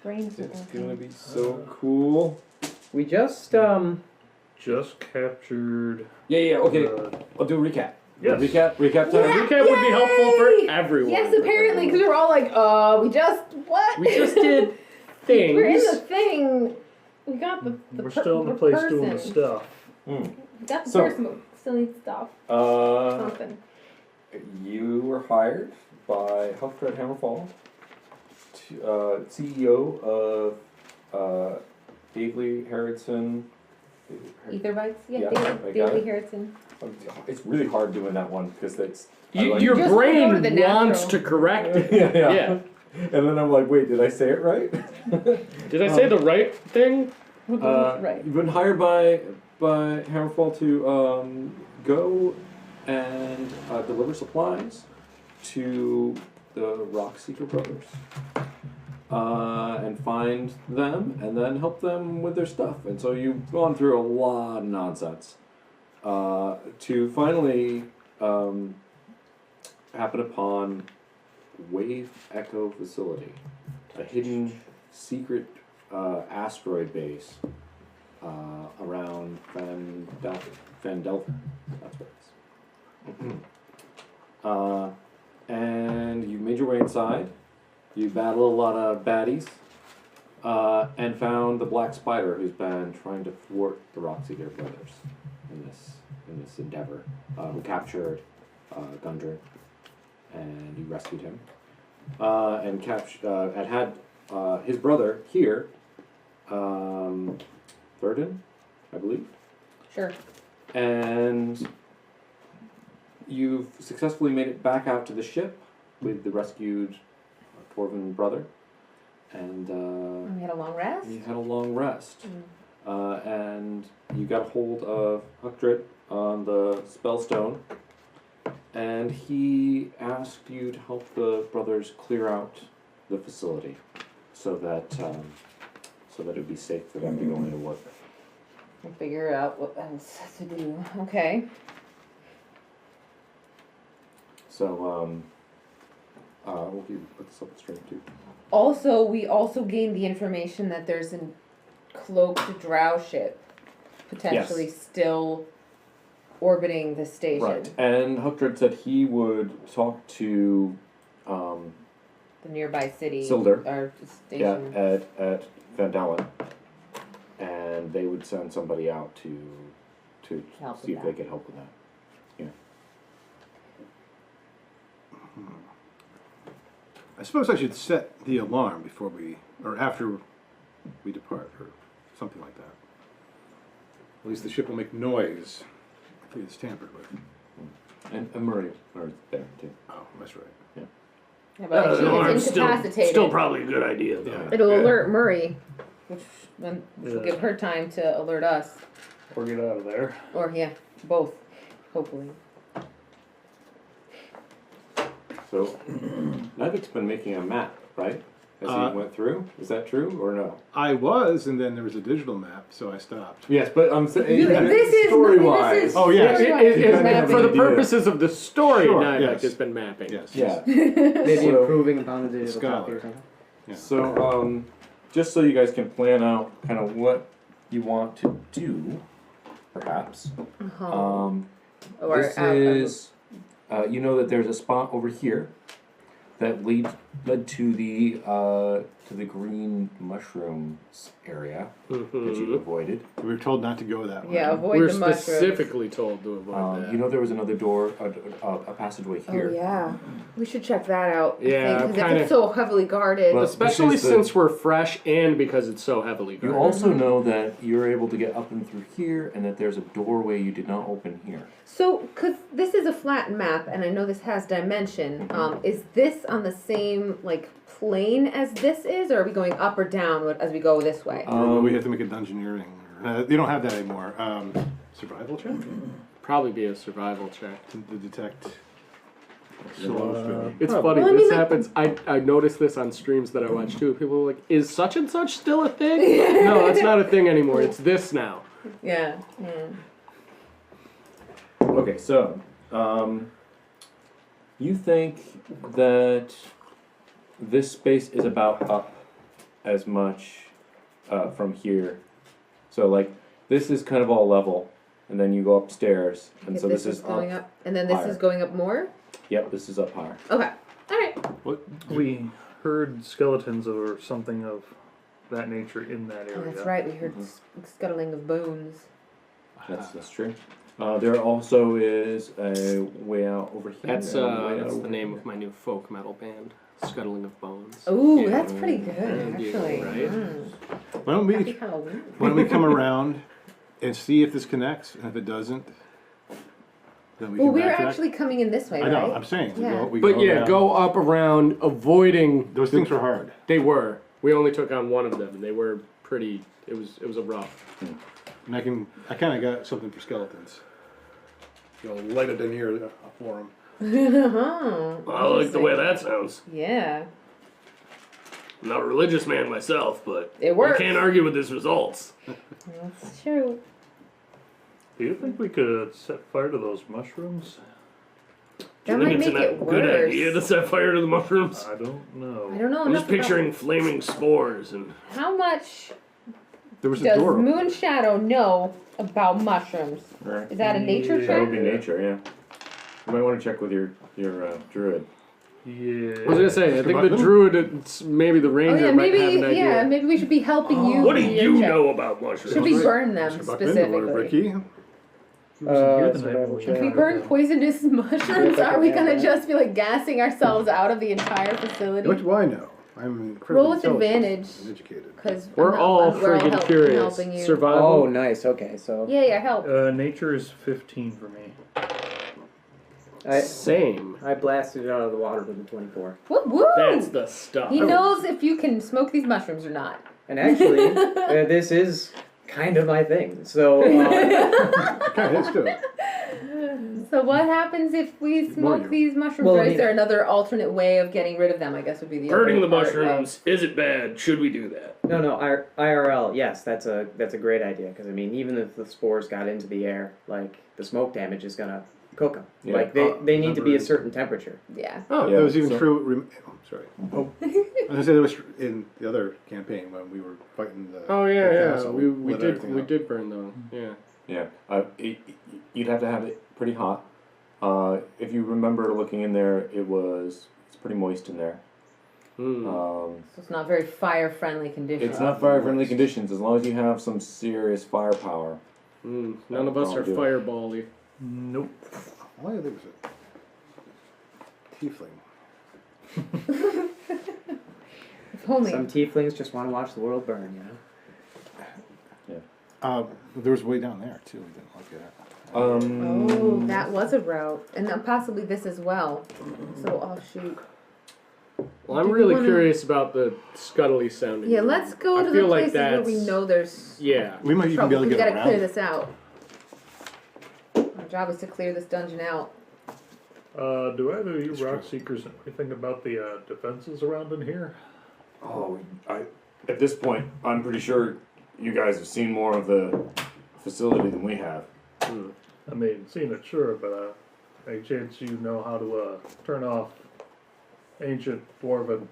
Brains It's working. gonna be so cool. We just captured. Yeah, okay. I'll do a recap. Yes. Recap time. recap would be helpful for everyone. Yes, apparently, because we're all like, we just what? We just did things. We're in the thing. We got the We're still in the place doing the person. stuff. We got the So- person, but we still need stuff. Something. You were hired by Huffred Hammerfall, CEO of Daily Harrodson. Etherbites? Yeah, Yeah, I got Daily it. Harrodson. It's really hard doing that one because it's. Your Just brain go to the wants natural. to correct it. yeah. And then I'm like, wait, did I say it right? Did I say the right thing? Right. You've been hired by Hammerfall to go and deliver supplies to the Rockseeker brothers. And find them and then help them with their stuff. And so you've gone through a lot of nonsense to finally happen upon Wave Echo Facility, a hidden secret asteroid base around Fandelver. That's where it is. And you made your way inside. You battled a lot of baddies, and found the Black Spider, who's been trying to thwart the Rockseeker brothers in this endeavor. Who captured Gundren, and you rescued him, and had his brother here, Thurden, I believe. Sure. And you've successfully made it back out to the ship with the rescued Torvin brother, and We had a long rest. you had a long rest, and you got a hold of Huckdrit on the Spellstone, and he asked you to help the brothers clear out the facility, so that it would be safe for them to go into work. We'll figure out what else to do. Okay. So we'll put this up the stream too. Also, we also gained the information that there's a cloaked drow ship potentially still orbiting the station. Right, and Huckdred said he would talk to The nearby city. Silder. Or station. at Van Dalen, and they would send somebody out to Help see with if they that. could help with that. I suppose I should set the alarm before after we depart, or something like that. At least the ship will make noise if it's tampered with. And Murray are there too. Oh, that's right. Yeah, but alarm's she's incapacitated. still probably a good idea, though. Yeah. It'll alert Murray, which will give her time to alert us. Or get out of there. Or, yeah, both, hopefully. So Nuggets been making a map, right? As he went through. Is that true or no? I was, and then there was a digital map, so I stopped. Yes, but I'm saying This is story-wise. Oh, yes. For the purposes of the story, Sure, Nyvek yes. has been mapping. Yes. Yeah. Maybe So- improving upon the digital Scholar. copy or something. Yeah. So just so you guys can plan out kind of what you want to do, perhaps. Or This is, you know that there's a spot over here that led to the green mushrooms area that you avoided. We were told not to go that way. yeah, avoid We're the mushrooms. specifically told to avoid that. You know there was another door, a passageway here. Oh, yeah. We should check that out. Yeah, Because if kinda- it's so heavily guarded. Well, Especially this is the- since we're fresh and because it's so heavily You guarded. also know that you're able to get up and through here, and that there's a doorway you did not open here. So, because this is a flat map, and I know this has dimension, is this on the same, like, plane as this is, or are we going up or down as we go this way? Or we have to make a dungeoneering. They don't have that anymore. Survival check? Probably be a survival check. To detect. It's Well, funny, I mean, this like- happens. I noticed this on streams that I watch too. People are like, is such and such still a thing? No, it's not a thing anymore. It's this now. Yeah. Okay, so you think that this space is about up as much from here. So like this is kind of all level, and then you go upstairs, and Okay, so this is going up, and then this higher. is going up more. Yep, this is up higher. Okay, all right. What? We heard skeletons or something of that nature in that Oh, area. that's right. We heard scuttling of bones. That's true. There also is a way out over here. That's and a way that's out the name of my new folk metal band, Scuttling of Bones. Ooh, Yeah. that's pretty good, Yeah, actually. right? Why don't Happy we? Halloween. Why don't we come around and see if this connects, and if it doesn't, then we Well, can we're backtrack? actually coming in this way, I know. right? I'm saying. Yeah. We But yeah, around. go up around, avoiding. Those things are hard. They were. We only took on one of them, and they were pretty. It was a rough. And I kind of got something for skeletons. Light it in here for them. I like the way that sounds. Yeah, I'm not a religious man myself, but it works. I can't argue with his results. That's true. Do you think we could set fire to those mushrooms? That Do you might think it's make a it good worse. idea to set fire to the mushrooms? Uh, I don't know. I don't know. I'm just enough about- picturing flaming spores and How much There was a does door. over there. Moonshadow know about mushrooms? Right. Is that a nature Yeah. That would check? be nature, yeah. You might want to check with your druid. yeah. I was gonna say, I Ask think about the them? druid, it's, maybe the Oh ranger yeah, might maybe have an idea. yeah, maybe we should be helping you. What do with your you check. know about mushrooms? Should we burn them Mr. Buckman, you want a specifically? brickie? survival If check. we burn poisonous mushrooms, I are can we have gonna that. just be like gassing ourselves out of the entire facility? What do I know? I'm incredibly Roll with intelligent advantage, and educated. because We're all friggin' curious. helping you. Survival. Oh, nice. Okay, so Yeah, help. Nature is 15 for me. Same. I blasted it out of the water with a 24. Woo woo! That's the stuff. He knows if you can smoke these mushrooms or not. And actually, this is kind of my thing. So It kind of is too. So what happens if we More smoke you. these mushrooms? Well, or I is mean- there another alternate way of getting rid of them? I guess would be the Burning other the part of- mushrooms, is it bad? Should we do that? no, IRL. Yes, that's a great idea because I mean, even if the spores got into the air, like the smoke damage is gonna cook them. Yeah. Like they need to be a certain temperature. Yeah. Oh, Yeah, that was even so- true. Oh, sorry. Oh, I was gonna say that was in the other campaign when we were fighting the. Oh the yeah, castle, we lit did everything we up. did burn them. Yeah. Yeah. You'd have to have it pretty hot. If you remember looking in there, it's pretty moist in there. Mm. So it's not very fire friendly conditions. It's not fire friendly conditions as long as you have some serious firepower. None of us I'll are do it. firebally. Nope. Why there was a tiefling? If only. Some tieflings just want to watch the world burn, you know. There was way down there too. We didn't look at it. Oh, that was a route, and then possibly this as well. So offshoot. Well, I'm Do we really wanna- curious about the scuttly sounding. Yeah, let's go I to the feel like places where we that's- know there's Yeah. We might even trouble. be able to We get gotta around. clear it. this out. Our job is to clear this dungeon out. Do either of you That's rock true. seekers know anything about the defenses around in here? Oh, at this point, I'm pretty sure you guys have seen more of the facility than we have. I mean, seen it, sure, but any chance you know how to turn off ancient dwarven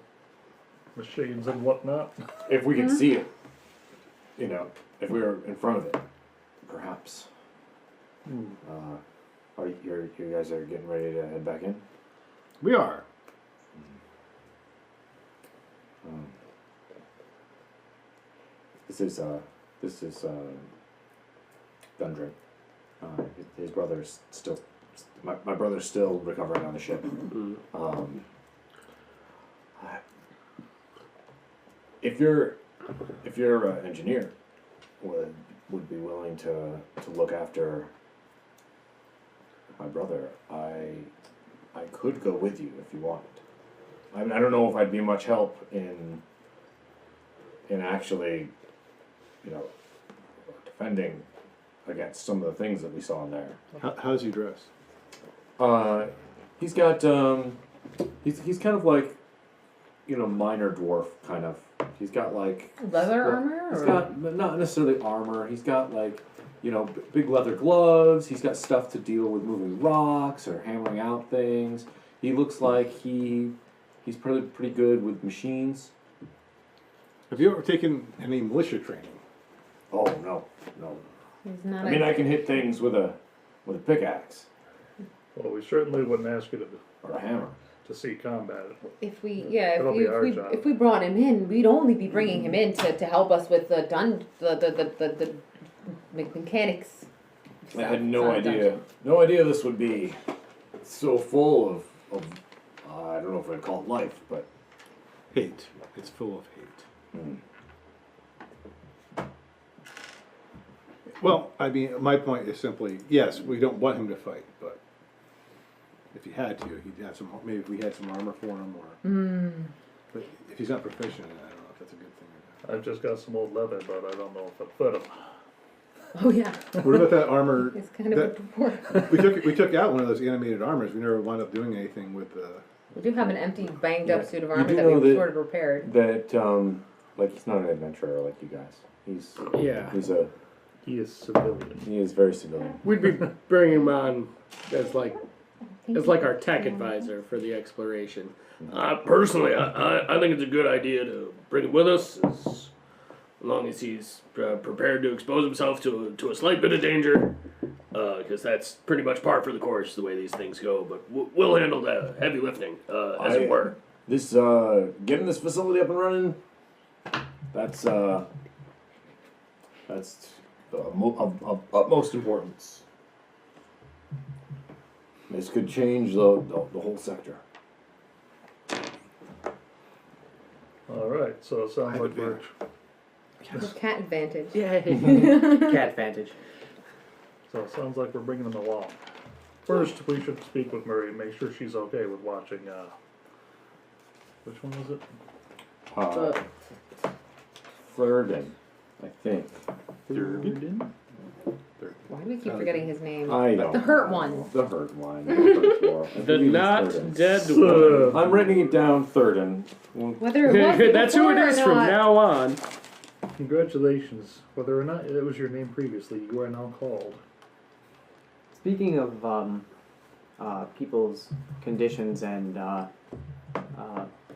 machines and whatnot? If we could see it, if we were in front of it, perhaps. You guys are getting ready to head back in? We are. This is Gundren. His brother's still. My brother's still recovering on the ship. If you're an engineer, would be willing to look after my brother, I could go with you if you wanted. I mean, I don't know if I'd be much help in actually, defending against some of the things that we saw in there. How's he dressed? He's got he's kind of like, minor dwarf kind of. He's got like Leather armor? He's or- got not necessarily armor. He's got like, big leather gloves. He's got stuff to deal with moving rocks or hammering out things. He looks like he's pretty good with machines. Have you ever taken any militia training? Oh no. He's not I mean, I can hit things with a pickaxe Well, we certainly wouldn't ask you or a hammer. to see combat. if we That'll be our job. if we brought him in, we'd only be bringing him in to help us with the mechanics. I had no Sound idea this would be so full of I don't know if I'd call it life, but Hate. It's full of hate. Well, I mean, my point is simply, yes, we don't want him to fight, but if he had to, he'd have some. Maybe if we had some armor for him, or. But if he's not proficient, I don't know if that's a good thing. I've just got some old leather, but I don't know if it fit him. Oh yeah, What about that armor? it's kind of a dwarf. We took out one of those animated armors. We never wound up doing anything with. We do have an empty, banged up suit of You armor do that know we that- sort of repaired. that like he's not an adventurer like you guys. He's He is civilian. he is very civilian. We'd be bringing him on as like our tech advisor for the exploration. Personally, I think it's a good idea to bring him with us as long as he's prepared to expose himself to a slight bit of danger, because that's pretty much par for the course the way these things go. But we'll handle the heavy lifting, as it were. This getting this facility up and running. That's of utmost importance. This could change the whole sector. All right, so it sounds like we're. The cat advantage. Cat advantage. So it sounds like we're bringing them along. First, we should speak with Murray and make sure she's okay with watching. Which one was it? Flirting, I think. Why do we keep forgetting his name? I don't. The hurt one. The hurt one. The not dead one. I'm writing it down. Thurden. Whether it was That's who it before is or from not. now on. Congratulations. Whether or not it was your name previously, you are now called. Speaking of people's conditions and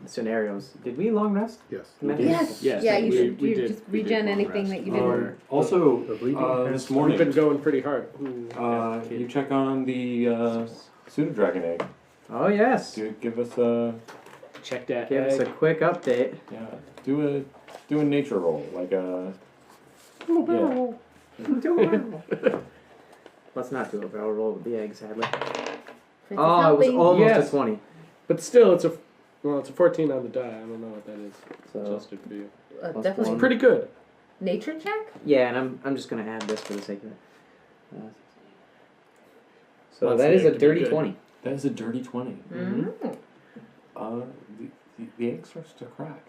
scenarios, did we long rest? Yes. Yes. Yes, Yeah, we you did- just we did regen long anything rest. that you didn't. Also, The bleeding this has- We've morning, been going pretty hard. you check on the pseudo dragon egg. Oh yes. Give us a Check that. Give us a egg. quick update. do a nature roll like a Let's not do a barrel roll with the egg, sadly. Princess Oh, it was helping. almost Yes. a 20. But still, it's a 14 on the die. I don't know what that is. So Adjusted for you. plus Definitely one. Pretty good. nature check. yeah, and I'm just gonna add this for the sake of it. So Wants that the is egg a to be dirty good. 20. that is a dirty 20. Mm. The egg starts to crack.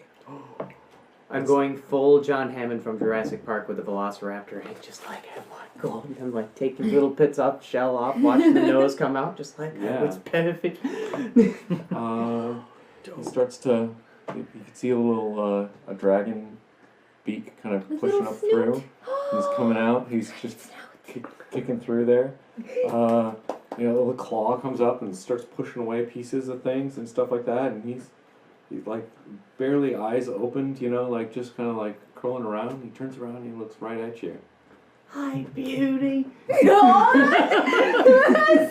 I'm going full John Hammond from Jurassic Park with the Velociraptor egg, just like I want gold. I'm like taking little bits off, shell off, watching the nose come out, just like Yeah. it's benefit. It starts to. You can see a little a dragon beak kind of His pushing little up through. He's coming out. He's just kicking through there. A little claw comes up and starts pushing away pieces of things and stuff like that. And he's like barely eyes opened, like just kind of like crawling around. He turns around and he looks right at you. Hi, beauty. That's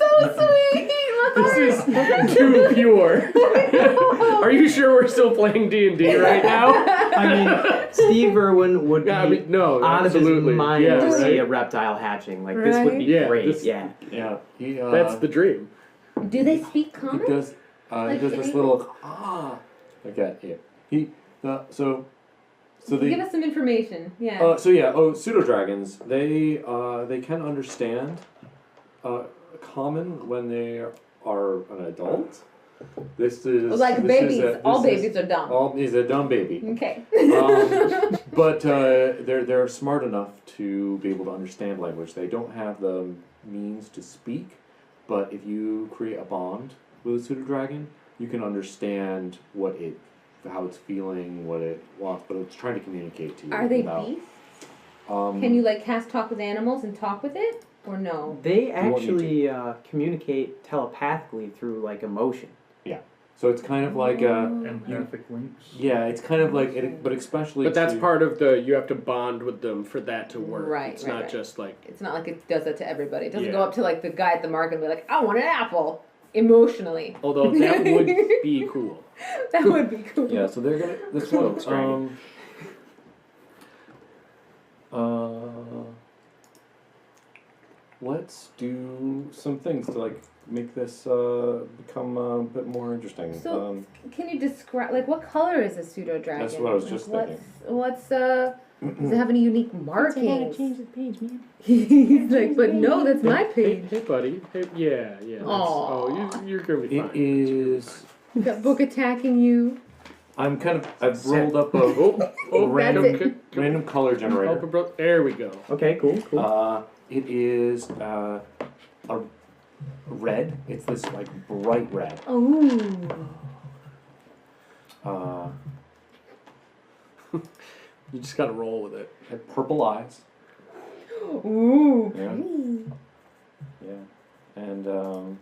so sweet. This is too pure. Are you sure we're still playing D&D right now? I mean, Steve Irwin would be Yeah, I mean, no, out of his absolutely. mind Yeah, to see right? a reptile hatching. Like this would be Yeah, great. this- Yeah. Yeah, he. That's the dream. Do they speak He common? does. Like He does this any- little like that. Yeah. So Give the. us some information. Yeah. Pseudo dragons. They can understand common when they are an adult. This is Like this babies. Is All this is- babies are dumb. All he's a dumb baby. Okay. But they're smart enough to be able to understand language. They don't have the means to speak, but if you create a bond with a pseudo dragon, you can understand how it's feeling, what it wants, but it's trying to communicate to you. Are they without- beasts? Um, Can you cast talk with animals and talk with it, or no? They want me actually communicate telepathically through like emotion. So it's kind of like a Empathic links. yeah. It's kind of like it, but especially. But that's to- part of the you have to bond with them for that to work. Right, It's right, not right. just like It's not like it does that to everybody. It doesn't Yeah. go up to like the guy at the market and be like, I want an apple. Emotionally. although that would be cool. That would be cool. Yeah. So they're gonna this Folks, one. Let's do some things to like make this become a bit more interesting. So, can you describe, like, what color is a pseudo dragon? That's what I was Like, just what's does it have any unique markings? change the page, man. He's like, but no, that's my page. Hey, buddy. Hey, yeah. That's, you're gonna be it fine. is. That book attacking you. I've rolled up a Oh, random random color generator. There we go. Okay, cool. It is a red. It's this like bright red. Oh. You just gotta roll with it. Had purple eyes. Ooh. Yeah. Yeah. And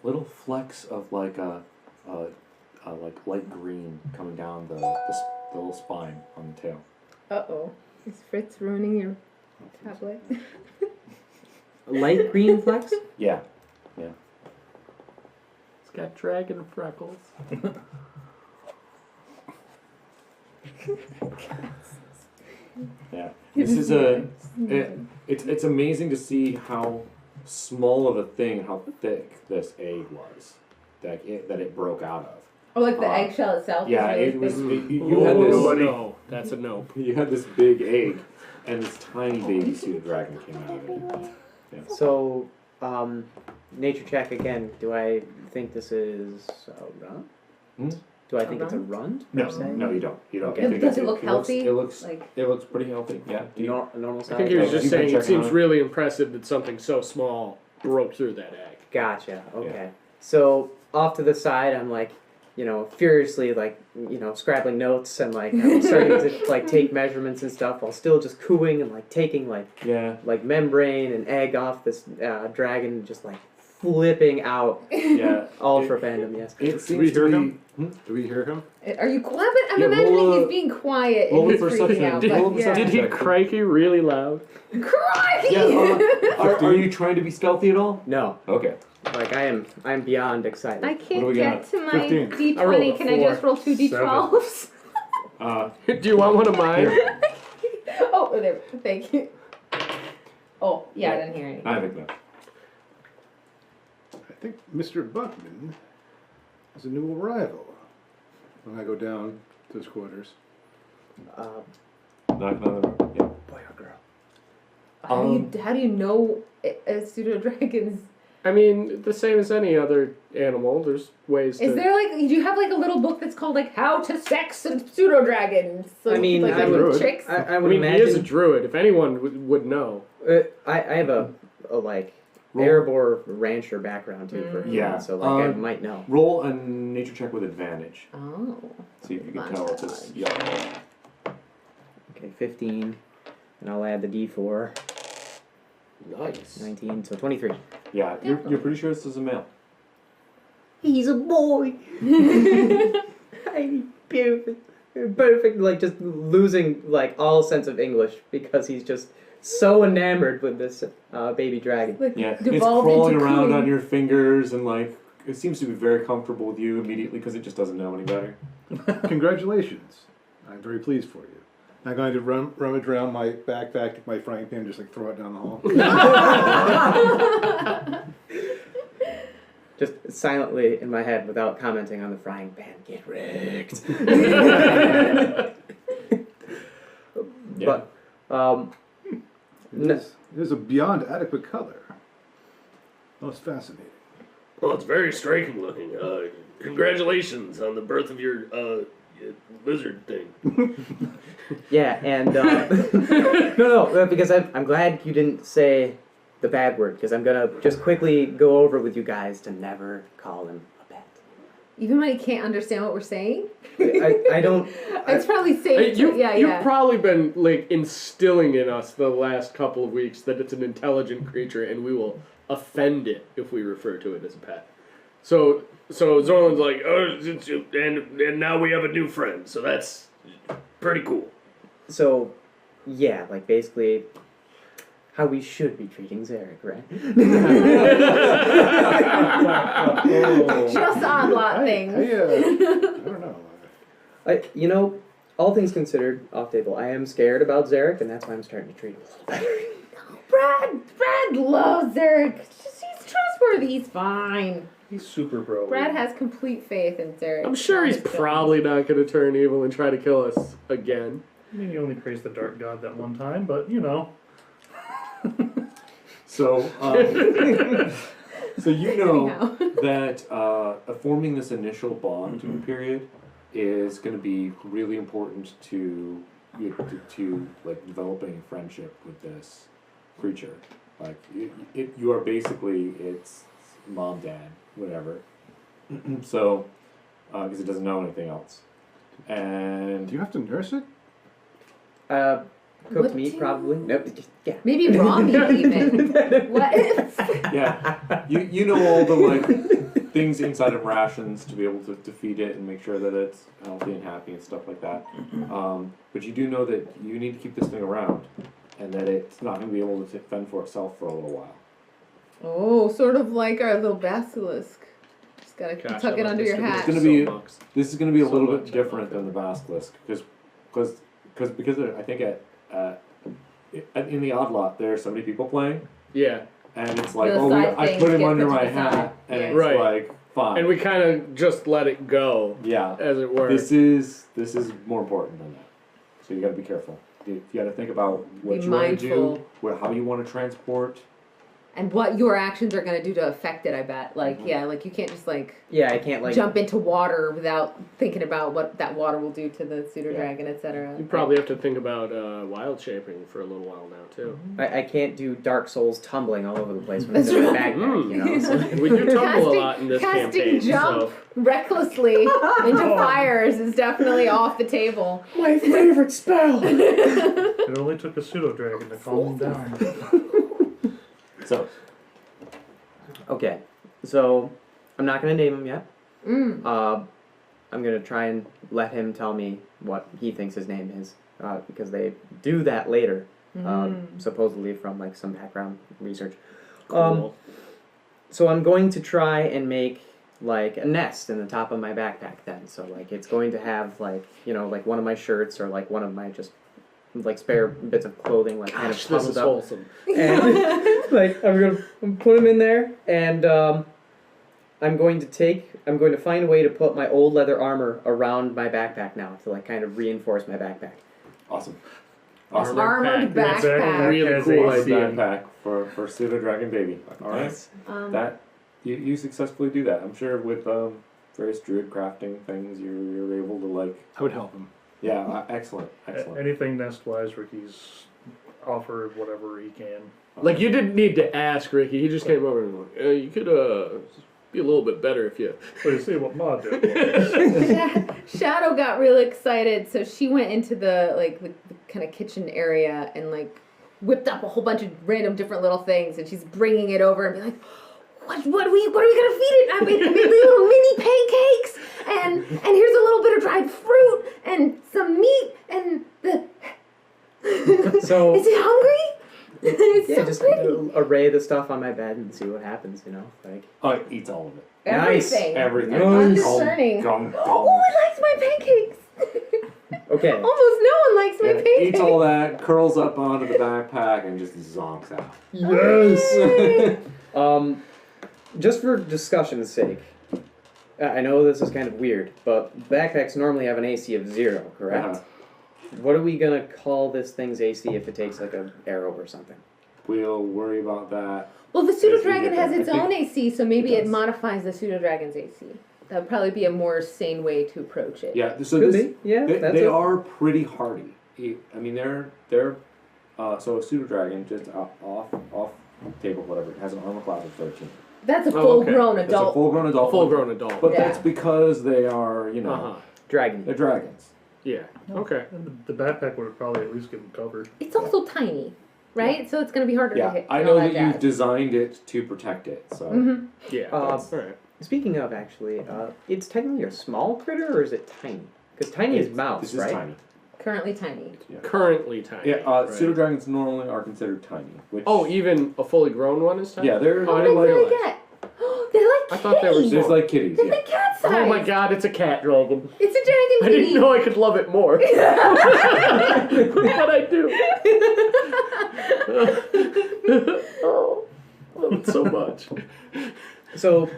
little flecks of like a like light green coming down the little spine on the tail. Uh-oh. Is Fritz ruining your tablet? Light green flecks? Yeah. It's got dragon freckles. Yeah. This is it's amazing to see how small of a thing, how thick this egg was that it broke out of. Oh, like the eggshell itself? Yeah, is it was. big? You had this. No, that's a no. You had this big egg, and this tiny baby pseudo dragon came out of it. Yeah. So, nature check again. Do I think this is a run? Hmm? Do I think it's a run? No, per se? no, you don't. You don't. Okay. think Does it's- it look healthy? It looks. Like, It looks pretty healthy. Yeah. Do you- A normal I size? think he was Okay, just you've been saying it checking seems on it? really impressive that something so small broke through that egg. Gotcha. Okay. So off to the side, I'm like, furiously scribbling notes and I'm starting to take measurements and stuff while still just cooing and taking Yeah. membrane and egg off this dragon and just flipping out Yeah. all for fandom. Yes. It we seems hear to be. him? Hmm? Do we hear him? are you quiet? I'm Yeah, imagining roll a- he's being quiet roll and a he's freaking perception. out. Roll a But yeah. perception. Did he check. crikey really loud? Crikey! Yeah. Are you trying to be stealthy at all? No. Okay. I'm beyond excited. I What do can't we get got? to my 15. I rolled D20. a Can I 4. just roll 2 D12s? Do you want one of mine? Oh, there. Thank you. Oh, yeah, I didn't hear anything. I think no. I think Mr. Buckman is a new arrival. When I go down to his quarters. Knocking on the door. Yeah. Boy or girl? How do you know a pseudo dragon's? I mean, the same as any other animal. There's ways to. Is there do you have a little book that's called How to Sex a Pseudo Dragon? So, I mean, like I with would- chicks. I I would mean, imagine. he is a druid. If anyone would know. I have a Roll. Erebor rancher background too for Yeah. so I might know. Roll a nature check with advantage. Oh. See if you can tell if it's yeah. Okay, 15, and I'll add the D4. Nice. 19, so 23. Yeah, you're pretty sure this is a male. He's a boy. Tiny, perfect, just losing all sense of English because he's just so enamored with this baby dragon. Yeah, it's devolved crawling into around cooing. on your fingers and it seems to be very comfortable with you immediately because it just doesn't know any better. Congratulations. I'm very pleased for you. I'm going to rummage around my backpack, take my frying pan, just throw it down the hall. Just silently in my head without commenting on the frying pan. Get wrecked. Yeah. But, It is a beyond adequate color. Most fascinating. Well, it's very striking looking. Congratulations on the birth of your lizard thing. yeah, and no, because I'm glad you didn't say the bad word because I'm gonna just quickly go over with you guys to never call him a pet. Even when he can't understand what we're saying? I don't. It's probably safe. You've probably been instilling in us the last couple of weeks that it's an intelligent creature and we will offend it if we refer to it as a pet. So Zorlin's like, oh, and now we have a new friend. So that's pretty cool. So, yeah, like basically how we should be treating Zarek, right? Just odd lot things. I don't know. You know, all things considered, off table, I am scared about Zarek, and that's why I'm starting to treat him a little better. Brad loves Zarek. He's trustworthy. He's fine. He's super pro. Brad has complete faith in Zarek. I'm sure he's probably not going to turn evil and try to kill us again. I mean, he only praised the Dark God that one time, but you know. So, so you know Anyhow. that forming this initial bond period is going to be really important to like developing a friendship with this creature. Like you are basically its mom, dad, whatever. So, because it doesn't know anything else, and Do you have to nurse it? Cooked What meat, do- probably. Nope, just, yeah. Maybe raw meat even. What? yeah, you know all the like things inside of rations to be able to feed it and make sure that it's healthy and happy and stuff like that. But you do know that you need to keep this thing around, and that it's not going to be able to fend for itself for a little while. Oh, sort of like our little basilisk. Just gotta Gosh, tuck I it love under this your game. hat. It's gonna be- So much. This is going to be a So little much bit I love different it. than the basilisk because I think in the odd lot there are so many people playing, Yeah. and it's like, The oh, side I things put him get under put to my the side. hat, and Yeah. it's Right. like fine. And we kind of just let it go, yeah. as it were. This is more important than that. So you got to be careful. You got to think about what Be you want to do, mindful. how you want to transport. And what your actions are gonna do to affect it, I bet. Like, yeah, like you can't just like Yeah, I can't like. jump into water without thinking about what that water will do to the pseudo dragon, etc. You probably have to think about wild shaping for a little while now, too. I can't do Dark Souls tumbling all over the place with That's a right. backpack, you know. So. We do tumble a Casting- lot in this casting campaign, jump so... recklessly into fires is definitely off the table. My favorite spell! It only took a pseudo dragon to calm him down. So Okay, so I'm not gonna name him yet. Mm. I'm gonna try and let him tell me what he thinks his name is, because they do that later, supposedly from like some background research. Cool. So I'm going to try and make like a nest in the top of my backpack then. So like it's going to have like, you know, like one of my shirts or like one of my just like spare bits of clothing like kind of Gosh, this huddled is up. wholesome. And like I'm gonna put them in there, and I'm going to find a way to put my old leather armor around my backpack now to like kind of reinforce my backpack. awesome. Armored That's backpack. really Has cool AC. idea. Backpack for pseudo dragon baby. All right, that you successfully do that. I'm sure with various druid crafting things, you're able to like. I would help him. Yeah, excellent. Anything nest wise, Ricky's offered whatever he can. Like, you didn't need to ask Ricky. He just came over and was like, you could be a little bit better if you... Well, you see what Ma did. Shadow got really excited, so she went into the kind of kitchen area and like whipped up a whole bunch of random different little things, and she's bringing it over and be like, what are we gonna feed it? I made little mini pancakes, and here's a little bit of dried fruit and some meat and the. So Is it hungry? It's yeah, so just pretty. array the stuff on my bed and see what happens. You know, like Oh, it eats all of it. Everything. Everything. Undiscerning. Gum, gum, Oh, gum. it likes my pancakes. okay. Almost no one likes my Yeah, pancakes. eats all that, curls up onto the backpack, and just zonks out. Yes. Just for discussion's sake, I know this is kind of weird, but backpacks normally have an AC of 0, correct? Uh-huh. What are we gonna call this thing's AC if it takes like an arrow or something? We'll worry about that. Well, the pseudo As we dragon get has there. its I think own AC, so maybe it it does. modifies the pseudo dragon's AC. That would probably be a more sane way to approach it. Yeah, so Could this, be. Yeah, that's they it. are pretty hardy. I mean, they're so a pseudo dragon just off table whatever. It has an armor class of 13. That's a Oh, full-grown That's a adult. full-grown adult. Full-grown adult. But Yeah. that's because they are, you know, Uh-huh. Dragon. they're dragons. Yeah. Okay. And the backpack would probably at least get him covered. It's also tiny, right? So it's going to be harder to Yeah, hit. I and know all that jazz. you've designed it to protect it. So Mhm. Yeah. Uh, that's all right. Speaking of, actually, it's technically a small critter, or is it tiny? Because tiny is mouse, This is right? tiny. Currently tiny. Currently tiny. Yeah, right. pseudo dragons normally are considered tiny. Which, Oh, even a fully grown one is tiny? yeah, they're Oh, I How didn't big do realize. they get? They're like I thought they were kitties. there's like kitties. They're Yeah. like cat size. Oh my god, it's a cat dragon. It's a dragon I kitty. didn't know I could love it more. But I do. Oh, I love it so much. So,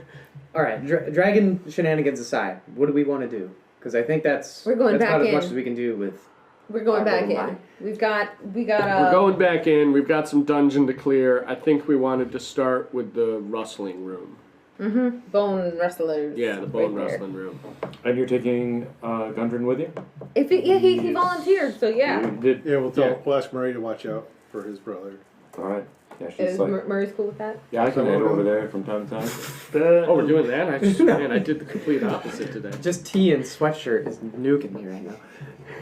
all right, dragon shenanigans aside, what do we want to do? Because I think that's We're going that's back about as in. much as we can do with. We're going back little in. We got We're going back in. We've got some dungeon to clear. I think we wanted to start with the rustling room. bone wrestlers. Yeah, the bone right there. rustling room. And you're taking Gundren with you? If it, yeah, he volunteered, so yeah. You did. Yeah, Yeah. we'll ask Murray to watch out for his brother. All right. Yeah, she's Is like, Murray's cool with that? yeah, I can head over there from time to time. Oh, we're doing that? Man, I did the complete opposite today. Just tea and sweatshirt is nuking me right now.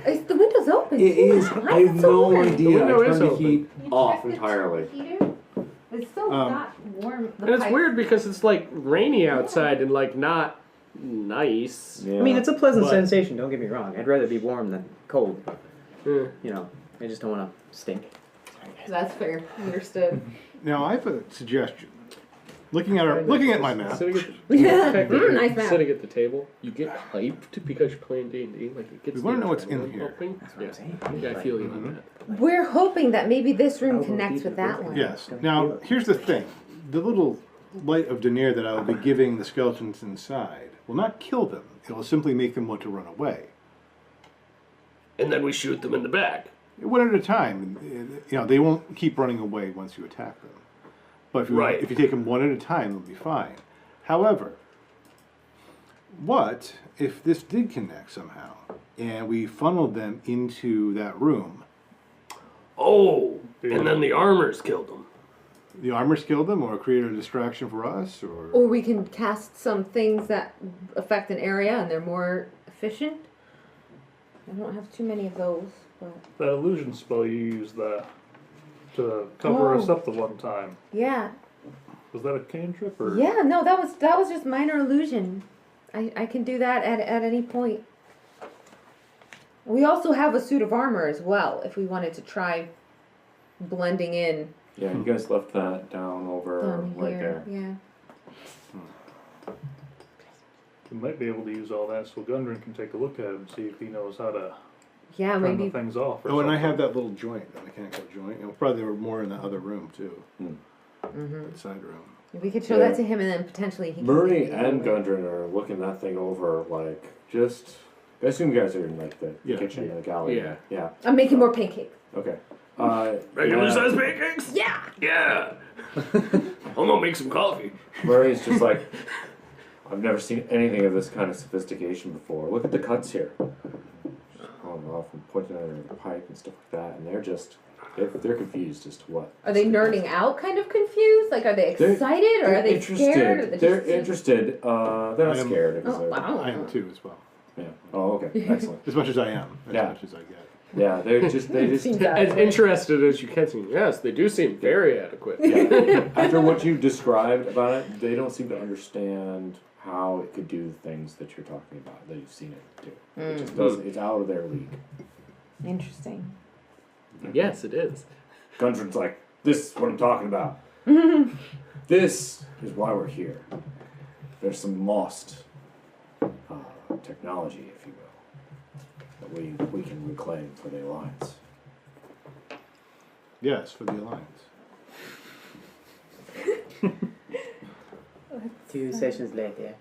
Is the window's open? It is. Why I is have it so no warm? idea. The window I is turned the open. heat off entirely. It's still not warm. The And it's pipe- weird because it's like rainy outside and like not nice. Yeah. I mean, it's a pleasant But- sensation. Don't get me wrong. I'd rather be warm than cold. But, Yeah. you know, I just don't want to stink. That's fair. Understood. Now I have a suggestion. Looking at my map. Sitting at Yeah. the, Nice map. Sitting at the table, you get hyped because you're playing D&D. Like it gets. We wanna the know what's in adrenaline here. pumping. That's what I'm saying. Yeah, I feel you on that. We're hoping that maybe this room Oh, connects these with are that broken. one. Yes. Now here's the thing: the little light of Denier that I will be giving the skeletons inside will not kill them. It will simply make them want to run away, And then we shoot them in the back. one at a time. You know, they won't keep running away once you attack them. But Right. if you take them one at a time, they'll be fine. However, what if this did connect somehow, and we funneled them into that room? Oh, and then the armors killed them. The armors killed them, or created a distraction for us, or Or we can cast some things that affect an area and they're more efficient. I don't have too many of those, but That illusion spell you used to cover us Oh. up the one time. yeah. Was that a cantrip or? Yeah, no, that was just minor illusion. I can do that at any point. We also have a suit of armor as well, if we wanted to try blending in Yeah, you guys left that down over down right here. there. Yeah. We might be able to use all that so Gundren can take a look at it and see if he knows how to Yeah, turn maybe the things off. Or oh, and I something. have that little joint, that mechanical joint. And probably there were more in the other room too, Mm-hmm. that side room. we could show Yeah. that to him and then potentially he can Murray take it and away. Gundren are looking that thing over, like, just. I assume you guys are in, like, the Yeah. kitchen, the galley. Yeah. Yeah. I'm making more pancakes. Okay. Regular yeah. size pancakes? Yeah. Yeah. I'm gonna make some coffee. Murray's just like, I've never seen anything of this kind of sophistication before. Look at the cuts here. Just going off and pointing at the pipe and stuff like that, and they're confused as to what. Are they nerding out, kind of confused? Like, are they They're- excited or are they interested. scared? Or They're just- interested. They're not I am- scared. Because Oh, they're, wow. I am too, as well. Yeah. Oh, okay. Excellent. As much as I am, as Yeah. much as I get. Yeah, they just Seems that As way. interested as you can seem. Yes, they do seem very adequate. yeah. After what you described about it, they don't seem to understand how it could do the things that you're talking about, that you've seen it do. It just doesn't. It's out of their league. Interesting. Yes, it is. Gundren's like, this is what I'm talking about. This is why we're here. There's some lost technology, if you will, that we can reclaim for the Alliance. Yes, for the Alliance. 2 sessions later.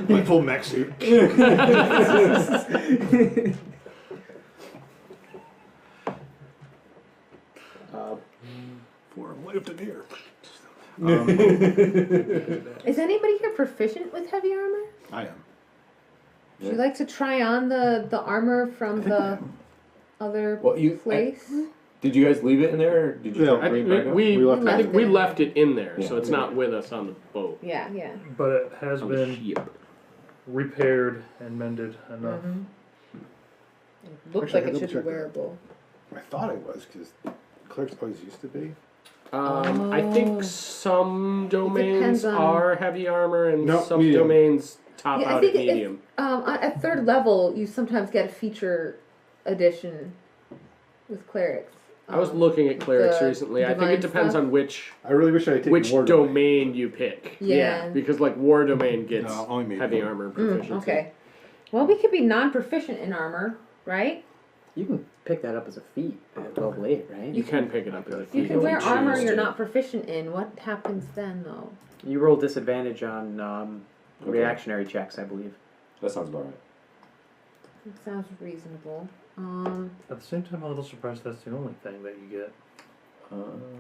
My full mech suit. For light of Denier. Is anybody here proficient with heavy armor? I am. Would you like to try on the armor from the other Well, place? Did you guys leave it in there, or did you Yeah. try to bring it back up? We left I think it. we left it in there, so Yeah. it's not with us on the boat. Yeah, yeah. But it has On the been ship. repaired and mended enough. Looks Actually, I like it double should be checked that. wearable. I thought it was, because clerks always used to be. I think some domains depends on- are heavy armor and Nope, some medium. domains top Yeah, I out think at medium. at 3rd level, you sometimes get a feature edition with clerics. I was looking at clerics the recently. I think divine it depends stuff. on which I really wish I had taken which war domain you pick. Yeah. Because like war domain gets No, only medium. heavy armor proficiency. Okay. Well, we could be non-proficient in armor, right? You can pick that up as a feat at level 8, right? You can pick it up as a You feat can if wear choose armor to. you're not proficient in. What happens then, though? You roll disadvantage on reactionary checks, I believe. That sounds about right. It sounds reasonable. At the same time, I'm a little surprised that's the only thing that you get.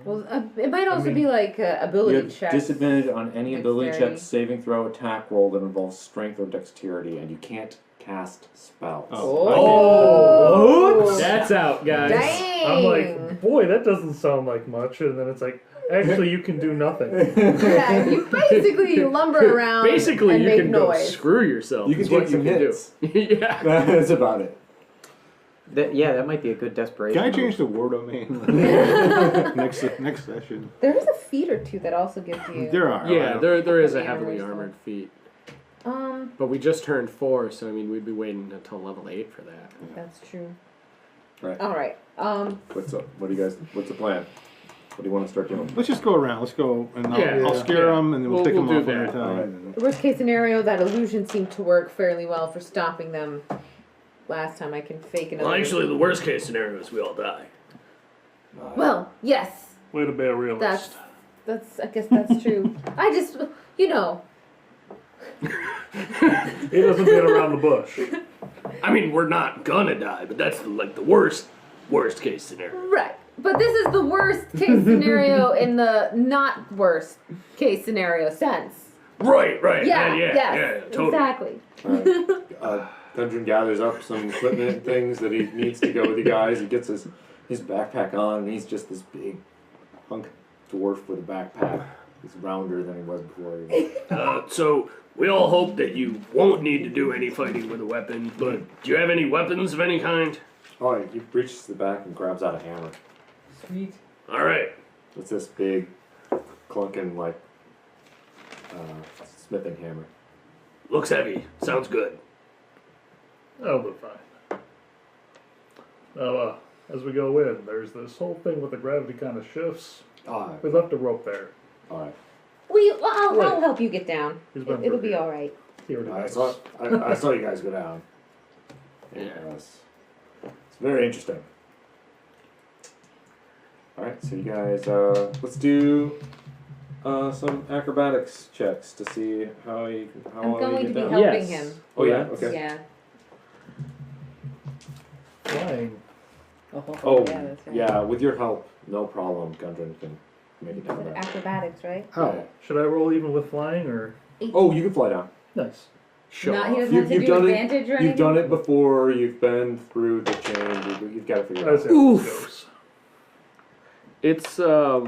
Well, it might also mean, be like You ability have checks. disadvantage on any ability Dexterity. check, saving throw, attack roll that involves strength or dexterity, and you can't cast spells. Oh. That's out, guys. Dang! I'm like, boy, that doesn't sound like much. And then it's like, actually, you can do nothing. Yeah, you basically lumber around Basically, and you make can go noise. screw yourself. You can is what take some you can hits. do. Yeah. That's about it. That might be a good desperation. Can I change the war domain next session? There is a feat or two that also gives you. There are. Yeah, there is a Heavy heavily armor armored feat. Um, But we just turned 4, so I mean we'd be waiting until level 8 for that. that's true. Right. All right. What's up? What do you guys? What's the plan? What do you want to start doing? Let's just go around. Let's go, and I'll, Yeah, I'll scare yeah. them, and then we'll pick We'll them do off one at a that. time. Alright. and- Worst case scenario, that illusion seemed to work fairly well for stopping them. Last time I can fake another. Well, actually, the worst case scenario is we all die. Well, yes. Way to be a realist. That's. I guess that's true. I just, you know. He doesn't beat around the bush. I mean, we're not gonna die, but that's the worst case scenario. Right. But this is the worst case scenario in the not worst case scenario sense. Right. Yeah. yeah, Yes. totally. Exactly. Gundren gathers up some equipment and things that he needs to go with you guys. He gets his backpack on, and he's just this big hunk dwarf with a backpack. He's rounder than he was before. So we all hope that you won't need to do any fighting with a weapon, but do you have any weapons of any kind? Oh, he reaches to the back and grabs out a hammer. Sweet. All right. It's this big, clunking, like, smithing hammer. Looks heavy. Sounds good. That'll be fine. Now, as we go in, there's this whole thing with the gravity kind of shifts. Ah, We left a rope there. alright. I'll help you get down. He's been It'll be forgiven. all right. He already I knows. saw you guys go down. Yeah. It's very interesting. Alright, so you guys, let's do some acrobatics checks to see how you I'm going to get be down. helping Yes. him. Oh yeah, Yes. okay. Yeah. Flying. Oh, yeah, that's right. yeah, with your help, no problem, Gundren can make it down there. Acrobatics, right? Oh, Should I roll even with flying or? Oh, you can fly down. Nice. Show Not, he off. doesn't have to You've do done it. advantage or anything. You've done it before, you've been through the change, you've got to figure it That's out. how it Oof. goes. It's a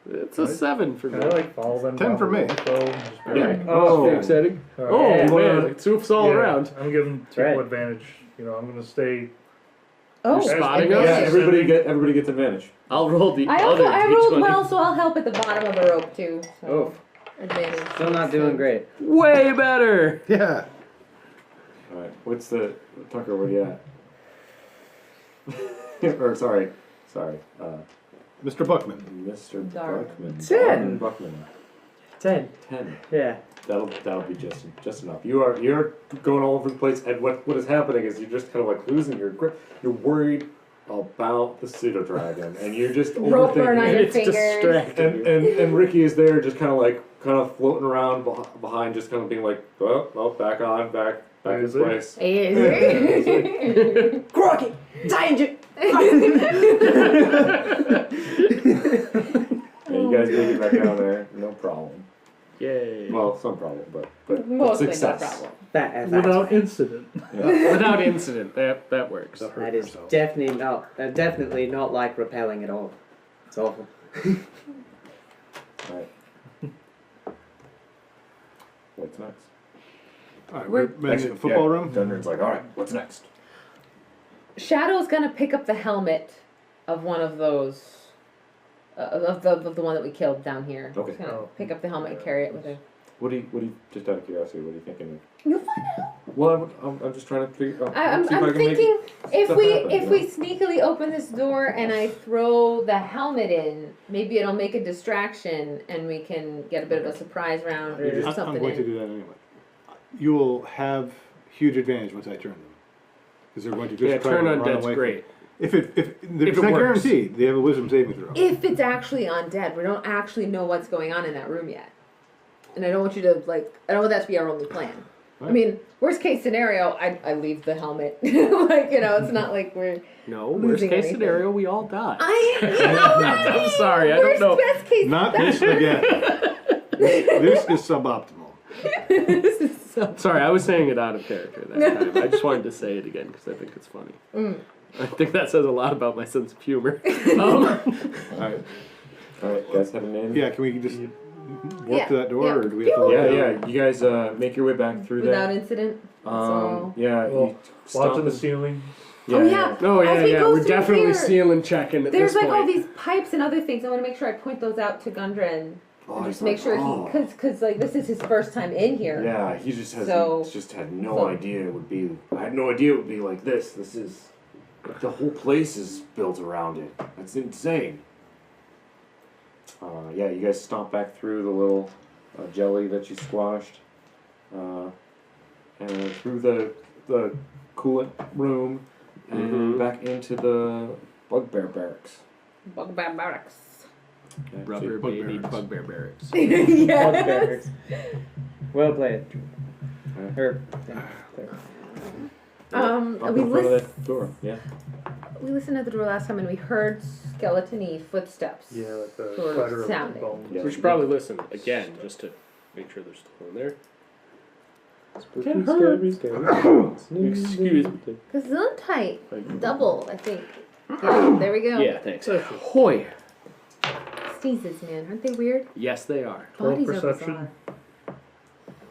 Right. 7 for me. Can I like follow them 10 down for the me. rope, though, and just be Yeah. like, Oh, exciting. all Oh right. You wanna- man, it's oofs all Yeah, around. I'm giving That's right. people advantage. You know, I'm gonna stay. Oh, You're spotting us? Yeah, advantage. everybody gets advantage. I'll roll the I other rolled D20. well, so I'll help at the bottom of the rope too. So Oh. advantage. Still not doing great. Way better. yeah. Alright, what's the, Tucker, what are you at? Or, sorry, Mr. Buckman. Mr. Darn. Buckman. 10. Buckman. 10. 10. Yeah. That'll be just enough. You're going all over the place, and what is happening is you're just kind of like losing your grip. You're worried about the pseudo dragon, and you're just Rope burn on overthinking your it. It's fingers. distracting. And Ricky is there, just kind of floating around behind, just kind of being like, well, back in Is it? place. Crocky! Tangent! And you guys make it back down there, no problem. Yay. Well, some problem, but Mostly no success. problem. That's Without fine. incident. Yeah. Without incident, that works. That is definitely not like rappelling at all. It's awful. Right. What's next? Alright, We're- we're in the football room. Gundren's like, all right, what's next? Shadow's gonna pick up the helmet of one of those of the one that we killed down here. Okay. Just gonna Oh. pick up the helmet and carry it with her. What do you? Just out of curiosity, what are you thinking? You'll find out. Well, I'm just trying to figure. I'm see if I can make thinking if stuff we happen, if you we know? sneakily open this door and I throw the helmet in, maybe it'll make a distraction and we can get a bit of a surprise round or I'm something. going to do that anyway. You will have huge advantage once I turn them. Because they're going to just Yeah, try turn to run undead's away. great. If If it's it not works. guaranteed, they have a wisdom saving throw. If it's actually undead, we don't actually know what's going on in that room yet. And I don't want you to I don't want that to be our only plan. I Right. mean, worst case scenario, I leave the helmet. It's not like we're No, worst losing case anything. scenario, we all die. I'm sorry, I don't know. Best case. Not this again. This is suboptimal. This is so. Sorry, I was saying it out of character that time. I just wanted to say it again because I think it's funny. I think that says a lot about my sense of humor. Alright, guys have a name? Yeah, can we just walk Yeah, to that door, yeah. or do we have to look Yeah, down? you guys make your way back through Without there. incident. So. Yeah, Well, you stop Watching the and- ceiling. Oh, yeah. Oh, As yeah, we yeah. go We're through definitely here, ceiling checking at There's this like all point. these pipes and other things. I want to make sure I point those out to Gundren and Oh, just he's make like, sure oh. because like this is his first time in here. Yeah, he just has So- just had no so- idea it would be. I had no idea it would be like this. This is the whole place is built around it. That's insane. Yeah, you guys stomp back through the little jelly that you squashed, and through the coolant room, and back into the bugbear barracks. Bugbear barracks. Yeah, Rubber Bug baby barracks. bugbear barracks. Yes. Well played. Yeah. Or, yeah, there. Up We in front of that door. Yeah. listened at the door last time and we heard skeleton-y footsteps. Yeah, like the Sort of clatter of sounding. bones. Yeah. We should probably listen again just to make sure there's still in there. Spooky, Scary, scary. Excuse me. Gesundheit. Double, I think. Yeah, there we go. Yeah, thanks. Hoy. Sneezes, man. Aren't they weird? Yes, they are. Roll Bodies are perception. bizarre.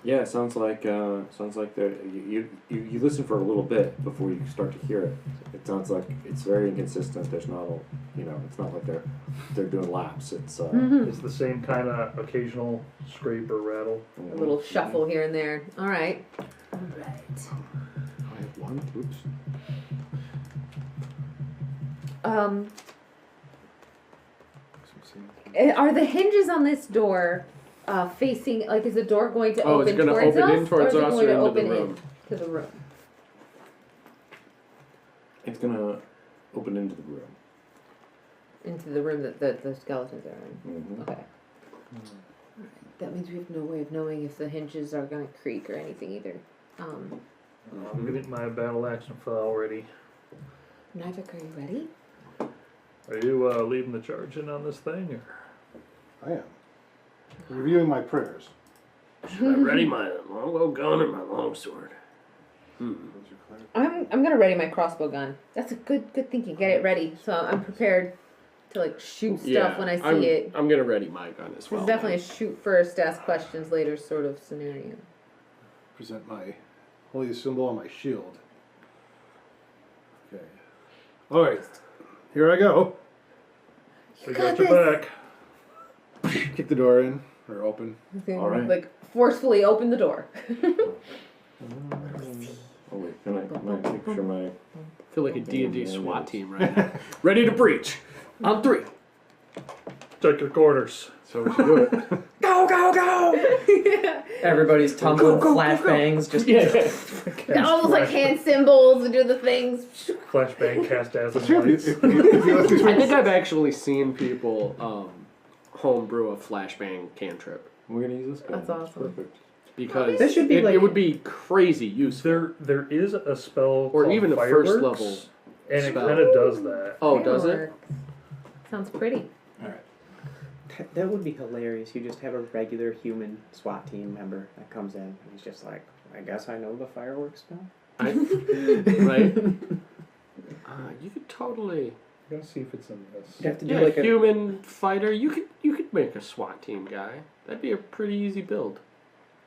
Yeah, it sounds like you listen for a little bit before you start to hear it. It sounds like it's very inconsistent. There's not it's not like they're doing laps. It's It's the same kind of occasional scrape or rattle. A little shuffle here and there. All right. All right. I have one. Oops. Are the hinges on this door facing? Like, is the door going to Oh, open is it gonna towards open us, in towards or is it us going or to into the open room? to the room? It's gonna open into the room. Into the room that the skeletons are in. Mm-hmm. Okay. That means we have no way of knowing if the hinges are going to creak or anything either. I'm getting my battle action file ready. Nivek, are you ready? Are you leading the charge in on this thing? Or? I am. Reviewing my prayers. Should I ready my longbow gun or my longsword? I'm gonna ready my crossbow gun. That's a good thinking. Get it ready, so I'm prepared to like shoot stuff when I see it. I'm gonna ready my gun as well. It's definitely a shoot first, ask questions later sort of scenario. Present my holy symbol on my shield. Okay. All right. Here I go. We got got your this. back. Kick the door in or open. All right. Like forcefully open the door. Oh wait, can I make sure my I feel like a D&D SWAT team right now. Ready to breach. On 3. Check your quarters. So we should do it. Go, go, go! Everybody's tumbling flashbangs. Just Got all those like hand symbols and do the things. Flashbang, cast dazzling Sure, lights. if you let me I think I've actually seen people homebrew a flashbang cantrip. We're gonna use this gun. That's awesome. Perfect. Because This should be it, like- it would be crazy useful. There is a spell Or called even a Fireworks, first level and it spell. kind of does that. Oh, does it? Fireworks. Sounds pretty. that would be hilarious. You just have a regular human SWAT team member that comes in and he's just like, I guess I know the fireworks spell. Right? You could totally. I'm gonna see if it's in this. You have to do Yeah, like a human fighter. You could make a SWAT team guy. That'd be a pretty easy build.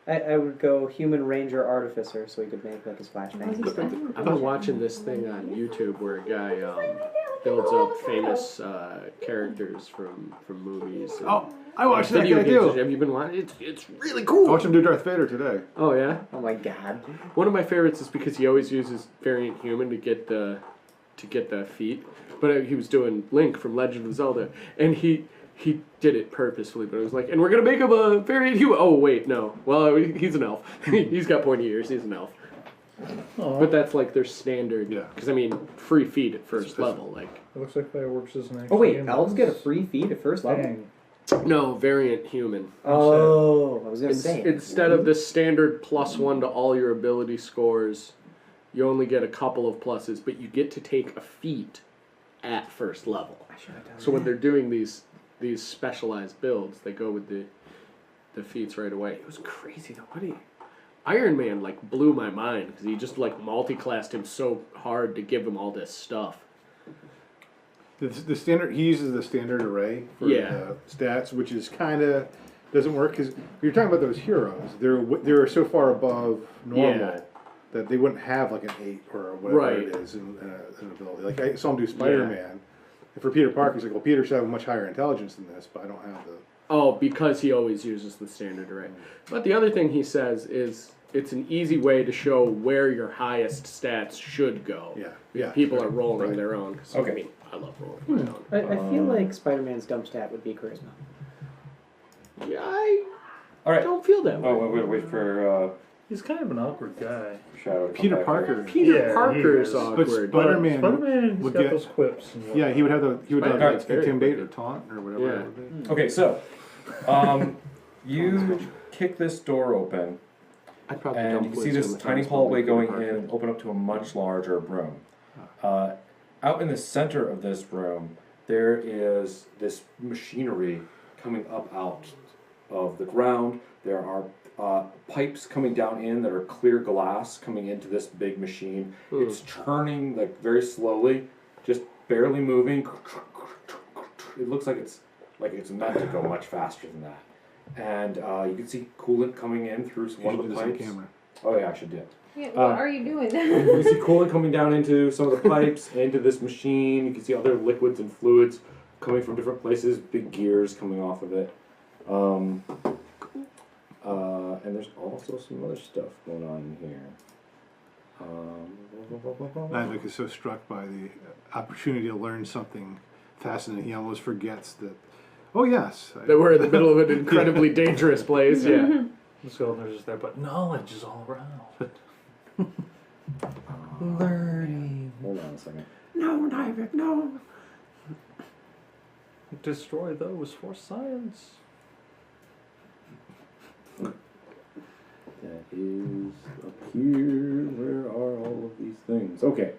I would go human ranger artificer so he could make like his flashbangs and stuff. I've been watching this thing on YouTube where a guy builds up famous characters from movies. And, Oh, I watched that video guy games. too. Have you been watching? It's really I cool. watched him do Darth Vader today. Oh yeah. Oh my god. One of my favorites is because he always uses variant human to get the feat. But he was doing Link from Legend of Zelda, and he did it purposefully. But it was like, and we're gonna make him a variant human. Oh wait, no. Well, he's an elf. He's got pointy ears. He's an elf. Oh, But that's like their standard. Yeah. Because I mean, free feed at first level. Like it looks like fireworks isn't actually. Oh wait, in elves this. get a free feed at first level? Dang. no variant human. Oh, I was gonna say. Instead of the standard +1 to all your ability scores, you only get a couple of pluses, but you get to take a feat at first level. I should have done So when that. they're doing these specialized builds, they go with the feats right away. It was crazy though. Iron Man like blew my mind because he just like multi-classed him so hard to give him all this stuff. The standard, he uses the standard array for Yeah. the stats, which is kind of doesn't work because you're talking about those heroes. They're so far above normal Yeah. that they wouldn't have like an 8 or whatever Right. it is in an ability. Like I saw him do Spider-Man. And for Peter Parker, he's like, well, Peter should have a much higher intelligence than this, but I don't have the. Oh, because he always uses the standard array. But the other thing he says is it's an easy way to show where your highest stats should go. Yeah, If yeah, people are right, rolling right. their own. 'Cause, Okay. I mean, I love rolling my own. I feel like Spider-Man's dump stat would be charisma. Yeah, I All right. don't feel that way. Oh, wait for He's kind of an awkward guy. Shadow. to come Peter back. Parker. Peter Yeah, he Parker's is. awkward. Spider-Man He's would got get- those quips. And Yeah, he would have Spider-Man's like very intimidate or wicked. taunt or whatever. Yeah. It would be. Okay, so you kick this door open, I'd probably and dump you can see wisdom this if I tiny was hallway Peter going Parker. in and open up to a much larger room. Out in the center of this room, there is this machinery coming up out of the ground. There are pipes coming down in that are clear glass coming into this big machine. It's turning like very slowly, just barely moving. It looks like it's meant to go much faster than that. And you can see coolant coming in through one of the pipes. Camera. Oh yeah, I should do it. Yeah, what are you doing? You can see coolant coming down into some of the pipes, into this machine. You can see other liquids and fluids coming from different places, big gears coming off of it. And there's also some other stuff going on in here. Nivek is so struck by the opportunity to learn something fascinating, he almost forgets that. Oh yes, That we're in the middle of an incredibly dangerous place. Yeah. So there's just there, but knowledge is all around. Learning. Hold on a second. No, Nivek, no. Destroy those for science. That is up here. Where are all of these things? Okay.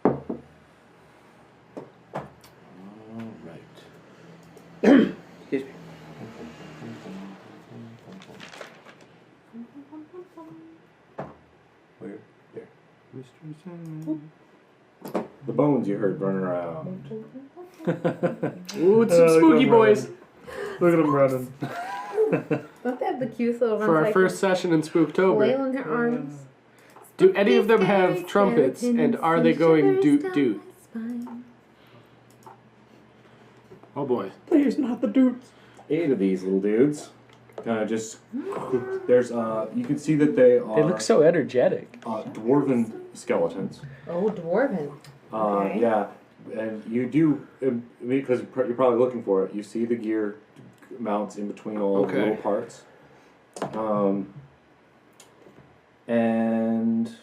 All right. Excuse me. Where? There. Mystery Sandman. The bones you heard running around. Ooh, it's some Look spooky at him boys. Look at him running. Don't they have the cute little For our first session in Spooktober. flailing their arms? Do any of them have trumpets, and are they going doot doot? Oh boy. Please, not the dudes. 8 of these little dudes. Just there's you can see that they are They look so energetic. dwarven skeletons. Oh, dwarven. Okay. Yeah, and you do because you're probably looking for it. You see the gear mounts in between all the Okay. little parts, and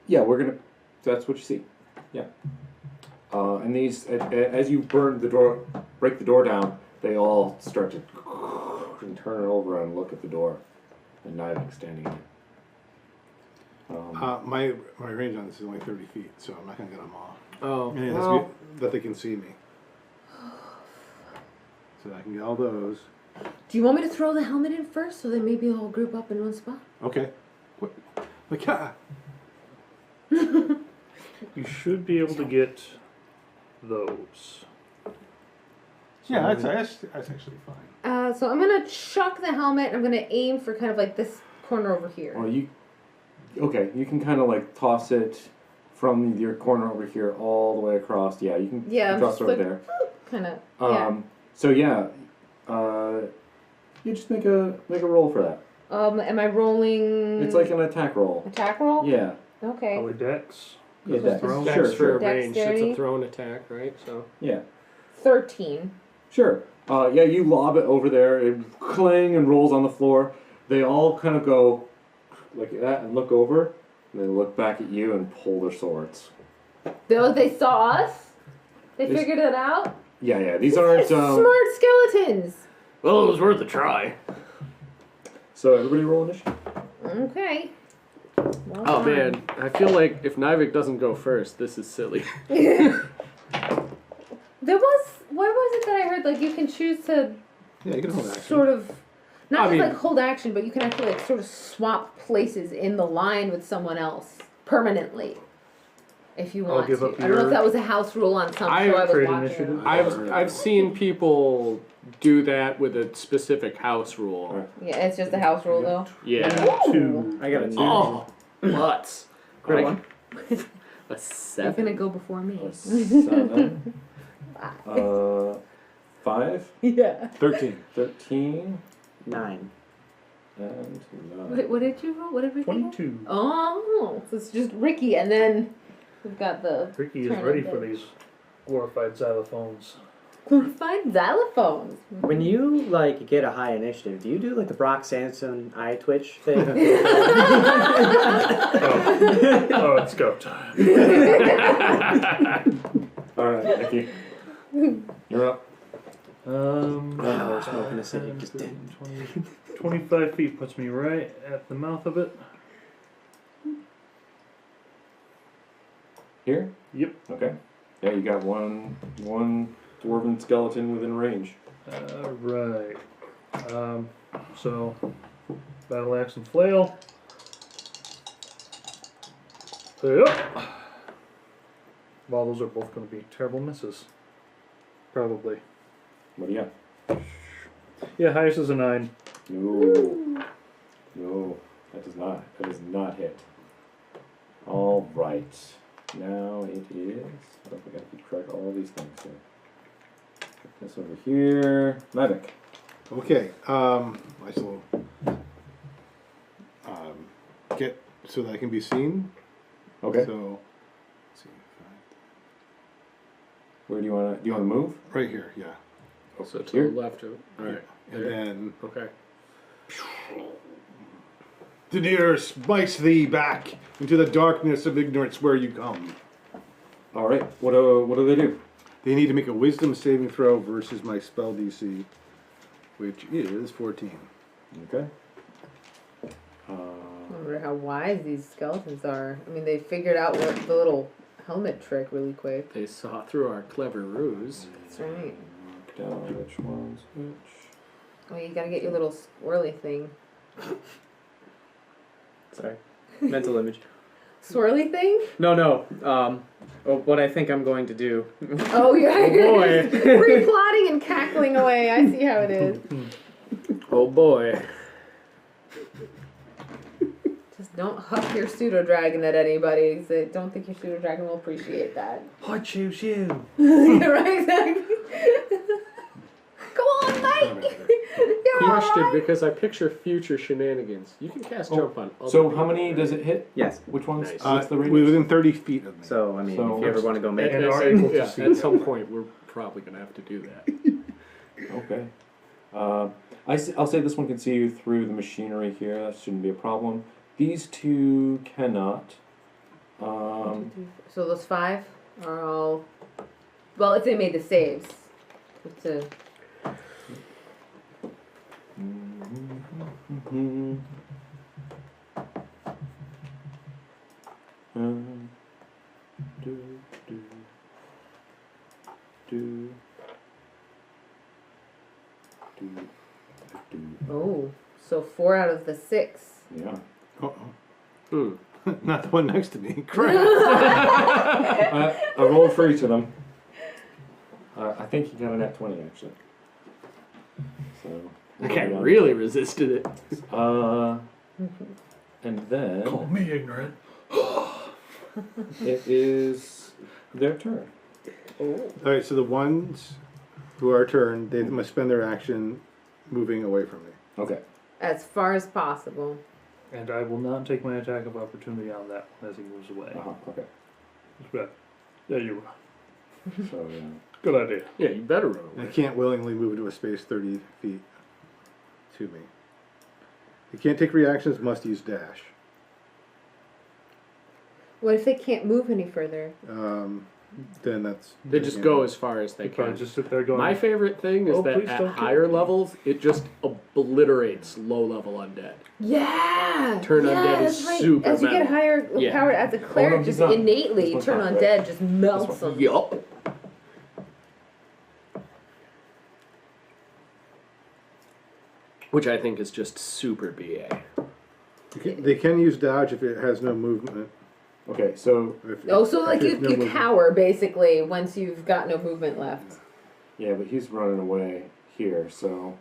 yeah, we're gonna. That's what you see. Yeah. And these, as you burn the door, break the door down, they all start to and turn it over and look at the door, and Nivek standing there. My range on this is only 30 feet, so I'm not gonna get them all. Oh, And it has well, to be that they can see me. So I can get all those. Do you want me to throw the helmet in first, so they maybe all group up in one spot? Okay. What? Like, yeah. You should be able to get those. Yeah, that's actually fine. So I'm gonna chuck the helmet. And I'm gonna aim for kind of like this corner over here. Or you can kind of like toss it from your corner over here all the way across. Yeah, you can toss it over there. Kind of. So yeah, you just make a roll for that. Am I rolling? It's like an attack roll. Attack roll. Yeah. Okay. Probably dex. Yeah, dex. thrown? That's Sure, for sure. a range. It's Dexterity. a thrown attack, right? So. Yeah. 13. Sure. Yeah, you lob it over there. It clang and rolls on the floor. They all kind of go like that and look over. And they look back at you and pull their swords. They saw us. They This- figured it out. Yeah. These aren't. Smart skeletons. Well, it was worth a try. So everybody roll initiative. Okay. Well Oh done. man, I feel like if Nivik doesn't go first, this is silly. What was it that I heard? Like you can choose to Yeah, you can hold action. sort of not I just mean- like hold action, but you can actually like sort of swap places in the line with someone else permanently, if you I'll want give to. up I don't know if your- that was a house rule on some I show I was create watching. initiative. I've seen people do that with a specific house rule. Alright. Yeah, it's just a house rule though. Yeah. Ooh. 2. I got a 2. Oh, butts. Critical. A You're 7. gonna go before me. 7. 5. Yeah. 13. 13. 9. And 9. Wait, what did you roll? What did Ricky roll? 22. Oh, so it's just Ricky, and then we've got the Ricky is Turn ready it for in. these glorified xylophones. glorified xylophones. When you like get a high initiative, do you do like the Brock Sanson eye twitch thing? Oh, it's go time. Alright, thank you. You're up. We're smoking a city. 10, Just 15, 20, 25 feet puts me right at the mouth of it. Here? Yep. Okay. Yeah, you got one dwarven skeleton within range. Right. So, battle axe and flail. Yep. Well, those are both going to be terrible misses. Probably. What do you got? Yeah, highest is a 9. No. No. That does not hit. Alright. Now it is. I don't think I keep track of all these things here. Put this over here. Mavic. Okay. I shall get so that I can be seen. Okay. So, let's see. Where do you wanna move? Right here, yeah. So to Here? the left of. Alright. And then Okay. Daenerys smites thee back into the darkness of ignorance where you come. Alright. What do they do? They need to make a wisdom saving throw versus my spell DC, which is 14. Okay. I wonder how wise these skeletons are. I mean, they figured out what the little helmet trick really quick. They saw through our clever ruse. That's right. Mark down which one's which. Oh, you gotta get your little swirly thing. Sorry. Mental image. Swirly thing? No. What I think I'm going to do. Oh, you're Oh, boy. pre-plotting and cackling away. I see how it is. Oh boy. Just don't huck your pseudo dragon at anybody. 'Cause I don't think your pseudo dragon will appreciate that. I choose you. Yeah, right, exactly. Go on, Mike. You're Question, alright. because I picture future shenanigans. You can cast jump on. other So how people, many right? does it hit? Yes. Which ones? Nice. What's the radius? Within 30 feet of me. So, I mean, So- if you ever want to go make And it. are able to Yeah, see at them. some point we're probably gonna have to do that. Okay. I'll say this one can see you through the machinery here. That shouldn't be a problem. These two cannot. So those 5 are all. Well, if they made the saves. It's a. Oh, so 4 out of the 6. Yeah. Hmm. Not the one next to me. Crap. I rolled for each of them. I think he got a nat 20 actually. So. I can't really resisted it. And then Call me ignorant. it is their turn. Alright, so the ones who are turned, they must spend their action moving away from me. Okay. As far as possible. And I will not take my attack of opportunity on that one as he moves away. Okay. But, yeah, you So yeah. good idea. Yeah, you better run I away. can't willingly move into a space 30 feet to me. You can't take reactions, must use dash. What if they can't move any further? Then that's... They just go as far as they You probably can. just sit there going, My favorite thing is Oh, that please at don't kill higher me. levels, it just obliterates low-level undead. Yeah! Turn yeah, undead is that's right. super As you get metal. higher Yeah. power as a no, cleric, he's just not. innately This one's turn not undead, just melts them. Yup. Which I think is just super BA. They can use dodge if it has no movement. Okay, so Oh, so like if you, no you movement. cower basically once you've got no movement left. yeah, but he's running away here, so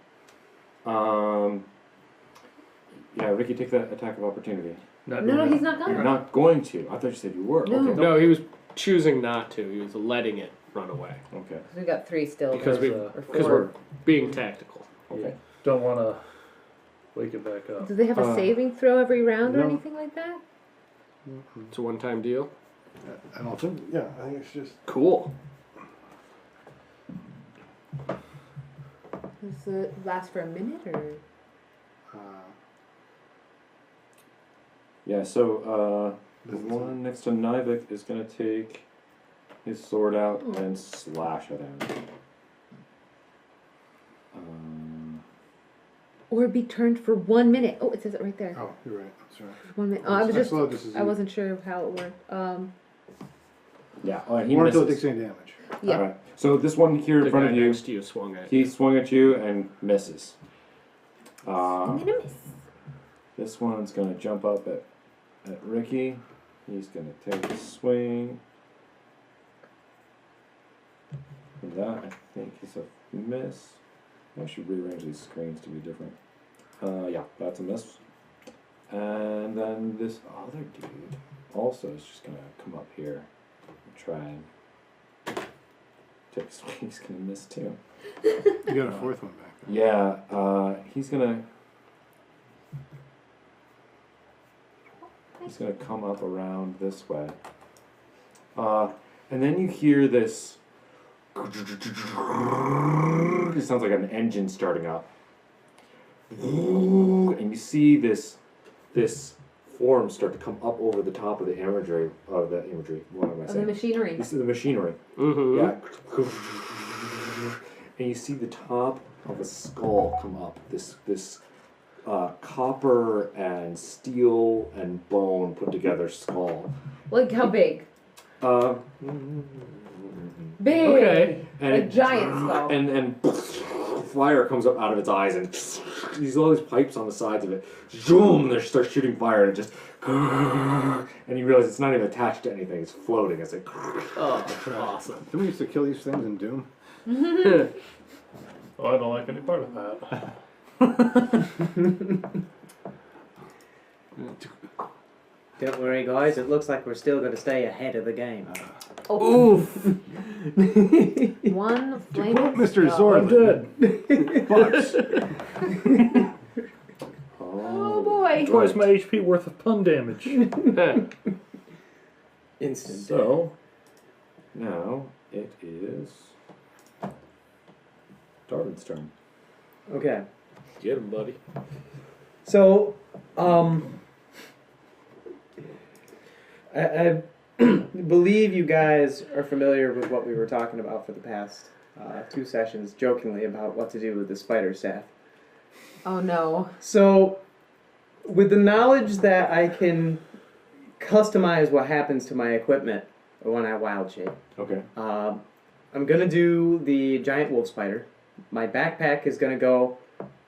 yeah, Ricky, take that attack of opportunity. not No, doing he's that. not You're gonna. not going to. I thought you said you were. No. Okay. No, he was choosing not to. He was letting it run away. Okay. We got 3 still. Because there. we Or because four. we're being tactical. Okay. Don't want to wake it back up. Do they have a saving throw every round or no. anything like that? It's a one-time deal. I don't think... Yeah, I think it's just... Cool. Does it last for a minute or? Yeah, so the one next to Nivik is gonna take his sword out and slash at him. Or be turned for 1 minute. Oh, it says it right there. Oh, you're right. That's right. 1 minute. Oh, I was just. slow this is I wasn't sure how it worked. Yeah, oh, and he Or until it misses. takes any damage. Yeah. Alright, so this one here in The front guy of you, next to you swung at he swung at you and misses. I'm gonna miss. This one's gonna jump up at Ricky. He's gonna take a swing. And that I think is a miss. I should rearrange these screens to be different. Yeah, that's a miss. And then this other dude also is just gonna come up here and try and take a swing. He's gonna miss too. You got a fourth one back there. Yeah, he's gonna come up around this way. And then you hear this. It sounds like an engine starting up. And you see this form start to come up over the top of the imagery. What am I Oh, the saying? machinery. You see the machinery. Mm-hmm. Yeah. And you see the top of a skull come up. This copper and steel and bone put together skull. Like how big? Big. Okay. And A giant skull. And fire comes up out of its eyes, and these all these pipes on the sides of it. Zoom! They start shooting fire, and it just. And you realize it's not even attached to anything; it's floating. It's like. Oh, awesome. Didn't we used to kill these things in Doom? Oh, I don't like any part of that. Don't worry, guys. It looks like we're still going to stay ahead of the game. Oof. One To flame. quote Mr. I'm Zorlin, dead. Bucks. Oh boy. Twice my HP worth of pun damage. Instant. So, now it is Darwin's turn. Okay. Get him, buddy. So, I believe you guys are familiar with what we were talking about for the past 2 sessions, jokingly about what to do with the spider staff. Oh no. So, with the knowledge that I can customize what happens to my equipment when I wild shape, Okay. I'm gonna do the giant wolf spider. My backpack is gonna go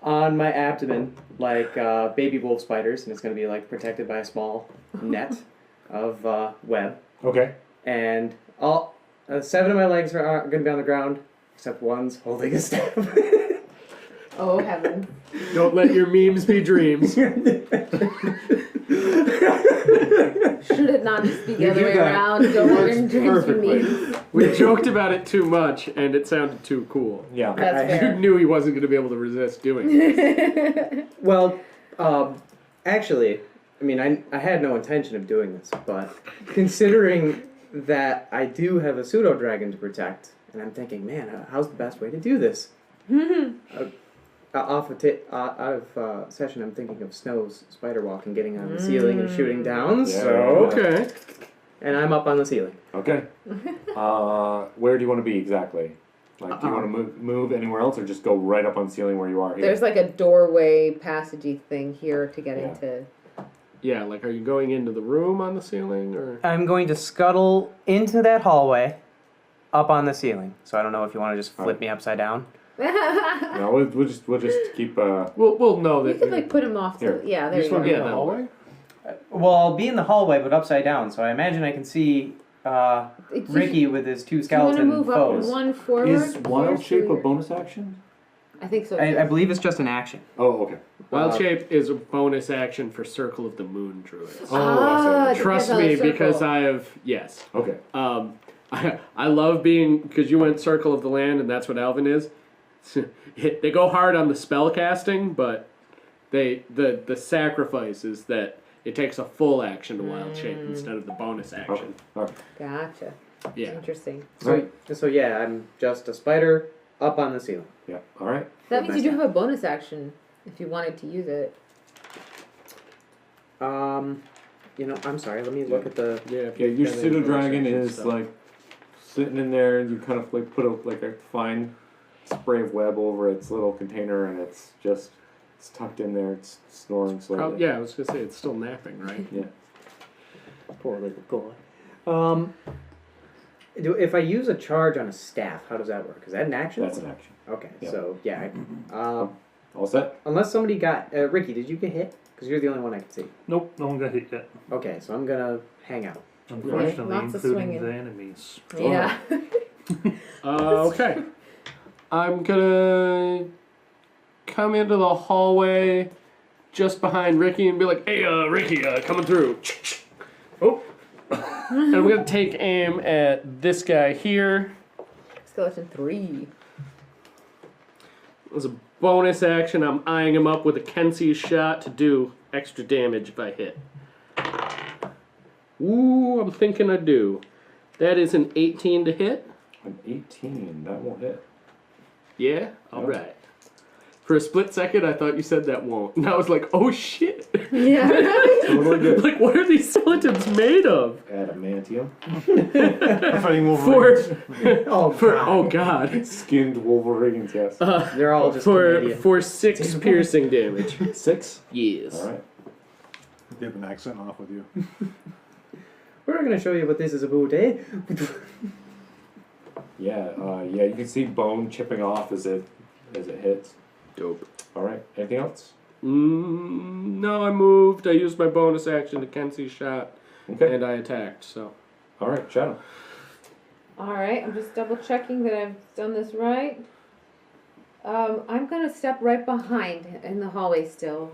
on my abdomen like baby wolf spiders, and it's gonna be like protected by a small net of web. Okay. And all 7 of my legs are gonna be on the ground. except one's holding a staff. Oh heaven. Don't let your memes be dreams. Should it not just be the You other do way that. around? It Don't let works your dreams be perfectly. me. We joked about it too much, and it sounded too cool. Yeah. That's You fair. knew he wasn't going to be able to resist doing it. Well, actually, I mean, I had no intention of doing this, but considering that I do have a pseudo dragon to protect, and I'm thinking, man, how's the best way to do this? Out of session, I'm thinking of Snow's spider walk and getting on the ceiling and shooting down. Yeah. So, Okay. and I'm up on the ceiling. Okay. Where do you want to be exactly? Like, do you want to move anywhere else, or just go right up on the ceiling where you are here? There's like a doorway passagey thing here to get Yeah. into. Yeah, like, are you going into the room on the ceiling, or? I'm going to scuttle into that hallway, up on the ceiling. So I don't know if you want to just flip me upside down. No, we'll just keep. We'll know You that. could like put him off to. Here. Yeah, there You you just want to be go. in the hallway? Well, I'll be in the hallway, but upside down. So I imagine I can see Ricky with his two Do you want to skeleton move foes. up one forward? Is wild Here, shape so a you're- bonus action? I think so. I believe it's just an action. Oh, okay. Wild shape is a bonus action for Circle of the Moon druids. Oh, I see. it Trust depends on me, the because circle. I have yes. Okay. I love being because you went Circle of the Land, and that's what Alvin is. They go hard on the spell casting, but the sacrifice is that it takes a full action to wild shape instead of the bonus Okay. action. All right. Gotcha. Yeah. Interesting. So yeah, I'm just a spider up on the ceiling. Yeah. All right. That means you do have a bonus action if you wanted to use it. I'm sorry. Let me look at the. Yeah. If Yeah, you've your got any pseudo bonus dragon action is stuff. like sitting in there, and you kind of like put a fine spray of web over its little container, and it's tucked in there. It's snoring slowly. Yeah, I was gonna say it's still napping, right? Yeah. Poor little guy. If I use a charge on a staff, how does that work? Is that an action? That's an action. Okay, Yeah. so yeah. All set? Unless somebody got Ricky, did you get hit? Because you're the only one I can see. Nope, no one got hit yet. Okay, so I'm gonna hang out. Unfortunately, lots of including swinging. the enemies. Yeah. Okay. I'm gonna come into the hallway just behind Ricky and be like, "Hey, Ricky, coming through." Oh. And I'm gonna take aim at this guy here. Skeleton 3. As a bonus action, I'm eyeing him up with a Kensei shot to do extra damage if I hit. Ooh, I'm thinking I do. That is an 18 to hit. An 18. That won't hit. Yeah? Yep. Alright. For a split second, I thought you said that won't. And I was like, oh shit. Yeah. Totally good. Like, what are these skeletons made of? Adamantium. Fighting Wolverines. Oh god. Skinned Wolverines, yes. They're all just For Canadian. 6 piercing damage. 6? Yes. All right. They have an accent off with you. We're gonna show you what this is about, eh? Yeah, you can see bone chipping off as it hits. Dope. All right. Anything else? No, I moved. I used my bonus action to Kensei shot. Okay. And I attacked, so. All right, Shadow. Alright, I'm just double checking that I've done this right. I'm gonna step right behind in the hallway still.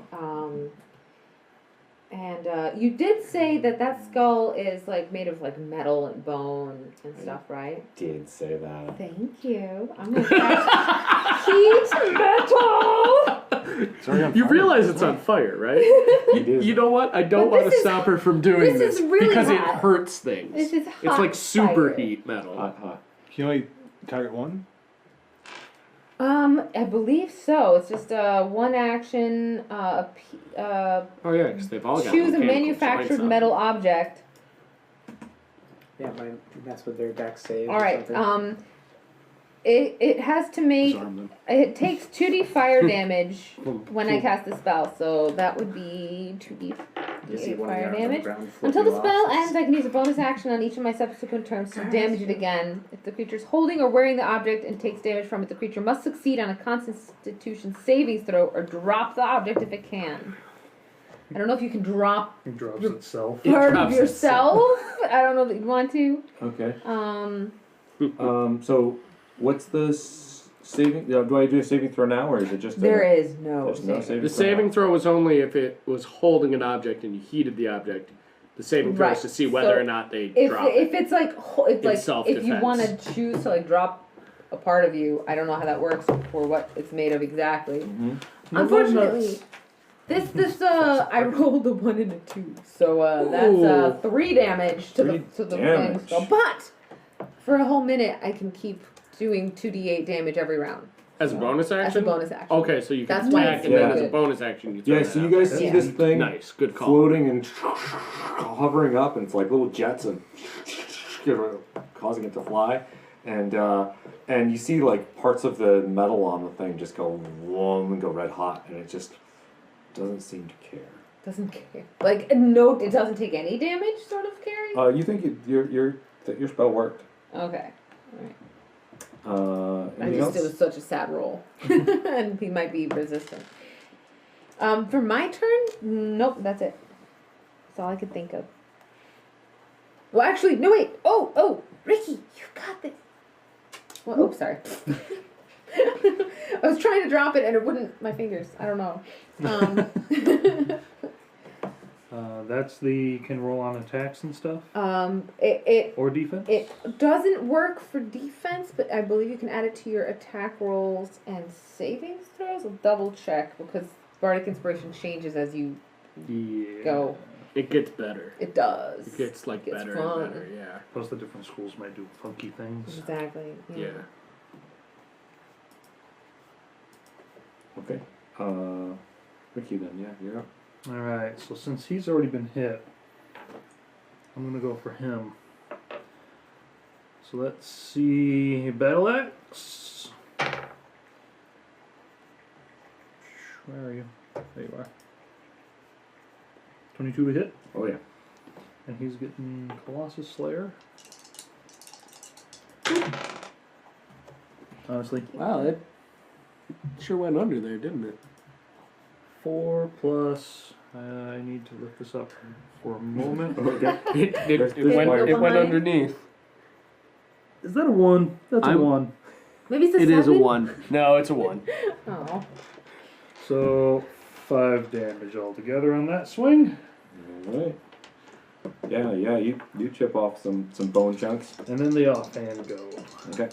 And you did say that skull is like made of like metal and bone and stuff, right? Did say that. Thank you. I'm gonna cast heat metal. Sorry, I'm You fire. realize it's on fire, right? You know what? I don't But want this to is- stop her from doing this is really because it hot. hurts things. This is It's hot like super fire. heat metal. Hot. Can you only target one? I believe so. It's just one action. Oh yeah, because they've all got Choose a mechanical manufactured joints on metal them. object. Yeah, might mess with their deck save. All right. Or something. It has to make. Disarm them. It takes 2d fire damage when I cast the spell, so that would be 2d You see 8 one fire guy on the damage. ground Until the flipping spell off. ends, I can use a bonus action on each of my subsequent turns to damage it again. If the creature is holding or wearing the object and takes damage from it, the creature must succeed on a Constitution saving throw or drop the object if it can. I don't know if you can drop It drops Your- itself. It part of drops yourself. I don't know that you want to. Okay. Um, So What's the saving? Do I do a saving throw now, or is it just There is no There's no saving. saving The throw saving now? throw was only if it was holding an object and you heated the object. The saving throw is Right. to see whether So or not they If drop if it. it's like if you want to self-defense. choose to like drop a part of you, I don't know how that works or what it's made of exactly. Unfortunately, this I rolled a 1 and a 2, so that's 3 damage to the thing. damage. So, but for a whole minute, I can keep doing 2d8 damage every round As a bonus action? as a bonus action. Okay, so you can That's why attack it's and then so as a good. bonus action you throw Yeah, that so you out guys there. see Yeah. this thing Nice, good call. floating and hovering up, and it's like little jets and causing it to fly, and you see like parts of the metal on the thing just go whoom and go red hot, and it just doesn't seem to care. Doesn't care. Like no, it doesn't take any damage. Sort of carry. You think your spell worked? Okay. Alright. I Anything just else? it was such a sad roll, and he might be resistant. For my turn, nope, that's it. That's all I could think of. Well, actually, no wait. Oh, Ricky, you got this. Well, oops, sorry. I was trying to drop it and it wouldn't. My fingers. I don't know. That's the can roll on attacks and stuff It or defense. it doesn't work for defense, but I believe you can add it to your attack rolls and savings throws. I'll double check because Bardic Inspiration changes as you Yeah. go. It gets better. It does. It gets like It gets better fun. and better, yeah. Plus, the different schools might do funky things. Exactly. Yeah. Okay. Ricky then, yeah, you're up. All right. So since he's already been hit, I'm gonna go for him. So let's see. Battle axe. Where are you? There you are. 22 to hit, Oh yeah. and he's getting Colossus Slayer. Honestly, Wow, that sure went under there, didn't it? 4 plus. I need to look this up for a moment. Okay. It There's went wires. underneath. Is that a 1? That's a I'm- 1. Maybe it's a It is a 7? 1. No, it's a 1. Oh. So 5 damage altogether on that swing. Alright. Yeah, you chip off some bone chunks. And then the offhand go. Okay.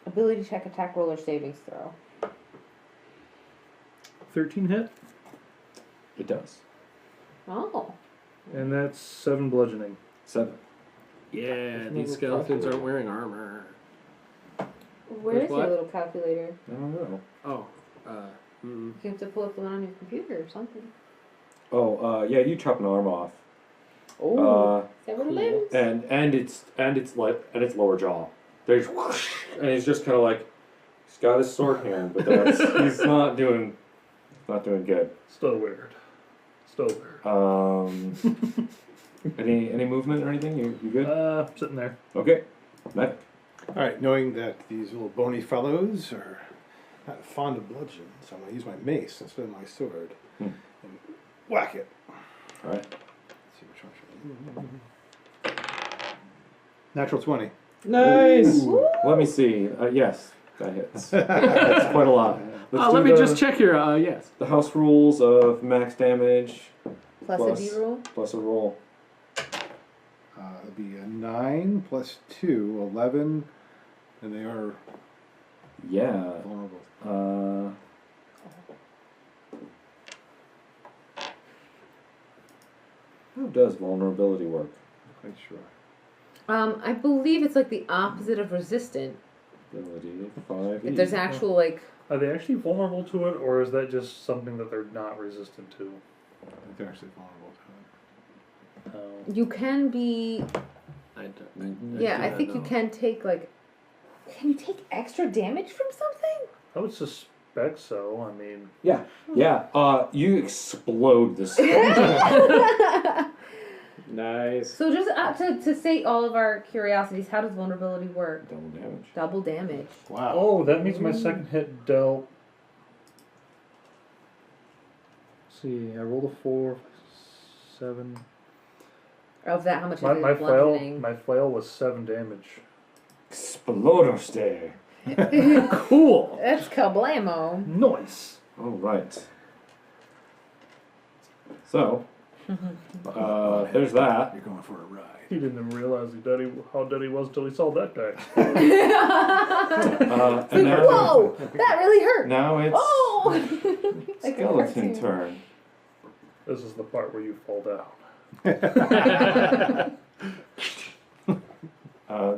Ability check, attack roll, or savings throw. 13 hit, It does. Oh. and that's 7 bludgeoning. 7. Yeah, these skeletons aren't wearing armor. Where's your what? little calculator? I don't know. Oh, You have to pull up the one on your computer or something. Oh, yeah, you chop an arm off. Oh. Several limbs. And it's lower jaw. There's whoosh, and he's just kind of like he's got his sword hand, but he's not doing good. Still weird. Still weird. Any movement or anything? You good? Sitting there. Okay. Matt. All right, knowing that these little bony fellows are not fond of bludgeon, so I'm going to use my mace instead of my sword and whack it. All right. Let's see which one should I Natural 20. Nice. Ooh, let me see. Yes, that hits. That's quite a lot. Let's let do me just check your, yes. the house rules of max damage Plus a D roll. plus a roll. It'll be a 9 plus 2, 11, and they are Yeah. vulnerable. How does vulnerability work? Quite sure. I believe it's like the opposite of resistant. Ability 5. If there's actual like Are they actually vulnerable to it, or is that just something that they're not resistant to? I think they're actually vulnerable to it. you can be I don't, yeah, do I not think you know. can take like can you take extra damage from something? I would suspect so. I mean, Yeah. You explode this. Nice. So just to state all of our curiosities, how does vulnerability work? Double damage. Double damage. Wow. oh, that means my second hit dealt. Let's see, I rolled a 4, 7. Of that, how much My, is my it flail, bludgeoning? my flail was 7 damage. Explodoste. Cool. That's kablamo. Nice. All right. So, there's that. You're going for a ride. He didn't even realize how dead he was until he saw that guy. And now, Whoa! That really hurt. now it's Oh! Like a skeleton cartoon. turn. This is the part where you fall down.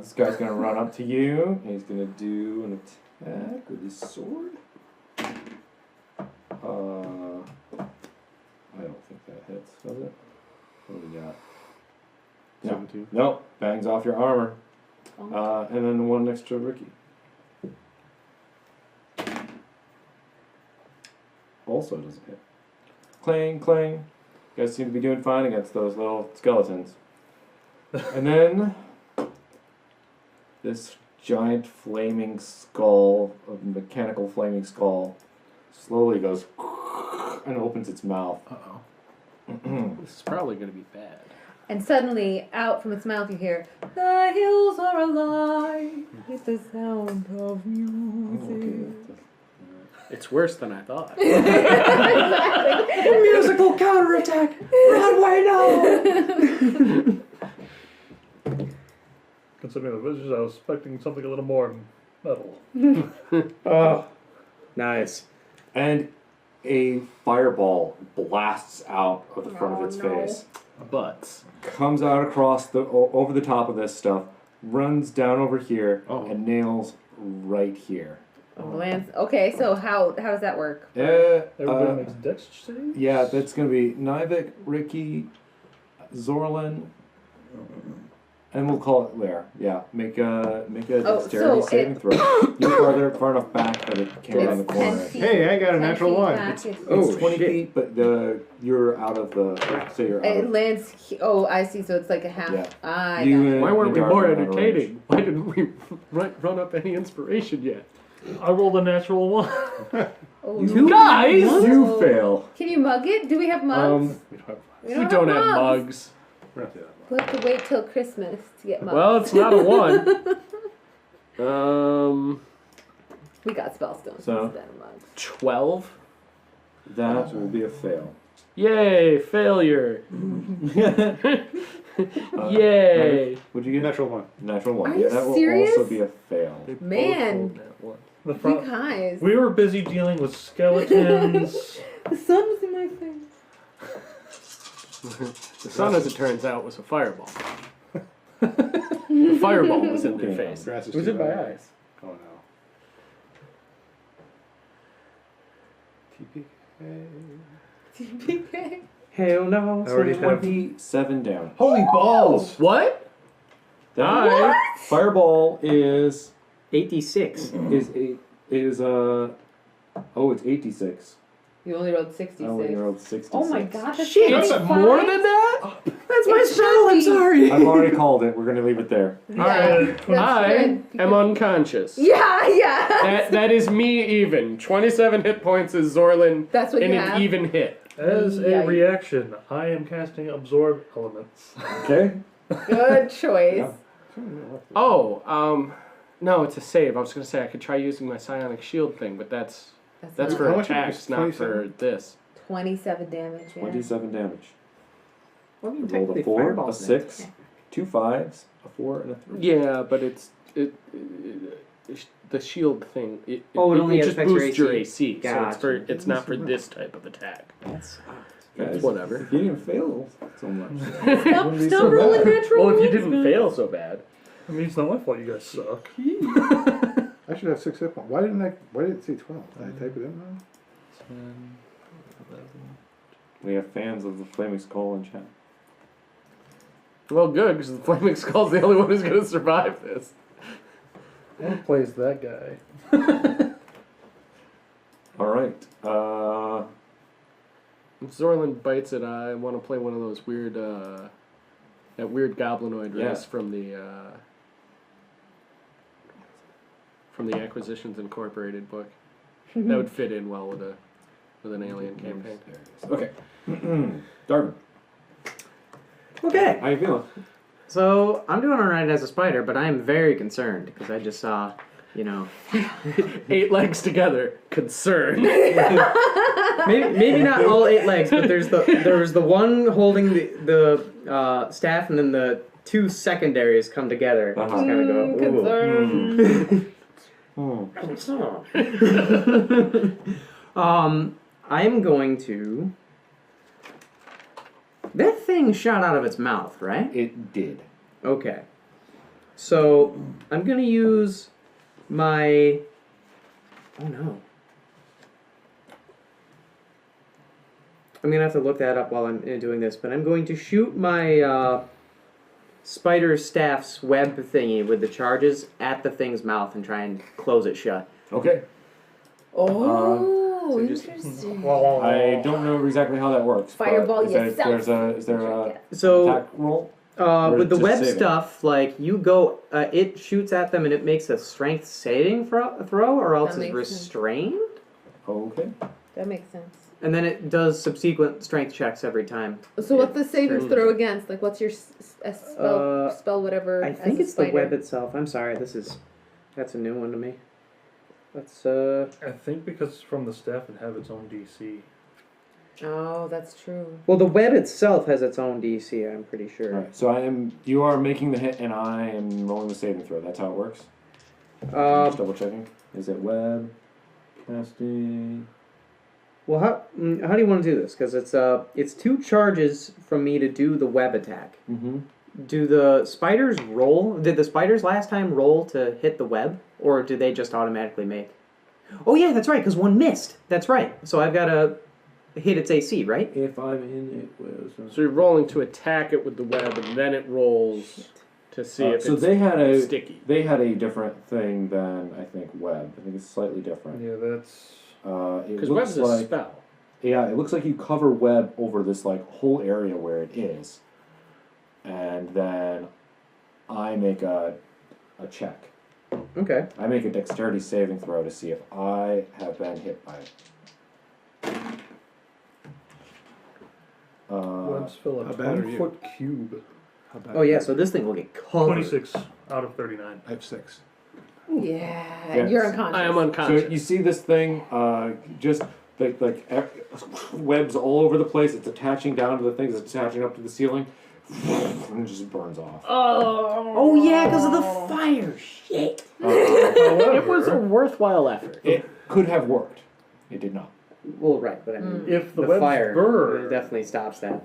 This guy's gonna run up to you. And he's gonna do an attack with his sword. I don't think that hits, does it? What do we got? No. 17. Nope. Bangs off your armor. Oh. And then the one next to Ricky. Also doesn't hit. Clang, clang. You guys seem to be doing fine against those little skeletons. And then this giant flaming skull, a mechanical flaming skull, slowly goes and opens its mouth. Uh-oh. This is probably going to be bad. And suddenly, out from its mouth, you hear, "The hills are alive with the sound of music." It's worse than I thought. Exactly. Musical counterattack! Broadway, no! Considering the visuals, I was expecting something a little more metal. Oh, nice. And a fireball blasts out of the front of its Oh, no. face. Butts. Comes out across the over the top of this stuff, runs down over here, Oh. and nails right here. Lance. Okay, so how does that work? Everybody makes dex saves? Yeah, that's gonna be Nivek, Ricky, Zorlin, and we'll call it there. Yeah, make a dexterity so saving throw. You're far enough back that it can't around the It's corner. 10 feet. Hey, I got a 10 natural feet 1. back. It's Oh, 20 shit. feet, but you're out of the. So you're out. It Of, lands. Oh, I see. So it's like a half. Yeah. I You got and- it. Why weren't we Dark more are out of range. entertaining? Why didn't we run up any inspiration yet? I rolled a natural 1. Oh, You guys! You fail. Can you mug it? Do we have mugs? We don't have, We don't have mugs. we don't have that We'll have to wait till Christmas to get mugs. Well, it's not a 1. We got spellstones So? instead of mugs. 12. That will be a fail. Yay, failure. Yay. What'd you get? Natural 1. Natural 1. Are Yeah, you that will serious? also be a fail. Man. The You front. guys. We were busy dealing with skeletons. The sun was in my face. The sun, as it turns out, was a fireball. The fireball was in their Okay. face. Grass is Was too in my high. eyes. Oh no. TPK. Hell no. I already have. 27 down. Holy balls! What? That What? fireball is 86. it's 86. You only rolled 66. I only rolled 66. Oh my god, that's Shit, That's 75? more than that? That's my It spell, should I'm be. sorry. I've already called it. We're gonna leave it there. Yeah, Alright, that's I good, am unconscious. Yeah. That is me even. 27 hit points is Zorlin That's what in you an have? even hit. As a Yikes. reaction, I am casting Absorb Elements. Okay. Good choice. Yeah. Oh, no, it's a save. I was gonna say I could try using my psionic shield thing, but that's not- for How much attacks, is not for 27? this. 27 damage. Yeah. 27 damage. Well, I mean, Rolled a technically 4, a fireballs 6, 2 5s, a 4, and a 3. Yeah, but the shield thing. It only just affects your boosts your AC. AC, so Gotcha. it's not for this type of attack. That's Guys, Whatever. If you didn't fail so much. Stop, be stop so rolling bad. natural Well, if you ones, didn't man. fail so bad. I mean, it's not my fault you guys suck. I should have 6 hit points. Why didn't it say 12? Did I type it in wrong? 10, 11. We have fans of the Flaming Skull in chat. Well, good, because the Flaming Skull's the only one who's going to survive this. Who plays that guy? Alright. If Zorlin bites it, I want to play one of those weird, that weird goblinoid Yeah. race from the Acquisitions Incorporated book. That would fit in well with an alien campaign. Okay. Darvin. Okay. How you feeling? So I'm doing alright as a spider, but I am very concerned because I just saw, 8 legs together. Concerned. maybe not all 8 legs, but there was the one holding the staff, and then the 2 secondaries come together. And just kind of go. Concern. I am going to. That thing shot out of its mouth, right? It did. Okay. So I'm gonna use my. Oh no. I'm gonna have to look that up while I'm doing this, but I'm going to shoot my spider staff's web thingy with the charges at the thing's mouth and try and close it shut. Okay. Oh, so just- interesting. I don't know exactly how that works. but Fireball is there, yourself. Is there a So attack roll? Or with the just web saving? stuff, like you go, it shoots at them and it makes a strength saving throw, or else That it's makes sense. restrained. Okay. That makes sense. And then it does subsequent strength checks every time. So what's the saving turns. throw against? Like, what's your spell whatever? I as think a it's the spider? web itself. I'm sorry, that's a new one to me. That's I think because it's from the staff, it have its own DC. Oh, that's true. well, the web itself has its own DC. I'm pretty sure. Alright, so you are making the hit and I am rolling the saving throw. That's how it works? Just double checking. Is it web? Casting? Well, how do you want to do this? Because it's 2 charges from me to do the web attack. Mm-hmm. Do the spiders roll? Did the spiders last time roll to hit the web, or do they just automatically make? Oh yeah, that's right. Because one missed. That's right. So I've got to hit its AC, right? If I'm in it was So you're rolling to attack it with the web, and then it rolls to see if so it's they had a sticky. They had a different thing than I think web. I think it's slightly different. Yeah, that's. It Because looks web's a like spell. yeah, it looks like you cover web over this like whole area where it is, and then I make a check. Okay. I make a dexterity saving throw to see if I have been hit by it. Webs fill a how bad are you? 20-foot cube. How bad? Oh yeah, so this thing will get covered. 26 out of 39. I have 6. Yeah, Yes. you're unconscious. I am So unconscious. you see this thing, just webs all over the place. It's attaching down to the things. It's attaching up to the ceiling, and it just burns off. Oh yeah, because of the fire. Shit. It was a worthwhile effort. It could have worked. It did not. Well, right, but I mean, If the, the webs fire burn, definitely stops that.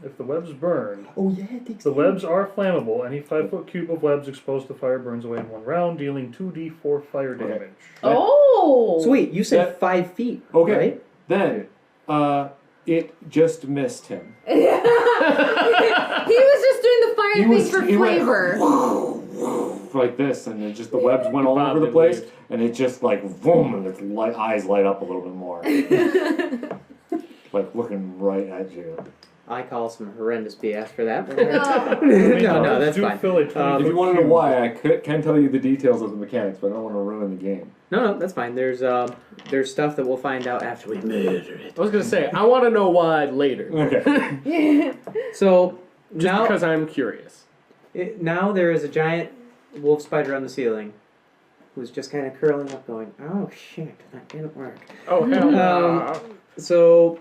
if the webs burn, Oh yeah, it takes the webs are flammable. Any 5-foot cube of webs exposed to fire burns away in 1 round, dealing 2d4 fire Okay. damage. Oh. So wait, you said That- 5 feet, Okay. right? Then, it just missed him. He was just doing the fire He thing was- for he went- flavor. Like this, and it just the webs went all over the place, and it just like boom, and its eyes light up a little bit more, like looking right at you. I call some horrendous BS for that. No. no, that's do fine. fill a 20-foot If you want to know cube. why, I can tell you the details of the mechanics, but I don't want to ruin the game. No, that's fine. There's stuff that we'll find out after we murder it. I was gonna say I want to know why later, Okay. So just now, because I'm curious. now there is a giant wolf spider on the ceiling, who's just kind of curling up, going, "Oh shit, that didn't work." Oh hell no! So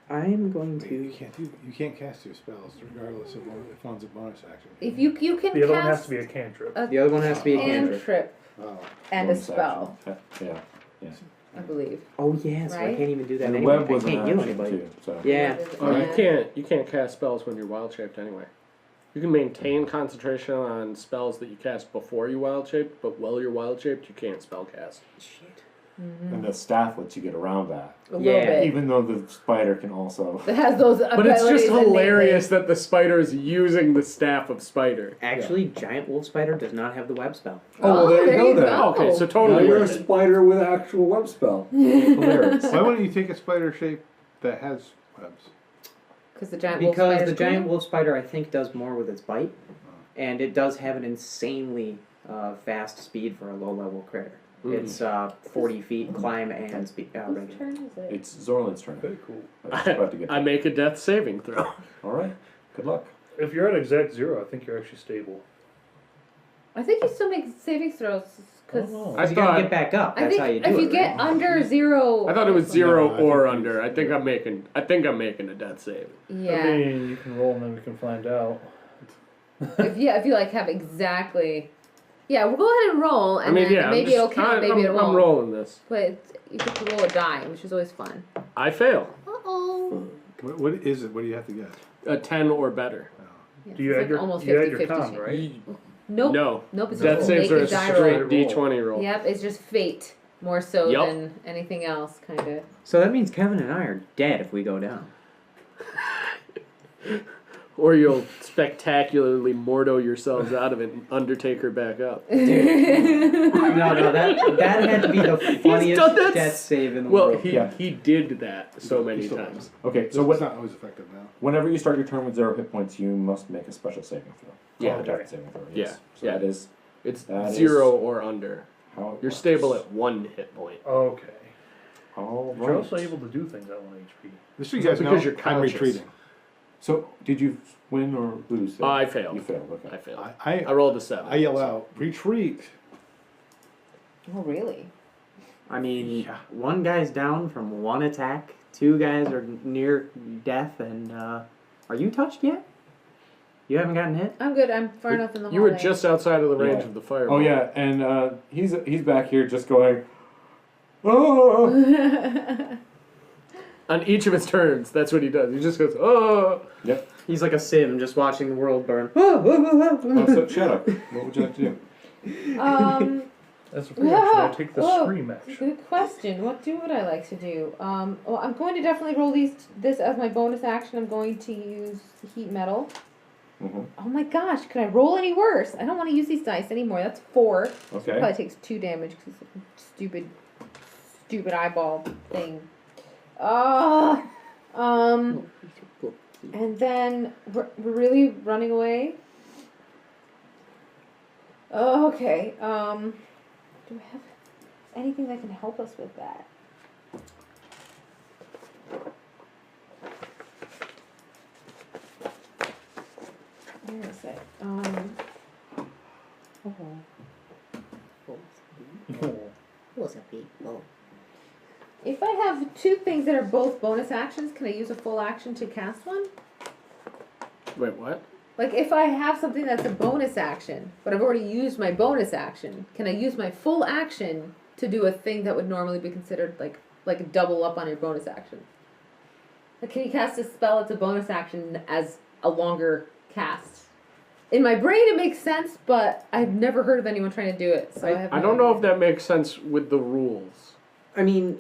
I'm going You to. can't cast your spells regardless of if one's a bonus action. If you can The other one has cast to be a cantrip. The other one has to be a cantrip. cantrip Oh. and a Bonus spell, action. Yeah. I believe. Oh yeah, so I Right? can't even do that And the anyway. web was I an can't heal action anybody. too. So. Yeah. Oh, you can't cast spells when you're wild shaped anyway. You can maintain concentration on spells that you cast before you wild shaped, but while you're wild shaped, you can't spell cast. Shit. And the staff lets you get around that, A Yeah. little bit. even though the spider can also. It has those But it's just abilities innately. hilarious that the spider's using the staff of spider. Actually, giant wolf spider does not have the web spell. Oh, well, there you go then. Okay, so Now totally you're a worth it. spider with an actual web spell. Hilarious. Why wouldn't you take a spider shape that has webs? Because the giant wolf Because spider's the giant cool. wolf spider, I think, does more with its bite, and it does have an insanely fast speed for a low-level critter. It's 40 feet climb and speed range. Whose turn is it? It's Zorlin's turn. Very cool. I was about to get I make a death saving throw. All right. Good luck. If you're at exact 0, I think you're actually stable. I think you still make saving throws because Oh. You gotta get back up. I That's think how you do if you it. get under 0. I thought it was 0 No, I or think under. I think I'm making a death save. Yeah. I mean, you can roll and then we can find out. if you like have exactly. Yeah, we'll go ahead and roll, and then I'm maybe just- it'll count, maybe it won't. I'm rolling this. But you get to roll a die, which is always fun. I fail. Uh-oh. What is it? What do you have to get? A 10 or better. Yeah, Do you it's add like your, almost you add 50-50 your con, chance. right? Nope. No. Nope, it's Death just saves are a naked die straight roll. D20 roll. Yep, it's just fate more so Yup. than anything else, kind of. So that means Kevin and I are dead if we go down. Or you'll spectacularly mordo yourselves out of it and Undertaker back up. No, that had to be the funniest done that death save in the Well, world. he did that so many Still times. Okay, So so it's not always effective now. whenever you start your turn with 0 hit points, you must make a special saving throw. Yeah. A death saving throw. Yeah, Yes. So yeah. that is It's That 0 or under. how it You're works. stable at 1 hit point. Okay. All But you're right. also able to do things at 1 HP. Just so you guys know, Because you're I'm conscious. retreating. So did you win or lose? I failed. You failed. Okay. I failed. I I rolled a 7. I yell out, retreat. Oh, really? I mean, Yeah. one guy's down from one attack, 2 guys are near death, and are you touched yet? You haven't gotten hit? I'm good. I'm far enough in the You were hallway. just outside of the range Yeah. of the fireball. Oh yeah, and he's back here just going. Oh. On each of his turns, that's what he does. He just goes, oh. Yep. He's like a sim just watching the world burn. Oh, so shut up. What would you like to do? As a free action, I take the Oh, scream action. Good question. What would I like to do? Well, I'm going to definitely roll this as my bonus action. I'm going to use heat metal. Mhm. Oh my gosh, could I roll any worse? I don't want to use these dice anymore. That's 4. Okay. Probably takes 2 damage because stupid eyeball thing. And then we're really running away. Oh, okay. Do we have anything that can help us with that? Where is it? If I have 2 things that are both bonus actions, can I use a full action to cast one? Wait, what? Like, if I have something that's a bonus action, but I've already used my bonus action, can I use my full action to do a thing that would normally be considered like a double up on your bonus action? Like, can you cast a spell that's a bonus action as a longer cast? In my brain, it makes sense, but I've never heard of anyone trying to do it, so I have. I don't know if that makes sense with the rules. I mean,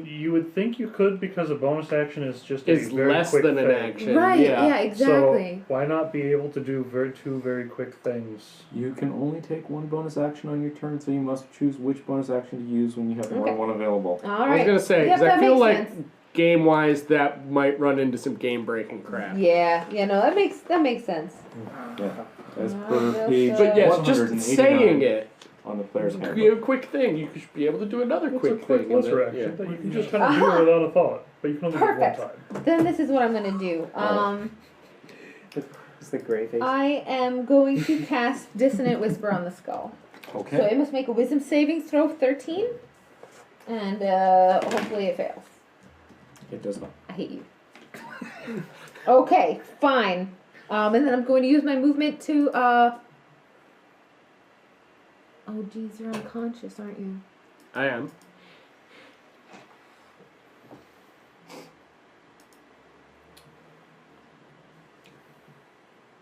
you would think you could because a bonus action is just a It's very less quick than an thing. action. Right? Yeah. Yeah, exactly. So why not be able to do two very quick things? You can only take 1 bonus action on your turn, so you must choose which bonus action to use when you have more than Okay. 1 available. All I right. was gonna say, Yep, because I that feel makes like sense. game-wise that might run into some game-breaking crap. Yeah, no, that makes sense. Yeah. As Ah, per that's, page But yes, just 189 saying it, on the player's could handbook. be a quick thing. You should be able to do another It's a quick quick thing. in lesser the- action yeah. that you can just kind of Aha! do without a thought, but you can only do it one Perfect. time. Then this is what I'm gonna do. it's the gray face. I am going to cast Dissonant Whisper on the skull. Okay. So it must make a Wisdom saving throw of 13, and hopefully it fails. It does not. I hate you. Okay, fine. And then I'm going to use my movement to. Oh, geez, you're unconscious, aren't you? I am.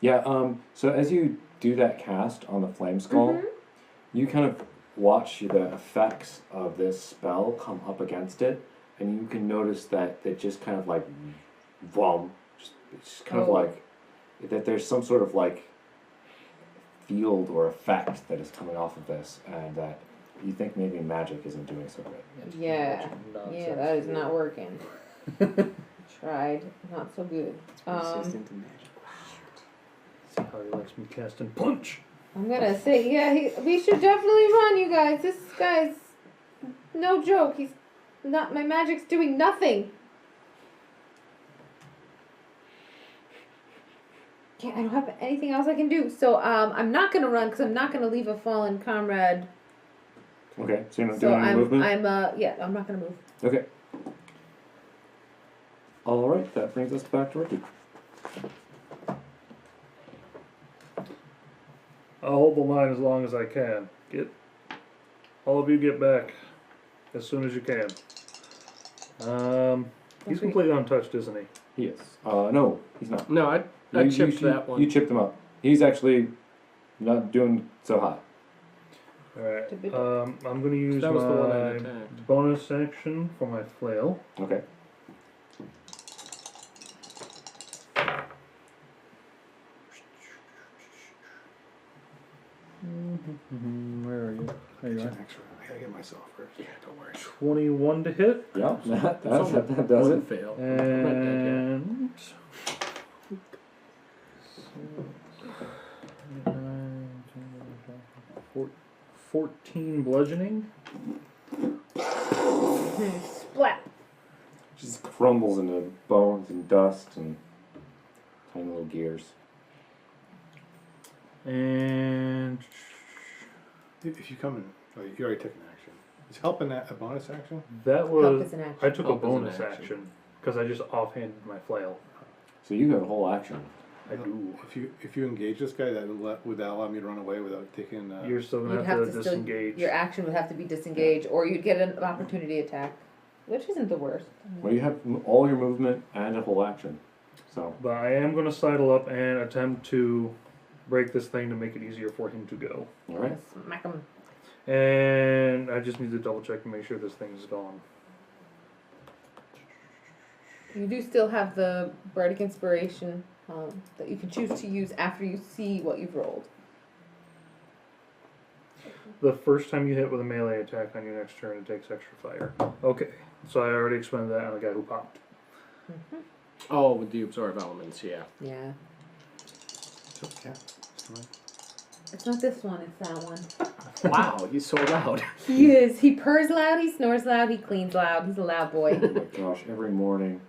Yeah, so as you do that cast on the flame skull, you kind of watch the effects of this spell come up against it, and you can notice that it just kind of like, vom, it's kind of Oh. like, that there's some sort of like field or effect that is coming off of this, and that you think maybe magic isn't doing so good. Yeah. Yeah, that is not working. Tried. Not so good. Resistant to magic. See how he likes me casting punch. I'm gonna say, yeah, we should definitely run, you guys. This guy's no joke. He's not. My magic's doing nothing. I don't have anything else I can do. So I'm not gonna run because I'm not gonna leave a fallen comrade. Okay, so you're not So doing any movement? I'm not gonna move. Okay. Alright, that brings us back to Ricky. I'll hold the line as long as I can. All of you get back as soon as you can. He's Okay. completely untouched, isn't he? He is. No, he's not. No, I chipped that one. You chipped him up. He's actually not doing so hot. Alright. I'm gonna use That was the one I my attacked. bonus action for my flail. Okay. Where are you? There you It's are. an extra. I gotta get myself first. Yeah, don't worry. 21 to hit. Yeah, that does One it. fail. I'm not dead yet. And 14 bludgeoning. Splat. Just crumbles into bones and dust and tiny little gears. And If you come in, oh, you already took an action. Is helping that a bonus action? that Help was is an action. I took a Help is an bonus action. action because I just offhanded my flail. So you have a whole action. I do. If you engage this guy, would that allow me to run away without taking? You're still gonna You'd have, have to to disengage. still. Your action would have to be disengage, or you'd get an opportunity attack, which isn't the worst. Well, you have all your movement and a whole action. So, But I am gonna sidle up and attempt to break this thing to make it easier for him to go. alright. Smack him. And I just need to double check to make sure this thing is gone. You do still have the bardic inspiration that you can choose to use after you see what you've rolled. The first time you hit with a melee attack on your next turn, it takes extra fire. Okay, so I already expended that on the guy who popped. Oh, with the absorb elements, yeah. Yeah. Yeah. It's not this one, it's that one. Wow, he's so loud. He is. He purrs loud, he snores loud, he cleans loud. He's a loud boy. Oh my gosh, every morning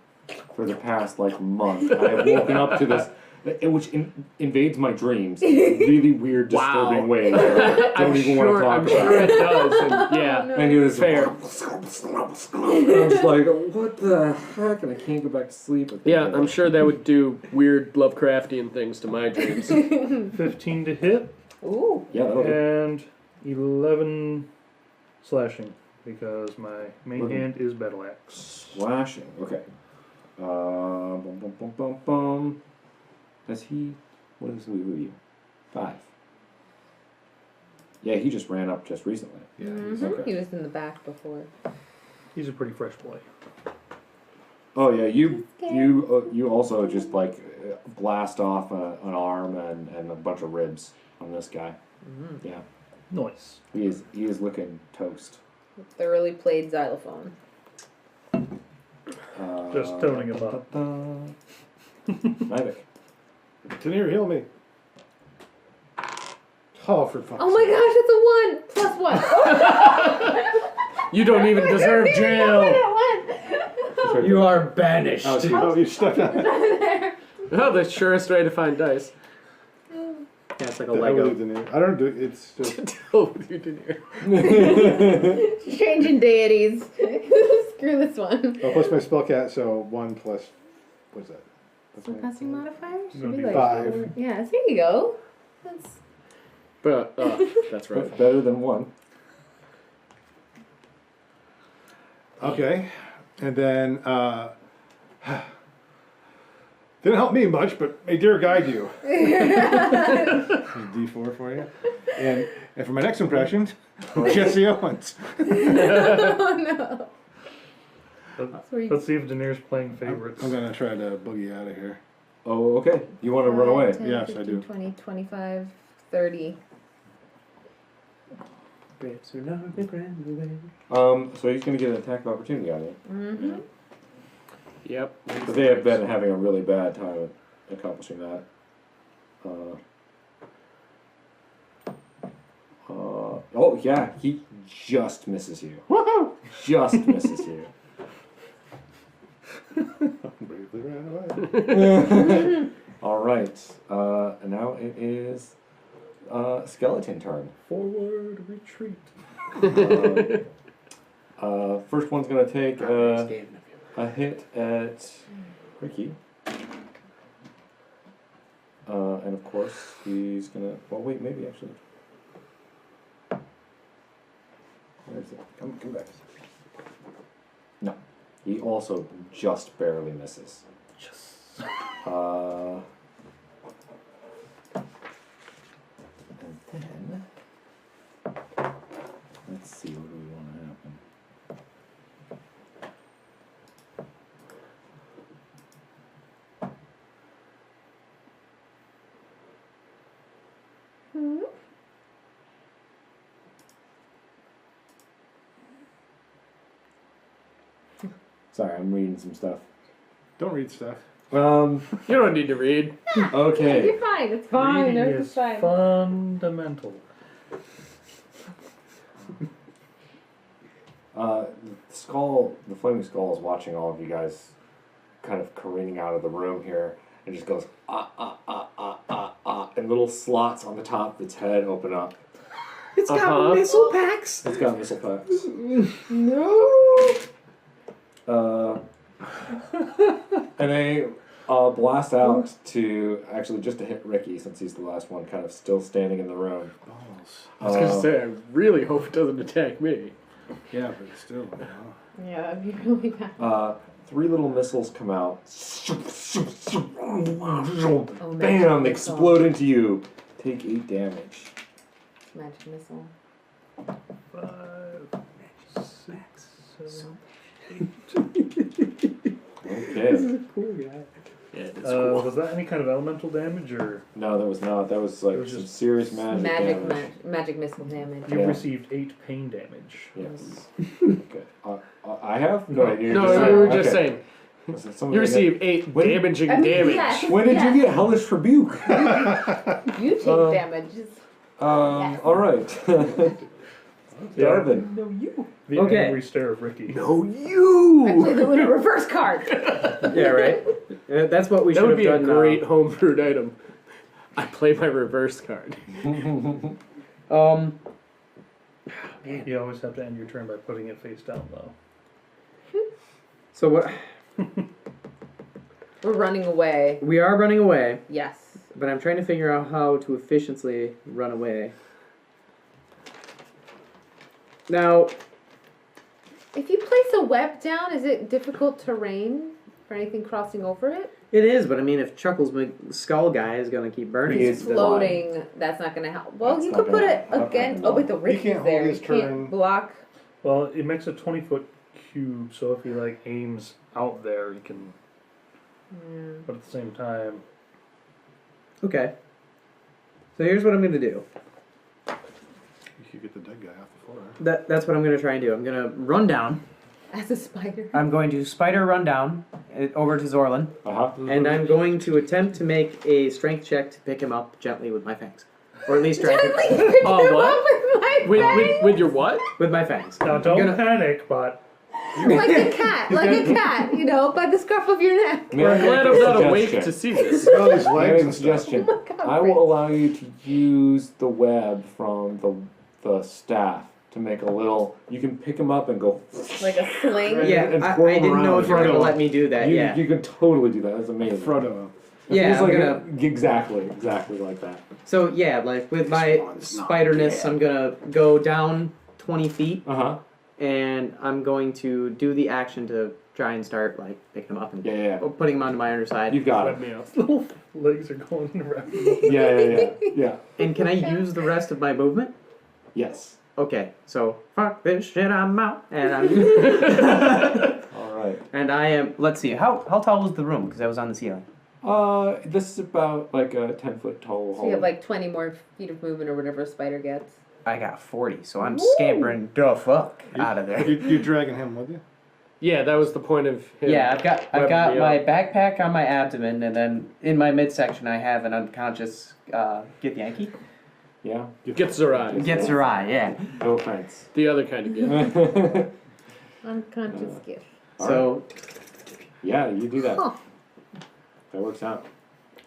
for the past month, I have woken up to this, which invades my dreams in really weird, disturbing Wow. ways. that I don't even want to talk I'm about. sure it does. And yeah. Oh, no. And hear this Fair. And I'm just like, what the heck? And I can't go back to sleep. Yeah, I'm sure that would do weird Lovecraftian things to my dreams. 15 to hit Ooh. Yeah, that'll do. and 11 slashing because my main Okay. hand is battle axe. Slashing. Okay. Bum, bum, bum, bum, bum. Does he? What is we with you? 5. Yeah, he just ran up just recently. Yeah. Mhm. okay. He was in the back before. He's a pretty fresh boy. Oh yeah, you also just blast off an arm and a bunch of ribs on this guy. Mm-hmm. Yeah, Nice. he is looking toast. Thoroughly played xylophone. Just toning him up. Nivek. Tanier, heal me. Oh, for fuck's Oh my gosh, it's a 1 plus 1. You don't even deserve jail. You are banished. Oh, you stepped on it. Oh, the surest way to find dice. Yeah, it's like a I Lego. believe Tanier. I don't do it. It's just. Oh, you didn't hear. Changing deities. Screw this one. Oh, plus my spell cat, so 1 plus. What's that? That's my- Casting modifier should Gonna be be like 5. Yeah, there you go. That's But that's right. That's better than 1. Okay, and then didn't help me much, but may dear guide you. D4 for you, and for my next impression, Jesse Owens. oh no. where you- Let's see if Daenerys playing favorites. I'm gonna try to boogie out of here. Oh, okay. You want to run away? 10, Yes, I 15, do. 20, 25, 30. So he's gonna get an attack of opportunity on you. Mm-hmm. Yep. But they have been having a really bad time at accomplishing that. Oh yeah, he just misses you. Woohoo! Just misses you. Bravely ran away. All right. And now it is skeleton turn. Forward retreat. First one's gonna take a hit at Ricky. And of course he's gonna. Well, wait, maybe actually. Where is it? Come back. No, he also just barely misses. And then let's see what do we want to happen. Sorry, I'm reading some stuff. Don't read stuff. You don't need to read. Okay. You're fine. It's fine. Reading Everything's is fine. fundamental. The flaming skull is watching all of you guys kind of careening out of the room here and just goes, and little slots on the top of its head open up. It's got missile packs. It's got missile packs. No. And they blast out to, actually just to hit Ricky since he's the last one kind of still standing in the room. Balls. I was gonna say, I really hope it doesn't attack me. Yeah, but still. Yeah, that'd be really bad. 3 little missiles come out. Oh, Bam! magic Explode into you. Take 8 damage. Magic missile. 5, 6, 7, 8. Okay. Cool guy. Yeah, it's cool. Was that any kind of elemental damage, or No, that was not. That was like It was some just serious magic damage. Magic missile damage. you Yeah. received 8 pain damage? Yes. Okay. I have? No, you're No, just we saying. were just Okay. saying. Was it something You like that? receive 8 When- damaging I mean, damage. yes. When did you get Hellish Rebuke? You take damage. All right. Darvin. No, you. The Okay. angry stare of Ricky. No, you. I played the Lunar reverse card. Yeah, right. That's what we That should would have be a done. great homebrewed item. I play my reverse card. You always have to end your turn by putting it face down, though. So what? We're running away. We are running away, Yes. but I'm trying to figure out how to efficiently run away. Now, If you place a web down, is it difficult terrain for anything crossing over it? it is, but I mean, if Chuckles skull guy is gonna keep burning, He it, is then- Floating, that's not going to help. Well, That's you not could put gonna it help. again. No. Oh, but the Ricky's can't hold there. You his turn. can't block. Well, it makes a 20-foot cube, so if he like aims out there, he can. But at the same time, Okay. So here's what I'm gonna do. You could get the dead guy off the floor. That's what I'm gonna try and do. I'm gonna run down. As a spider. I'm going to spider run down over to Zorlin, and I'm going to attempt to make a strength check to pick him up gently with my fangs, or at least try to Oh, what? With my With your what? with my fangs. now don't gonna- panic, but like a cat, you know, by the scruff of your neck. May We're I make glad a I'm not awake suggestion? to see this. All these May I legs make a and stuff. suggestion? Oh my God, I will allow you to use the web from the staff to make a little. You can pick him up and go. Like a sling. Yeah, And I twirl didn't know around. if you were gonna Frodo. let me do that. You, Yeah. you can totally do that. That's amazing. Frodo. Yeah, It's I'm like gonna. exactly like that. So yeah, like with my one's not spiderness, I'm gonna go down 20 feet, And I'm going to do the action to try and start like picking him up and Yeah. putting him onto my underside. You got Let it. me up. little legs are going around. Yeah. And can I use the rest of my movement? Yes. Okay, so fuck this shit, I'm out, and I'm All right. and I am. Let's see, how tall was the room? Because I was on the ceiling. This is about like a 10-foot tall So hole. you have like 20 more feet of movement or whatever a spider gets. I got 40, so I'm Woo! scampering the fuck out of there. You're dragging him with you? Yeah, that was the point of him. Yeah, I've got webbing me my up. backpack on my abdomen, and then in my midsection I have an unconscious Get Yankee. Yeah. Gets Zerai. Gets her eye, yeah. No offense. The other kind of gift. Unconscious gift. So Yeah, you do that. Huh. That works out.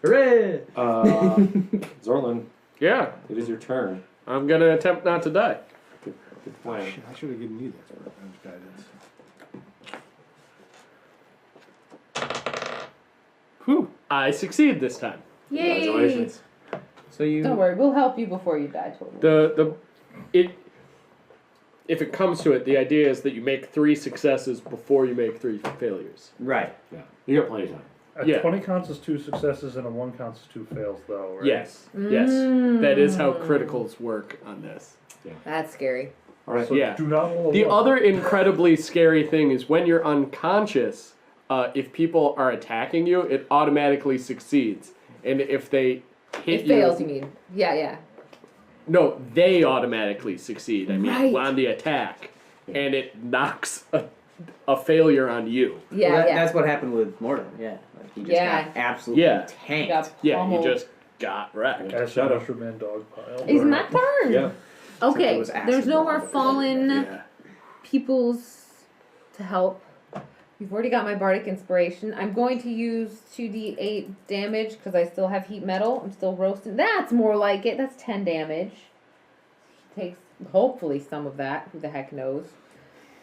Hooray! Zorlin, Yeah, it is your turn. I'm gonna attempt not to die. Good plan. Shit, I should have given you that guidance. Whew. I succeed this time. Yay! Congratulations. So you. Don't worry, we'll help you before you die. Totally. If it comes to it, the idea is that you make 3 successes before you make 3 failures. Right. Yeah. You got plenty of time. A Yeah. 20 counts as 2 successes and a 1 counts as 2 fails, though, right? Yes. That is how criticals work on this. That's scary. All right. So Yeah. do not roll a The 1. other incredibly scary thing is when you're unconscious, if people are attacking you, it automatically succeeds. And if they hit It you, fails, you mean? Yeah. no, they automatically succeed. I mean, Right. on the attack, and it knocks a failure on you. Yeah, Well, yeah. That's what happened with Morton. Yeah. Like he just Yeah. got absolutely Yeah. tanked. Got Yeah, pummeled. you just got wrecked. As Shut up. Mushroom Man dog pile. It's my turn. Yeah. Okay, it was acid there's no more bomb. fallen Yeah. peoples to help. You've already got my bardic inspiration. I'm going to use 2d8 damage because I still have heat metal. I'm still roasting. That's more like it. That's 10 damage. Takes hopefully some of that. Who the heck knows?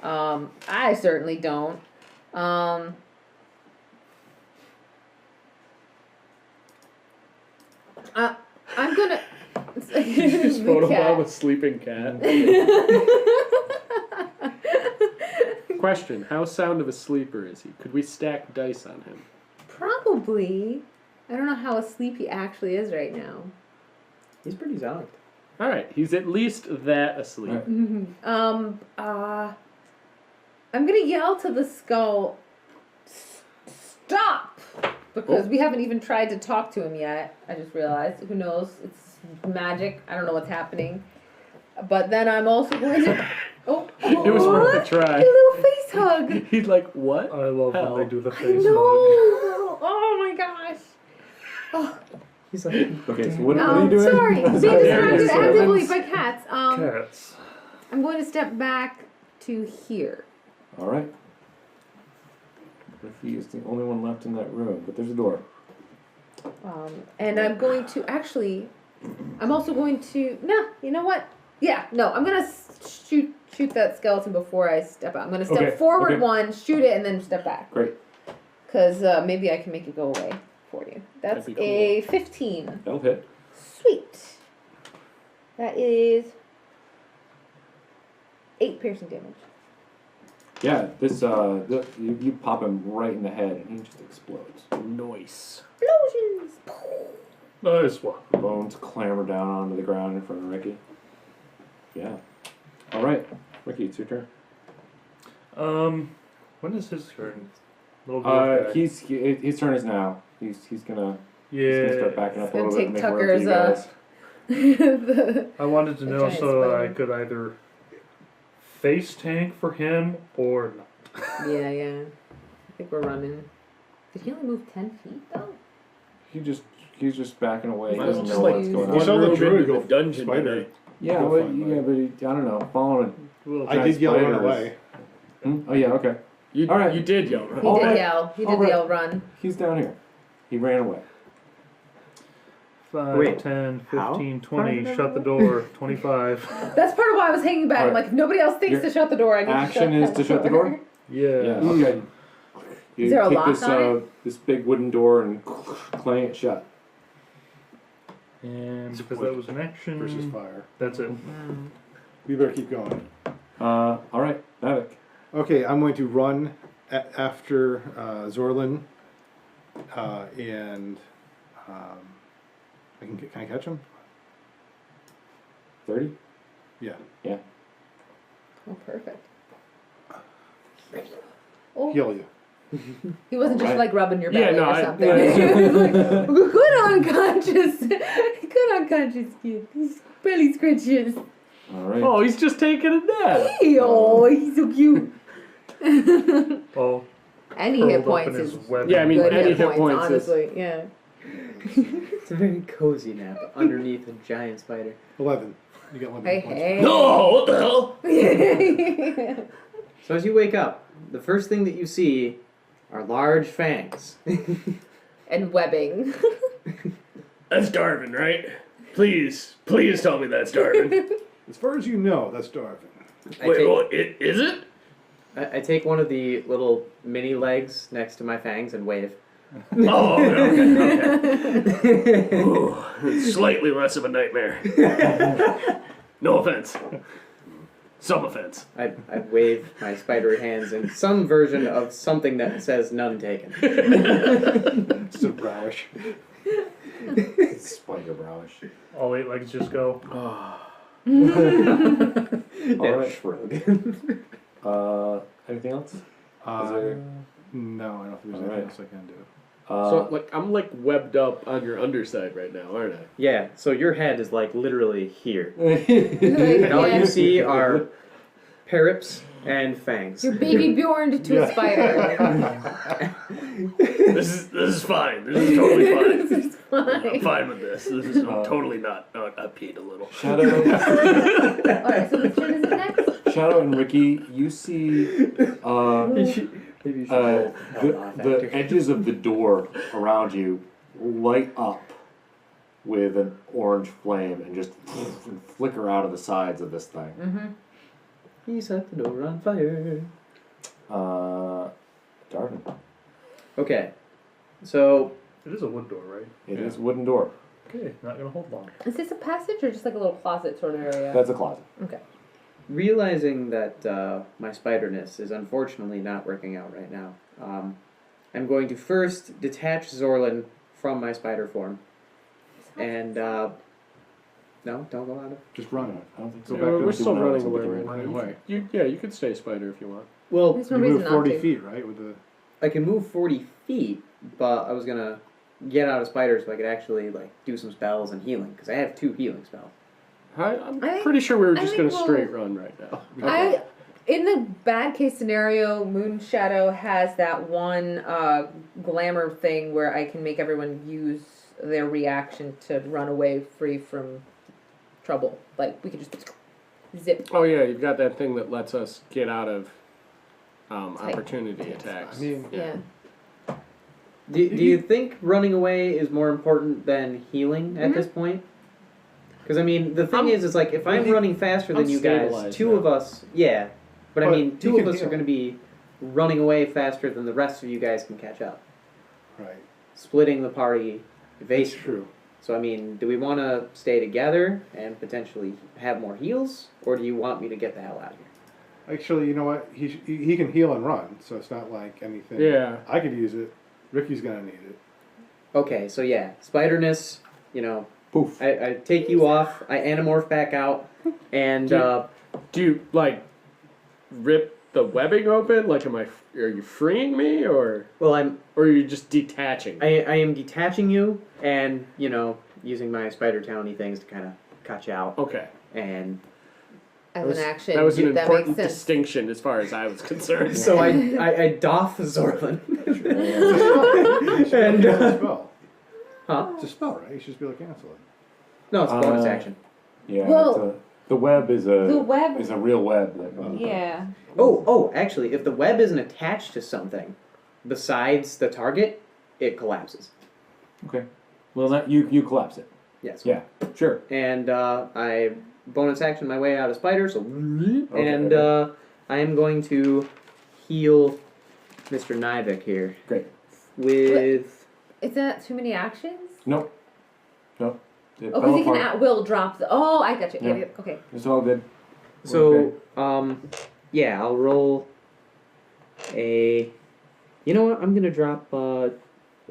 I certainly don't. I'm gonna. You just The photo cat. bomb a sleeping cat. Question: how sound of a sleeper is he? Could we stack dice on him? Probably. I don't know how asleep he actually is right now. He's pretty zonked. All right, he's at least that asleep. Right. I'm gonna yell to the skull, stop! Because we haven't even tried to talk to him yet. I just realized. Who knows? It's magic. I don't know what's happening. But then I'm also going to. Oh, It was worth a try. A little face hug. He's like, what? I love Hell. when they do the I face know. hug. Oh my gosh. Oh, He's like, Okay, so what are you doing? sorry. Being distracted Sorry. actively by cats. Cats. I'm going to step back to here. All right. He is the only one left in that room, but there's a door. And I'm going to actually. I'm also going to. No, you know what? Yeah, no. I'm gonna shoot that skeleton before I step out. I'm gonna step Okay, forward okay. one, shoot it, and then step back. Great. Cause maybe I can make it go away for you. That's That'd be a 15. That'll hit. Sweet. That is 8 piercing damage. Yeah, this you pop him right in the head and he just explodes. Noise. Explosions. Nice one. Bones clamber down onto the ground in front of Ricky. Yeah. All right, Ricky, it's your turn. When is his turn? Little dwarf guy. His turn is now. He's gonna Yeah. start backing up a He's little gonna bit and take make room for you Tucker's, guys. The- I wanted to The know giant so I spider. could either face tank for him or not. yeah. I think we're running. Did he only move 10 feet though? He's just backing away. He Might doesn't as know well what's just going You on. saw the Room druid into go the dungeon spider. today. Yeah, Go but find yeah, but I don't know. Following Well, I did yell run spiders. away. Oh yeah, okay. You, All right. you did yell. He Right? All did right. yell. He All did right. yell run. He's down here. He ran away. 5, Wait, 10, how? 15, How 20, did I shut the know? door, 25. That's part of why I was hanging back. I'm Alright. like, if nobody else thinks Your to shut the door, I need Action to is shut to shut the door? Yeah. Okay. You Is there a kick lock this, on it? this big wooden door and clang it shut. And because that was an action, Versus fire. that's it. We better keep going. All right, Mavic. Okay, I'm going to run after Zorlin, and can I catch him? 30? Yeah. Yeah. Oh, perfect. Oh, Heal you. he wasn't just Right. like rubbing your Yeah, belly no, or I- something. yeah. He was like, good unconscious. Good unconscious kid. He's belly scratches. All right. Oh, he's just taking a nap. Oh, he's so cute. All Any curled hit up points in his is web. Yeah, I mean, good any hit hit points, points is- honestly. Yeah. It's a very cozy nap underneath a giant spider. 11. You got 11 Hey, points. hey. No, what the hell? So as you wake up, the first thing that you see are large fangs. And webbing. That's Darvin, right? Please tell me that's Darvin. As far as you know, that's Darvin. Is it? I take one of the little mini legs next to my fangs and wave. Oh, okay. Ooh, it's slightly less of a nightmare. No offense. Some offense. I wave my spidery hands in some version of something that says none taken. It's a browish. Spider browish. All 8 legs just go. Alright. Shrug. Anything else? No, I don't think there's anything Alright. else I can do. So I'm webbed up on your underside right now, aren't I? Yeah, so your head is literally here. Like, And all yeah, you see are perips and fangs. you're baby Bjorn to a spider. This is fine. This is totally fine. This is I'm fine. fine with this. This is totally not. I peed a little. Shadow, Alright, so which one is it next? Shadow, and Ricky, you see Maybe you should roll hell off the after. edges of the door around you light up with an orange flame and just flicker out of the sides of this thing. Mm-hmm. He set the door on fire. Darvin. Okay, so It is a wood door, right? It is wooden door. Okay, not gonna hold long. Is this a passage or just like a little closet sort of area? That's a closet. Okay. realizing that my spiderness is unfortunately not working out right now, I'm going to first detach Zorlin from my spider form. And, no, don't go out of... Just run. I don't think Go so. back to We're the still door. running away. Running away. You could stay spider if you want. Well, There's You no reason move not 40 to. feet, right? With the I can move 40 feet, but I was gonna get out of spider so I could actually, do some spells and healing, because I have 2 healing spells. I'm I think- pretty sure we were I just think gonna we'll- straight run right now. In the bad case scenario, Moon Shadow has that one glamour thing where I can make everyone use their reaction to run away free from trouble. Like we could just zip. Oh yeah, you've got that thing that lets us get out of opportunity attacks. I mean, Yeah. Do you think running away is more important than healing at Mhm. this point? Because, I mean, the thing I'm- is if I'm running faster than I'm you guys, stabilized 2 now. of us, yeah. But I But mean, you 2 of can us are heal. going to be running away faster than the rest of you guys can catch up. right. Splitting the party That's evasive. true. So, I mean, do we want to stay together and potentially have more heals? Or do you want me to get the hell out of here? Actually, you know what? He can heal and run, so it's not like anything. Yeah. I could use it. Ricky's gonna need it. Okay, so yeah, spiderness, Poof. I take you off, I anamorph back out, and Do you rip the webbing open? Like, are you freeing me, or well, are you just detaching? I am detaching you and, using my spider towny things to kind of cut you out. Okay. And As an action, That was an that important makes sense. distinction as far as I was concerned. so I doff Zorlin. It's And, a spell. Huh? It's a spell, right? You should just be able to cancel it. No, it's a bonus action. Yeah. Whoa. The web is The web. a real web. That Yeah. Oh, actually, if the web isn't attached to something besides the target, it collapses. Okay. Well, that you collapse it. Yes. Yeah. Sure. And I bonus action my way out of spider, so and okay. I am going to heal Mr. Nivek here Great. with Is that too many actions? Nope. Nope. It Oh, fell because he can apart. at will drop the. Oh, I got you. Yeah. Yeah. Okay. It's all good. so Okay. yeah, I'll roll a. You know what? I'm gonna drop a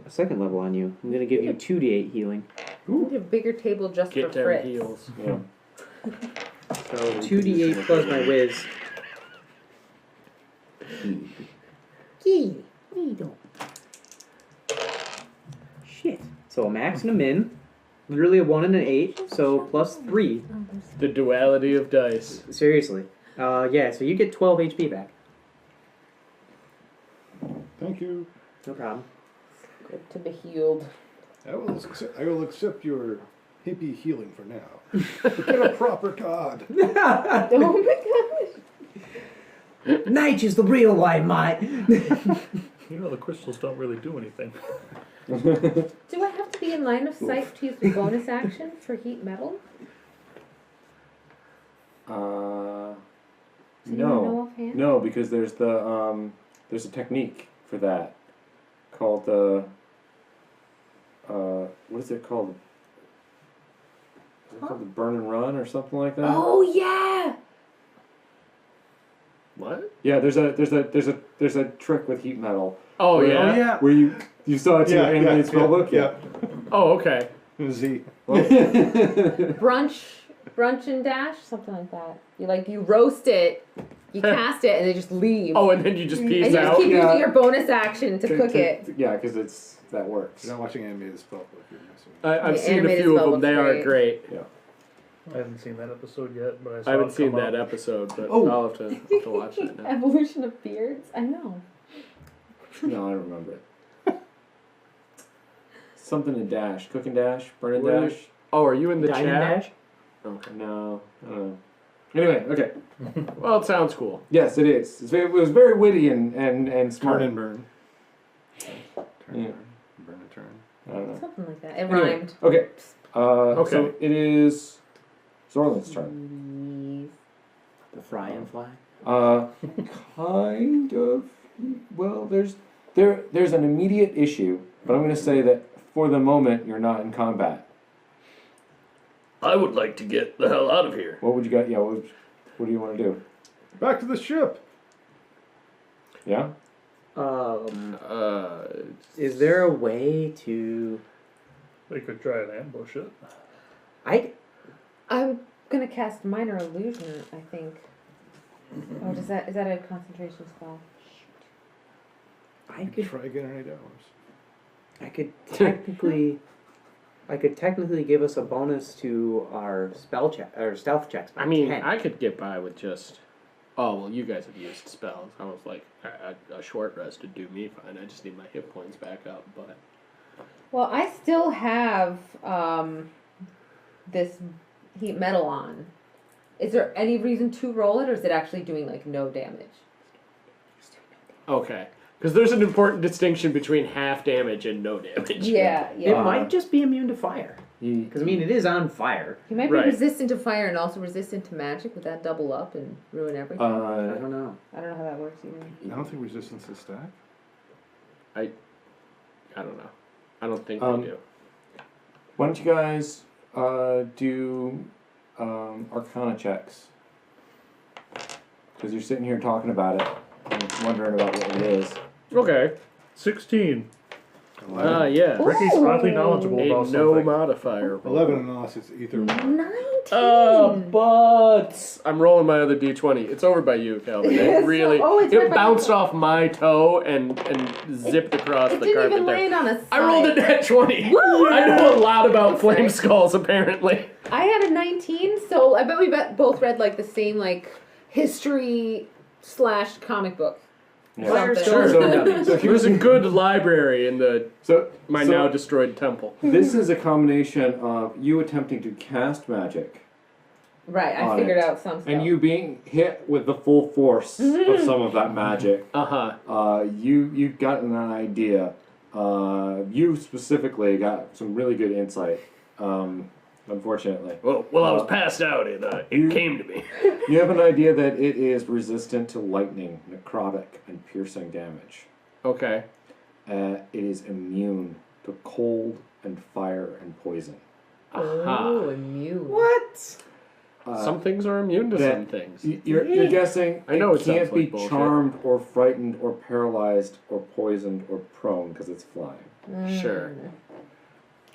2nd level on you. I'm gonna give you 2d8 healing. We need a bigger table just Get for them Fritz. heals. Yeah. So 2d8 plus my whiz. Shit. So a max and a min. Literally a 1 and an 8. So plus 3. The duality of dice. Seriously. Yeah, so you get 12 HP back. Thank you. No problem. Good to be healed. I will accept your hippie healing for now. But get a proper card. Oh my gosh. Nature's the real way, mate. You know the crystals don't really do anything. Do I have to be in line of sight to use the bonus action for heat metal? Uh, Does anyone know no, offhand? no, because there's a technique for that called the what is it called? Is it called the burn and run or something like that? Oh yeah. What? Yeah, there's a trick with heat metal. Oh, where, yeah? where you saw it in your animated spellbook. Yeah. Oh, okay. Z. Brunch and dash, something like that. You roast it, you cast it, and they just leave. Oh, and then you just and peace you just out? keep Yeah. using your bonus action to cook it. Yeah, because that works. You're not watching animated spellbook. You're missing. I've The seen a animated few of spell them. They looks are great. I haven't seen that episode yet, but I saw I haven't it seen come that up. episode, but Oh. I'll have to watch that now. Evolution of beards. I know. No, I don't remember it. Something to dash, cook and dash, burn and Where- dash. Oh, are you in the Dine and chat? dash? Okay. No, I don't know. Anyway, okay. Well, it sounds cool. Yes, it is. It was very witty and smart. Turn and burn. Turn Yeah. and burn. Burn and turn. I don't know. Something like that. It Anyway, rhymed. Okay. Okay. So it is Zorlin's turn. The fry and fly. Kind of. Well, there's an immediate issue, but I'm going to say that for the moment you're not in combat. I would like to get the hell out of here. What would you got? Yeah. What do you want to do? Back to the ship. Yeah. Is there a way to? They could try and ambush it. I'm gonna cast minor illusion. I think. Oh, is that a concentration spell? I could. Try again in 8 hours. I could technically give us a bonus to our stealth checks. By I mean, 10. I could get by with just. Oh, well, you guys have used spells. I was like, a short rest would do me fine. I just need my hit points back up, but. Well, I still have this heat metal on. Is there any reason to roll it, or is it actually doing no damage? Okay. Because there's an important distinction between half damage and no damage. Yeah. It might just be immune to fire. You, Because I mean, it is on fire. He might be Right. resistant to fire and also resistant to magic. Would that double up and ruin everything? I don't know. I don't know how that works either. I don't think resistance is stack. I don't know. I don't think Um, they do. why don't you guys do Arcana checks? Because you're sitting here talking about it and wondering about what it is. Okay. 16. Yeah. Ricky's oddly knowledgeable A about no something. modifier. roll. 11 unless it's ether. 19! But I'm rolling my other d20. It's over by you, Calvin. It really. Oh, it's right it by bounced you. off my toe and zipped across It the didn't carpet even there. land on a side. I rolled a net 20. Woo! I know a lot about Sorry. flame skulls, apparently. I had a 19, so I bet we both read the same history / comic book. Yeah. Fire Something. still Sure. So There's a good library in my so now destroyed temple. this is a combination of you attempting to cast magic Right, I on figured it, out some stuff. and you being hit with the full force of some of that magic. Uh-huh. You got an idea. You specifically got some really good insight. Unfortunately, Well, I was passed out and it came to me. you have an idea that it is resistant to lightning, necrotic, and piercing damage. Okay. It is immune to cold and fire and poison. Oh, immune. What? Some things are immune to that- some things. You're guessing I know it it sounds can't be like bullshit. charmed or frightened or paralyzed or poisoned or prone because it's flying. Sure.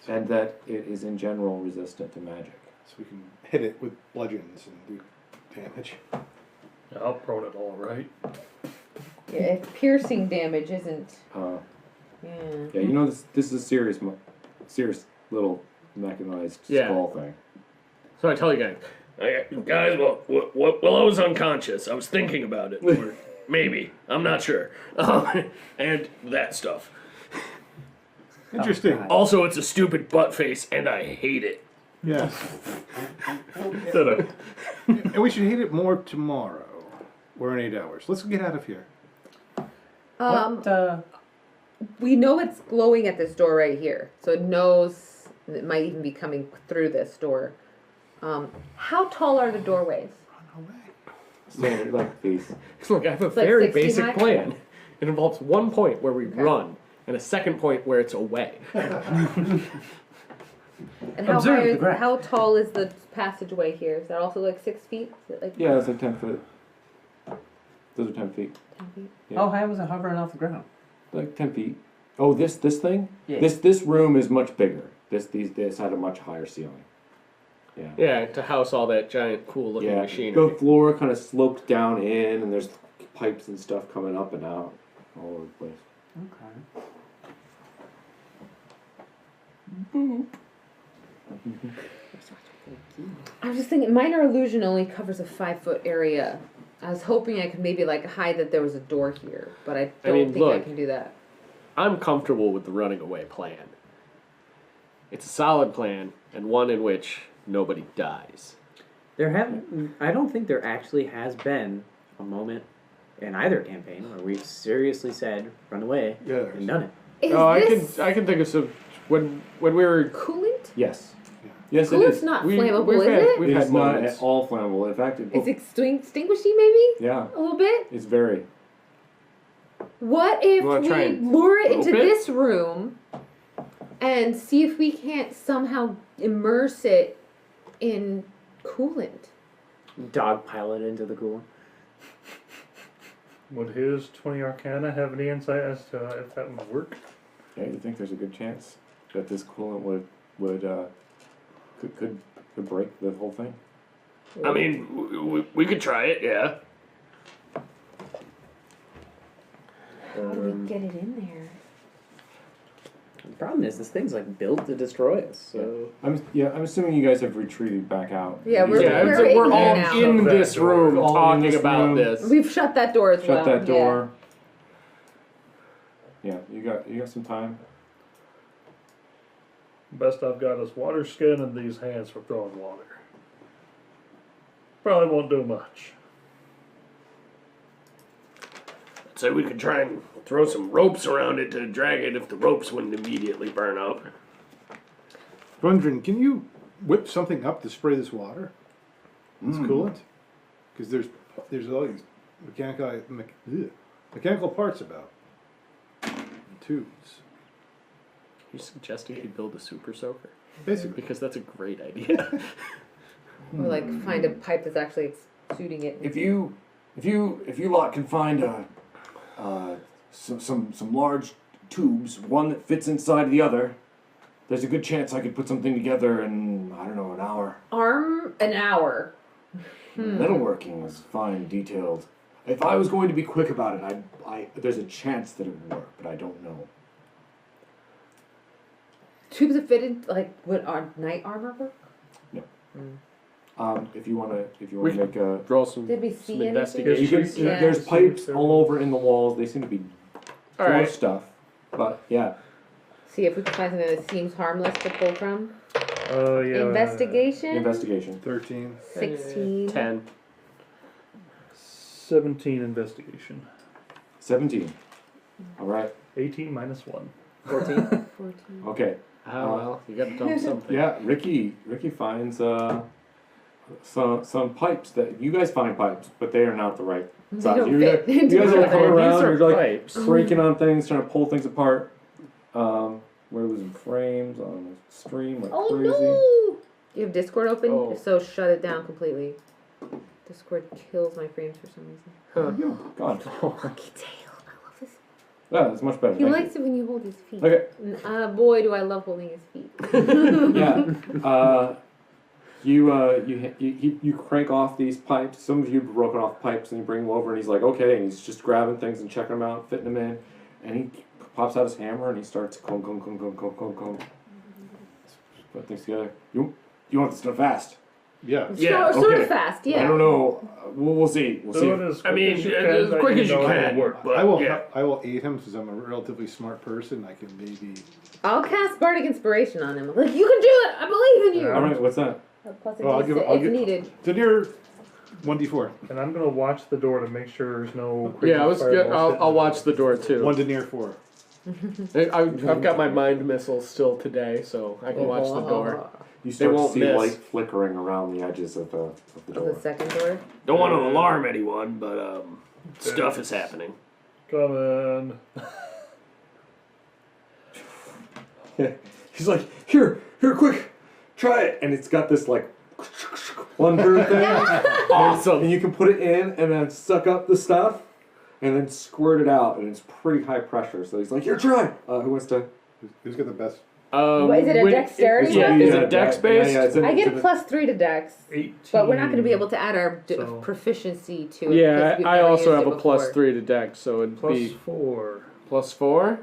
And that it is in general resistant to magic. So we can hit it with bludgeons and do damage. Yeah, I'll prone it all right. Yeah, if piercing damage isn't. Uh, Yeah. yeah, you know this is a serious little mechanized Yeah. skull thing. So I tell you guys, well, I was unconscious. I was thinking about it. Or maybe. I'm not sure. And that stuff. Interesting. Also, it's a stupid butt face, and I hate it. Yes. And we should hit it more tomorrow. We're in 8 hours. Let's get out of here. What, we know it's glowing at this door right here, so it knows it might even be coming through this door. How tall are the doorways? Standard like these. Look, I have a like very 60 basic high? plan. It involves one point where we run, and a second point where it's away. And how Observe high? the graph. How tall is the passageway here? Is that also like 6 feet? Is it like Yeah, it's like 10 foot. Those are 10 feet. 10 feet? Yeah. How high was it hovering off the ground? Like 10 feet. Oh, this thing? Yeah. This room is much bigger. This had a much higher ceiling. Yeah. Yeah, to house all that giant, cool-looking Yeah. machinery. The floor kind of sloped down in, and there's pipes and stuff coming up and out all over the place. Okay. I was just thinking, minor illusion only covers a 5-foot area. I was hoping I could maybe like hide that there was a door here, but I don't mean, think I look. can do that. I'm comfortable with the running away plan. It's a solid plan, and one in which nobody dies. I don't think there actually has been a moment in either campaign where we've seriously said, run away, Yeah, and done it. Is Oh, this I can think of some when we were. coolant? Yes. Yes, it Coolant's is. not we've flammable, had, is it? We've It's had not moments. at all flammable. In fact, It's extinguishing maybe? yeah, A little bit? it's very. What if You wanna we try and lure it into rope it? this room and see if we can't somehow immerse it in coolant? Dogpile it into the cooler. Would his 20 Arcana have any insight as to if that would work? Yeah, you think there's a good chance that this coolant could break the whole thing? I mean, we could try it, yeah. How do we get it in there? The problem is, this thing's like built to destroy us. So I'm assuming you guys have retreated back out. Yeah, we're- Yeah, we're in we're here all now. in Shut this that door. room All in talking this about room. this. We've shut that door as well. Shut that door. Yeah, you got some time. Best I've got is water skin and these hands for throwing water. Probably won't do much. So we could try and throw some ropes around it to drag it if the ropes wouldn't immediately burn up. Wondering, can you whip something up to spray this water? It's coolant? Because there's all these mechanical parts about. Tubes. You suggesting he build a super soaker? Basically. Because that's a great idea. Or like find a pipe that's actually exuding it. If you lot can find some large tubes, one that fits inside the other, there's a good chance I could put something together in, I don't know, an hour. An hour. Metalworking is fine, detailed. If I was going to be quick about it, there's a chance that it would work, but I don't know. Tubes that fit in, like, would our knight armor work? If you wanna We make a, Roll some, Did we some see anything? investigation. Yeah. there's pipes all over in the walls. They seem to be full All right. of stuff, but yeah. See if we can find something that seems harmless to pull from. Oh, yeah. Investigation? Investigation. 13. 16. 10. 17 investigation. 17. All right. 18 minus 1. 14. 14. Okay. Oh, well, you gotta dump something. Yeah, Ricky finds some pipes that you guys find pipes, but they are not the right They size. don't You fit guys into are each coming other. around, These are you're like pipes. cranking on things, trying to pull things apart. We're losing frames on the stream like Oh crazy. no! You have Discord open? Oh. If so, shut it down completely. Discord kills my frames for some reason. Oh, God. Lucky tail. I love this. Yeah, it's much better. He Thank likes it when you hold his feet. Okay. And, boy, do I love holding his feet. Yeah. You crank off these pipes. Some of you have broken off pipes, and you bring them over, and he's like, okay, and he's just grabbing things and checking them out, fitting them in, and he pops out his hammer and he starts comb. Put things together. You want this done fast? Yeah. Yeah, Sort okay. of fast, yeah. I don't know. We'll see. We'll Do see. it as I quick mean, as you as can, quick that as you know it'll can. work. But I will. yeah. I will aid him since I'm a relatively smart person. I can maybe. I'll cast Bardic Inspiration on him. Like, you can do it! I believe in you! All right. What's that? Plus a Well, I'll D6 give- if needed. Denier 1d4. And I'm going to watch the door to make sure there's no crazy Yeah, fireballs I'll hitting watch the door too. 1 denier 4. I've got my mind missiles still today, so I can watch the door. You start to won't see miss. light flickering around the edges of the door. The second door. Don't want to alarm anyone, but stuff is happening. Come in. He's like, here, quick, try it. And it's got this like plunger thing. Awesome. And you can put it in and then suck up the stuff and then squirt it out. And it's pretty high pressure. So he's like, here, try. Who wants to? Who's got the best? What, is it a dexterity Yeah, one? is it dex based? Yeah, I get a +3 to dex. 18. But we're not going to be able to add our So- proficiency to it. Yeah, because we've I never also used have it a before. +3 to dex, so it'd be +4. +4.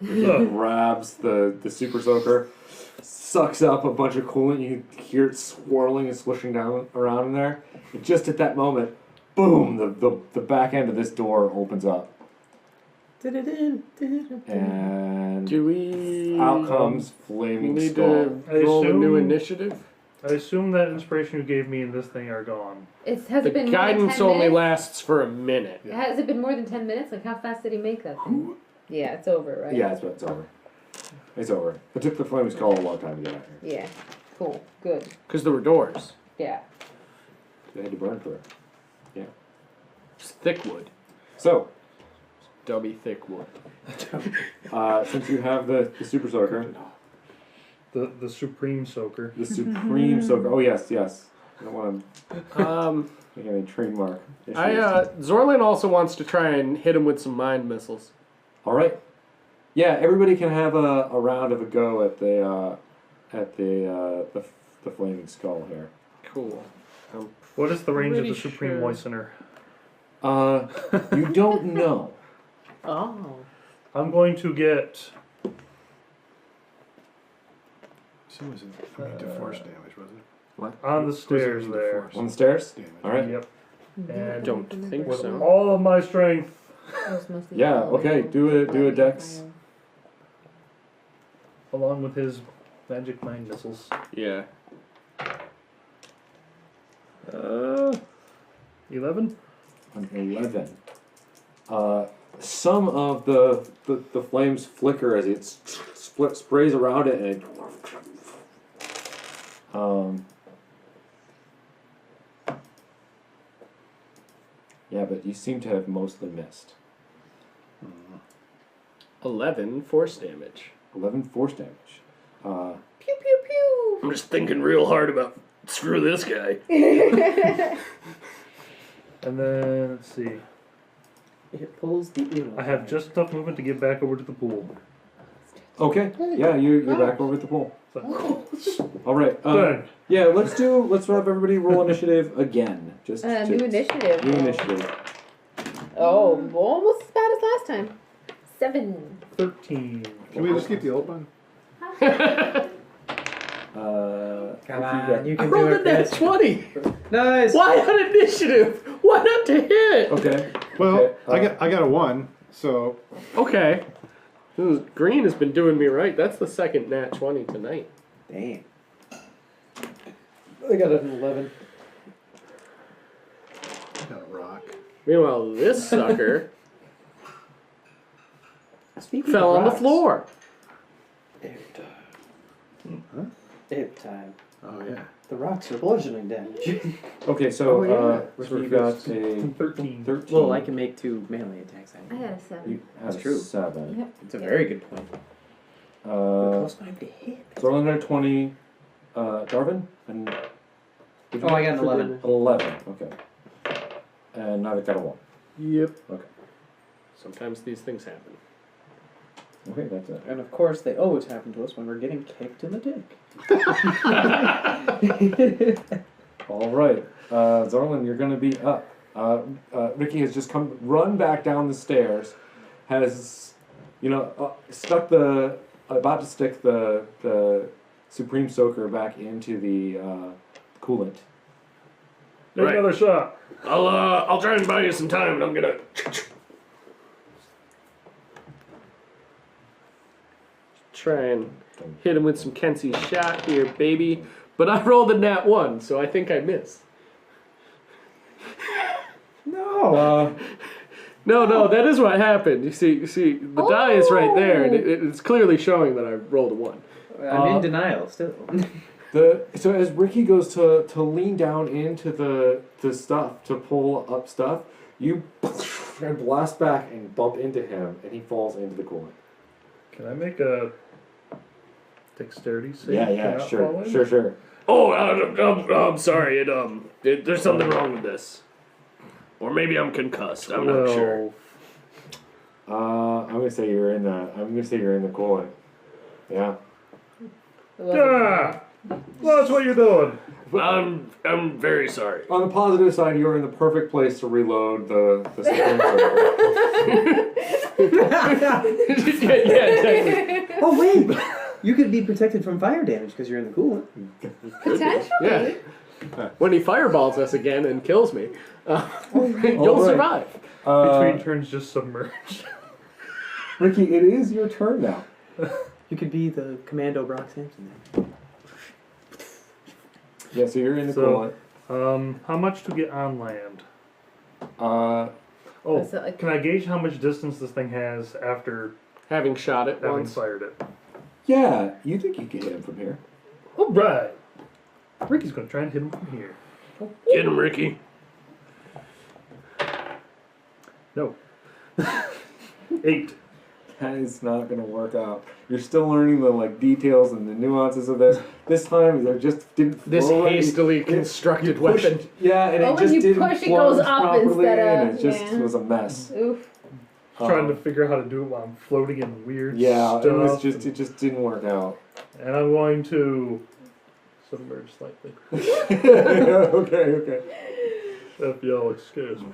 Grabs the super soaker, sucks up a bunch of coolant. You can hear it swirling and swishing down around in there. And just at that moment, boom! The back end of this door opens up, and Do we out comes Flaming need Skull. to roll a new assume- initiative? I assume that inspiration you gave me and this thing are gone. Has The it been more than guidance 10 only minutes? lasts for a minute. Has it been more than 10 minutes? Like, how fast did he make that thing? Yeah, it's over, right? Yeah, it's over. It's over. It took the Flaming Skull a long time to get out here. Yeah. Cool. Good. Because there were doors. Yeah. They had to burn through it. It's thick wood. So, Dummy thick wood. since you have the super soaker, The supreme soaker. the supreme soaker. Oh yes. I don't want to make any trademark issues. Zorlin also wants to try and hit him with some mind missiles. All right. Yeah, everybody can have a round of a go at the flaming skull here. Cool. What is the range of the Pretty supreme sure. moistener? You don't know. Oh. I'm going to get. So was it? I mean, to force damage, was it? On the Was it stairs to there. force On the stairs. damage? All right. Yep. And Don't think with so. all of my strength, Yeah. Okay. Do a dex. along with his magic mind missiles. Yeah. 11? An 11. Some of the flames flicker as it sprays around it, and yeah, but you seem to have mostly missed. 11 force damage. 11 force damage. Pew pew pew. I'm just thinking real hard about screw this guy. And then, let's see. It pulls the I have just enough movement to get back over to the pool. Okay. Yeah, you're back over at the pool. So, All right. done. Yeah, let's have everybody roll initiative again. Just New initiative. New initiative. Oh, almost as bad as last time. 7. 13. Can we just keep the old one? Come on, you I can do rolled a it, nat Chris. 20. Nice. Why on initiative? Why not to hit? Okay. Well, Okay, I got a 1, so Okay. Green has been doing me right. That's the second nat 20 tonight. Damn. I got an 11. I got a rock. Meanwhile, this sucker Speaking fell of on the rocks, floor. Ape time. Huh? Ape time. Oh yeah. The rocks are bludgeoning damage. Okay, so yeah. you got a 13. 13. Well, I can make 2 melee attacks. I got a 7. You That's have true. 7. Yep. It's a very good point. +5 to hit. Zorlin got a 20. Darvin? And did you Oh, I get got an 11. An 11, okay. And Navik got a 1. Yep. Okay. Sometimes these things happen. Okay, that's it. And of course, they always happen to us when we're getting kicked in the dick. All right. Zorlin, you're going to be up. Ricky has just run back down the stairs, has, stuck about to stick the Supreme Soaker back into the coolant. Take Right. another shot. I'll try and buy you some time, and I'm gonna try and hit him with some Kensey's shot here, baby. But I rolled a nat 1, so I think I miss. No. No, that is what happened. You see, the die is right there, and it's clearly showing that I rolled a 1. I'm in denial still. So as Ricky goes to lean down into the stuff to pull up stuff, you blast back and bump into him, and he falls into the coolant. Can I make a dexterity save? Yeah, to not fall in? sure. Oh, I'm sorry. There's something wrong with this, or maybe I'm concussed. I'm not sure. I'm gonna say you're in the coolant. Yeah. Ah! Well, that's what you're doing. I'm very sorry. On the positive side, you're in the perfect place to reload the second yeah, technically. Oh wait, you could be protected from fire damage because you're in the coolant. Potentially. Yeah. When he fireballs us again and kills me, you'll survive. Between turns, just submerge. Ricky, it is your turn now. You could be the Commando Brock Sampson. Yeah, so you're in the So, coolant. how much to get on land? Uh, Is it like- Can I gauge how much distance this thing has after Having shot it having once. fired it? yeah, you think you can hit him from here? All right. Ricky's gonna try and hit him from here. Get him, Ricky. No. 8. That is not going to work out. You're still learning the details and the nuances of this. This time, they just didn't. This flow right. hastily You constructed pushed- weapon. Yeah, and Oh, it when just you didn't push, it plunge goes up properly, instead and of- it just yeah. was a mess. Oof. Trying to figure out how to do it while I'm floating in weird Yeah, stuff. it just didn't work out. And I'm going to submerge slightly. Okay. If y'all excuse me.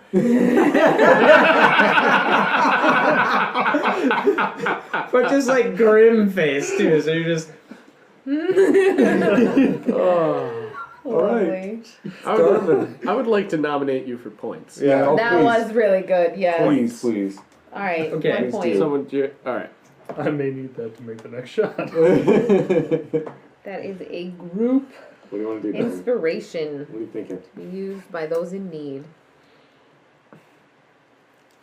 But just like grim face too, so you're just. All right. Lovely. I would like to nominate you for points. Yeah, oh, That please. was really good, yes. Please. All right, Okay. 1 point. Someone, all right. I may need that to make the next shot. What That is a group do you want to do, Doug? inspiration What are you thinking? to be used by those in need.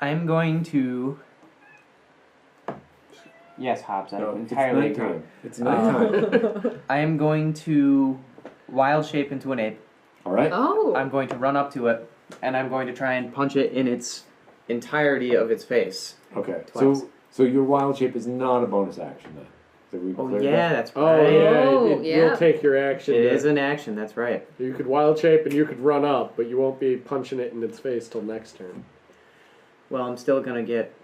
I'm going to. Yes, Hobbs, I No, entirely it's agree. nighttime. It's nighttime. I am going to wild shape into an ape. All right. Oh. I'm going to run up to it, and I'm going to try and punch it in its entirety of its face. Okay. Twice. So your wild shape is not a bonus action then. So we Oh cleared yeah, that? that's Oh right. yeah, Oh, it- yeah. You'll take your action. It to- is an action. That's right. You could wild shape and you could run up, but you won't be punching it in its face till next turn. Well, I'm still gonna get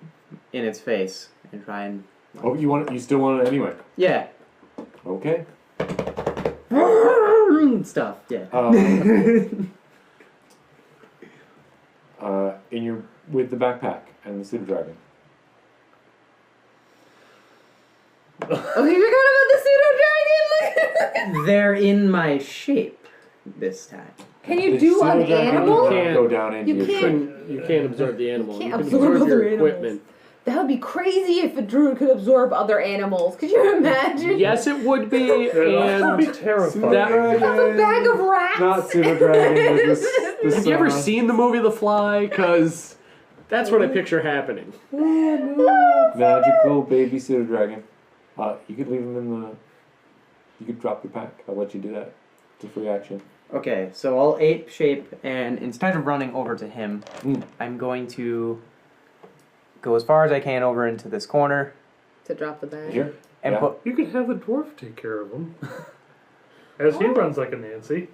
in its face and try and. Oh, you still want it anyway? Yeah. Okay. Stuff. Yeah. In your with the backpack and the pseudo dragon. Oh, you forgot about the pseudo dragon? They're in my shape this time. Can you The do an pseudo-dragon animal? will not Can't- go down into you your can't- You can't absorb the animal. You can't can absorb absorb other your animals. equipment. That would be crazy if a druid could absorb other animals. Could you imagine? Yes, it would be, That would be and terrifying. that- That's a bag of rats. Not pseudo dragon with this. have you ever seen the movie The Fly? Because that's what I picture happening. Magical baby pseudo dragon. You could leave him in the. You could drop your pack. I'll let you do that. It's a free action. Okay, so I'll ape shape, and instead of running over to him, I'm going to go as far as I can over into this corner To drop the bag. Here. and Yeah. put. You could have the dwarf take care of him. As he runs like a Nancy.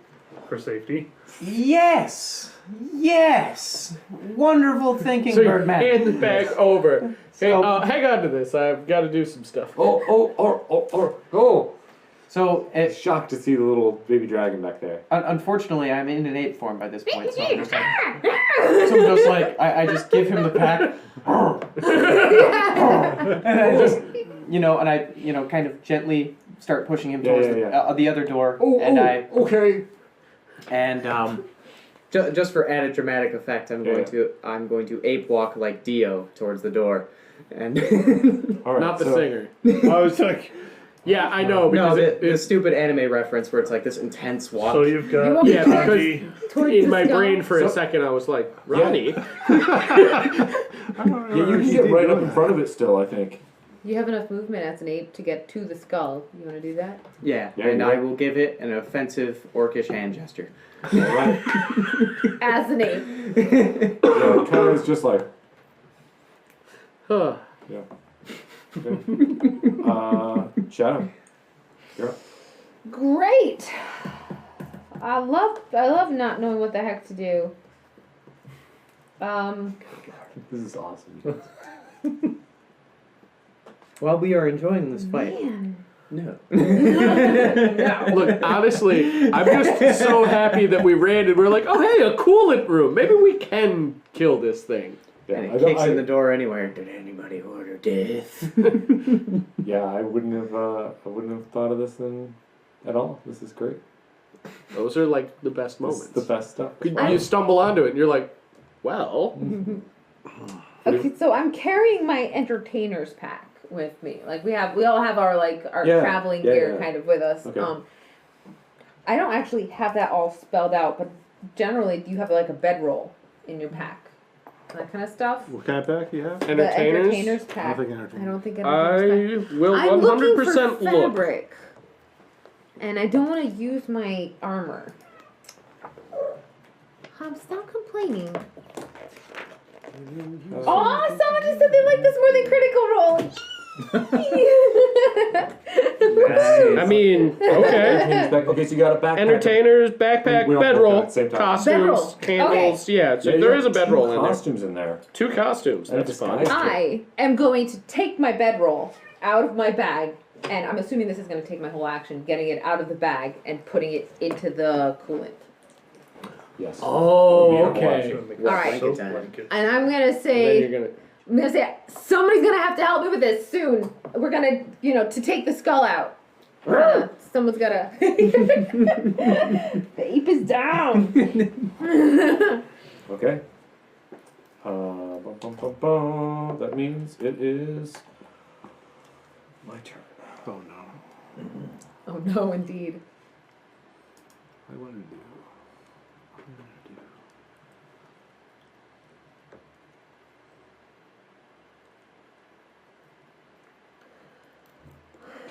For safety. Yes! Yes! Wonderful thinking, So you Birdman. hand the bag over. Hey, So- hang on to this. I've got to do some stuff. Oh! So, Shocked to see the little baby dragon back there. unfortunately, I'm in an ape form by this point, so I'm just like, I just give him the pack, and I just, and I, kind of gently start pushing him towards the other door, Okay. Just for added dramatic effect, I'm going to ape walk like Dio towards the door, and All right. Not the so singer. I was like, Yeah, I know. No, Because the stupid anime reference where it's like this intense walk. So you've got You want me Yeah, to Ronnie. towards in the my skull? brain for a So- second, I was like, Ronnie? Yeah, you can get right up in front of it still, I think. You have enough movement as an ape to get to the skull. You want to do that? Yeah, Yeah, and you're I right. will give it an offensive orcish hand gesture. Alright. As an ape. Yeah, it kind of is just like, Huh. yeah. Okay. Shadow. You're up. Great. I love not knowing what the heck to do. This is awesome. While we are enjoying this fight, Man. no. Look, honestly, I'm just so happy that we ran and we're like, oh, hey, a coolant room. Maybe we can kill this thing. Yeah, And I it don't- kicks in I- the door anywhere. Did anybody order death? yeah, I wouldn't have thought of this at all. This is great. Those are like the best This is moments. the best stuff. You stumble onto it and you're like, well, Okay, so I'm carrying my entertainer's pack with me. Like we all have our Yeah, traveling yeah, gear yeah. kind of with us. Okay. I don't actually have that all spelled out, but generally you have like a bedroll in your pack. That kind of stuff. What kind of pack you have? The entertainers. entertainer's I pack. don't think entertainers. I don't think entertainer's pack. I will I'm looking 100% for look. fabric. And I don't want to use my armor. Stop complaining. Oh, someone just said they like this more than Critical Role. I mean, okay. Okay, so you got a backpack. Entertainers, backpack, We don't put that bedroll, at the same time. costumes, Bedroll. candles. Yeah, so Yeah, you there have is a bedroll in there. costumes in there. 2 costumes. And a That's fine. disguise. I am going to take my bedroll out of my bag, and I'm assuming this is going to take my whole action, getting it out of the bag and putting it into the coolant. Yes. Oh, That'd be a whole okay. action. All right. Soap Blanket blanket. And I'm going to And then say, you're gonna. somebody's going to have to help me with this soon. We're going to, to take the skull out. Someone's got to. The ape is down. Okay. That means it is my turn. Oh no. Oh, no, indeed. I wanted to do. What am I gonna do?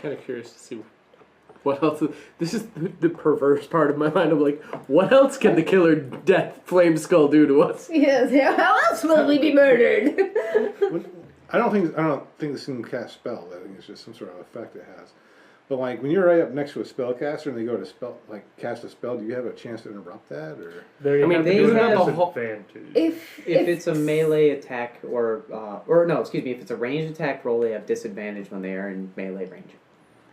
Kind of curious to see what else. This is the perverse part of my mind. I'm like, what else can the killer death flame skull do to us? Yes, how else will we be murdered? I don't think this can cast spell. I think it's just some sort of effect it has. But like when you're right up next to a spellcaster and they go to cast a spell, do you have a chance to interrupt that or? There you I mean, have to they do have it a as whole- advantage. If If it's a melee attack or no, excuse me, if it's a ranged attack roll, they have disadvantage when they are in melee range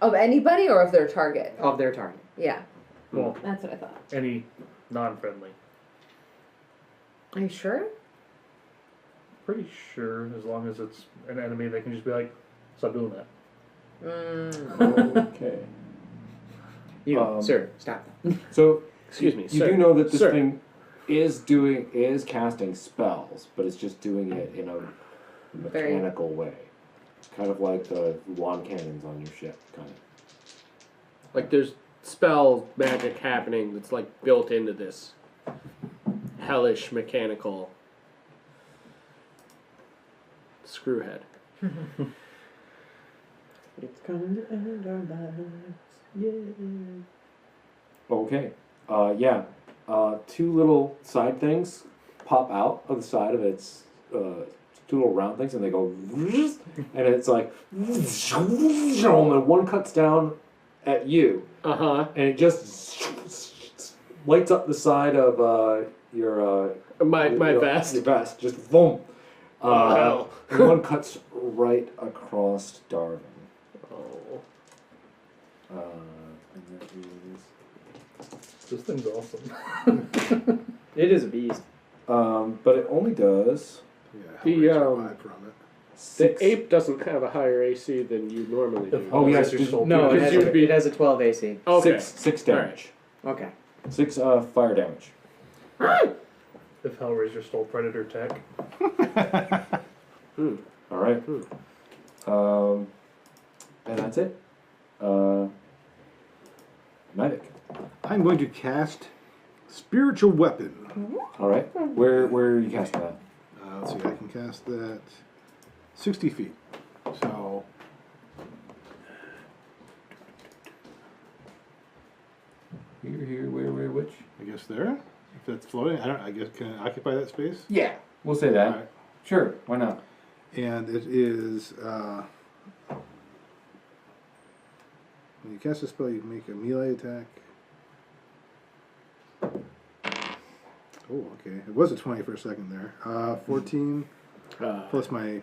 of anybody or of their target? of their target. Yeah, Well, that's what I thought. any non-friendly. Are you sure? Pretty sure, as long as it's an enemy, they can just be like, stop doing that. Okay. You, sir, stop. So Excuse me, you sir. do know that this Sir. thing is casting spells, but it's just doing it in a Very- mechanical way. Kind of like the wand cannons on your ship, kind of. Like there's spell magic happening that's like built into this hellish mechanical screwhead. It's coming to end our lives. Yeah. Okay. Yeah. 2 little side things pop out of the side of its 2 little round things, and they go, and it's like, and one cuts down at you, Uh and it just lights up the side of your huh. My vest. Your vest, just boom. Oh. And one cuts right across Darwin. Oh. And that is, This thing's awesome. It is a beast. but it only does Yeah, The, Hellraiser vibe from it. 6. The ape doesn't have a higher AC than you normally do. Oh, yes, Hellraiser just- stole No, Because it has, you would be- it has a 12 AC. Okay. 6 All right. damage. Okay. 6 fire damage. If Hellraiser stole Predator tech. All right. And that's it. Nivek. I'm going to cast Spiritual Weapon. All right. Where are you casting that? Let's see, I can cast that 60 feet. So. Here, where, which? I guess there. If that's floating, I guess, can I occupy that space? Yeah, we'll say that. Alright. Sure, why not? And it is, when you cast a spell, you make a melee attack. Oh, okay. It was a 20 for a second there. 14 plus my.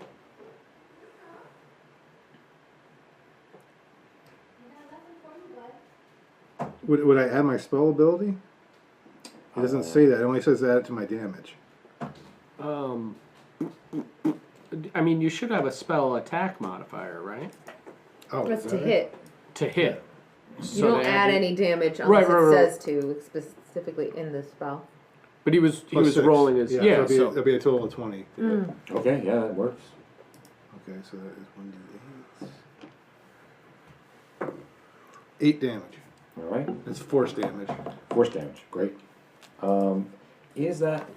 Would I add my spell ability? It doesn't say that. It only says add it to my damage. I mean, you should have a spell attack modifier, right? Oh, That's is to that hit. To hit. You don't add any damage Right, unless right, it right. says to specifically in the spell. But he was Plus 6. rolling his Yeah, yeah. so So it'll be a total of 20. Okay, yeah, that works. Okay, so that is 1d8. 8 damage. All right. That's force damage. Force damage. Great. Is that?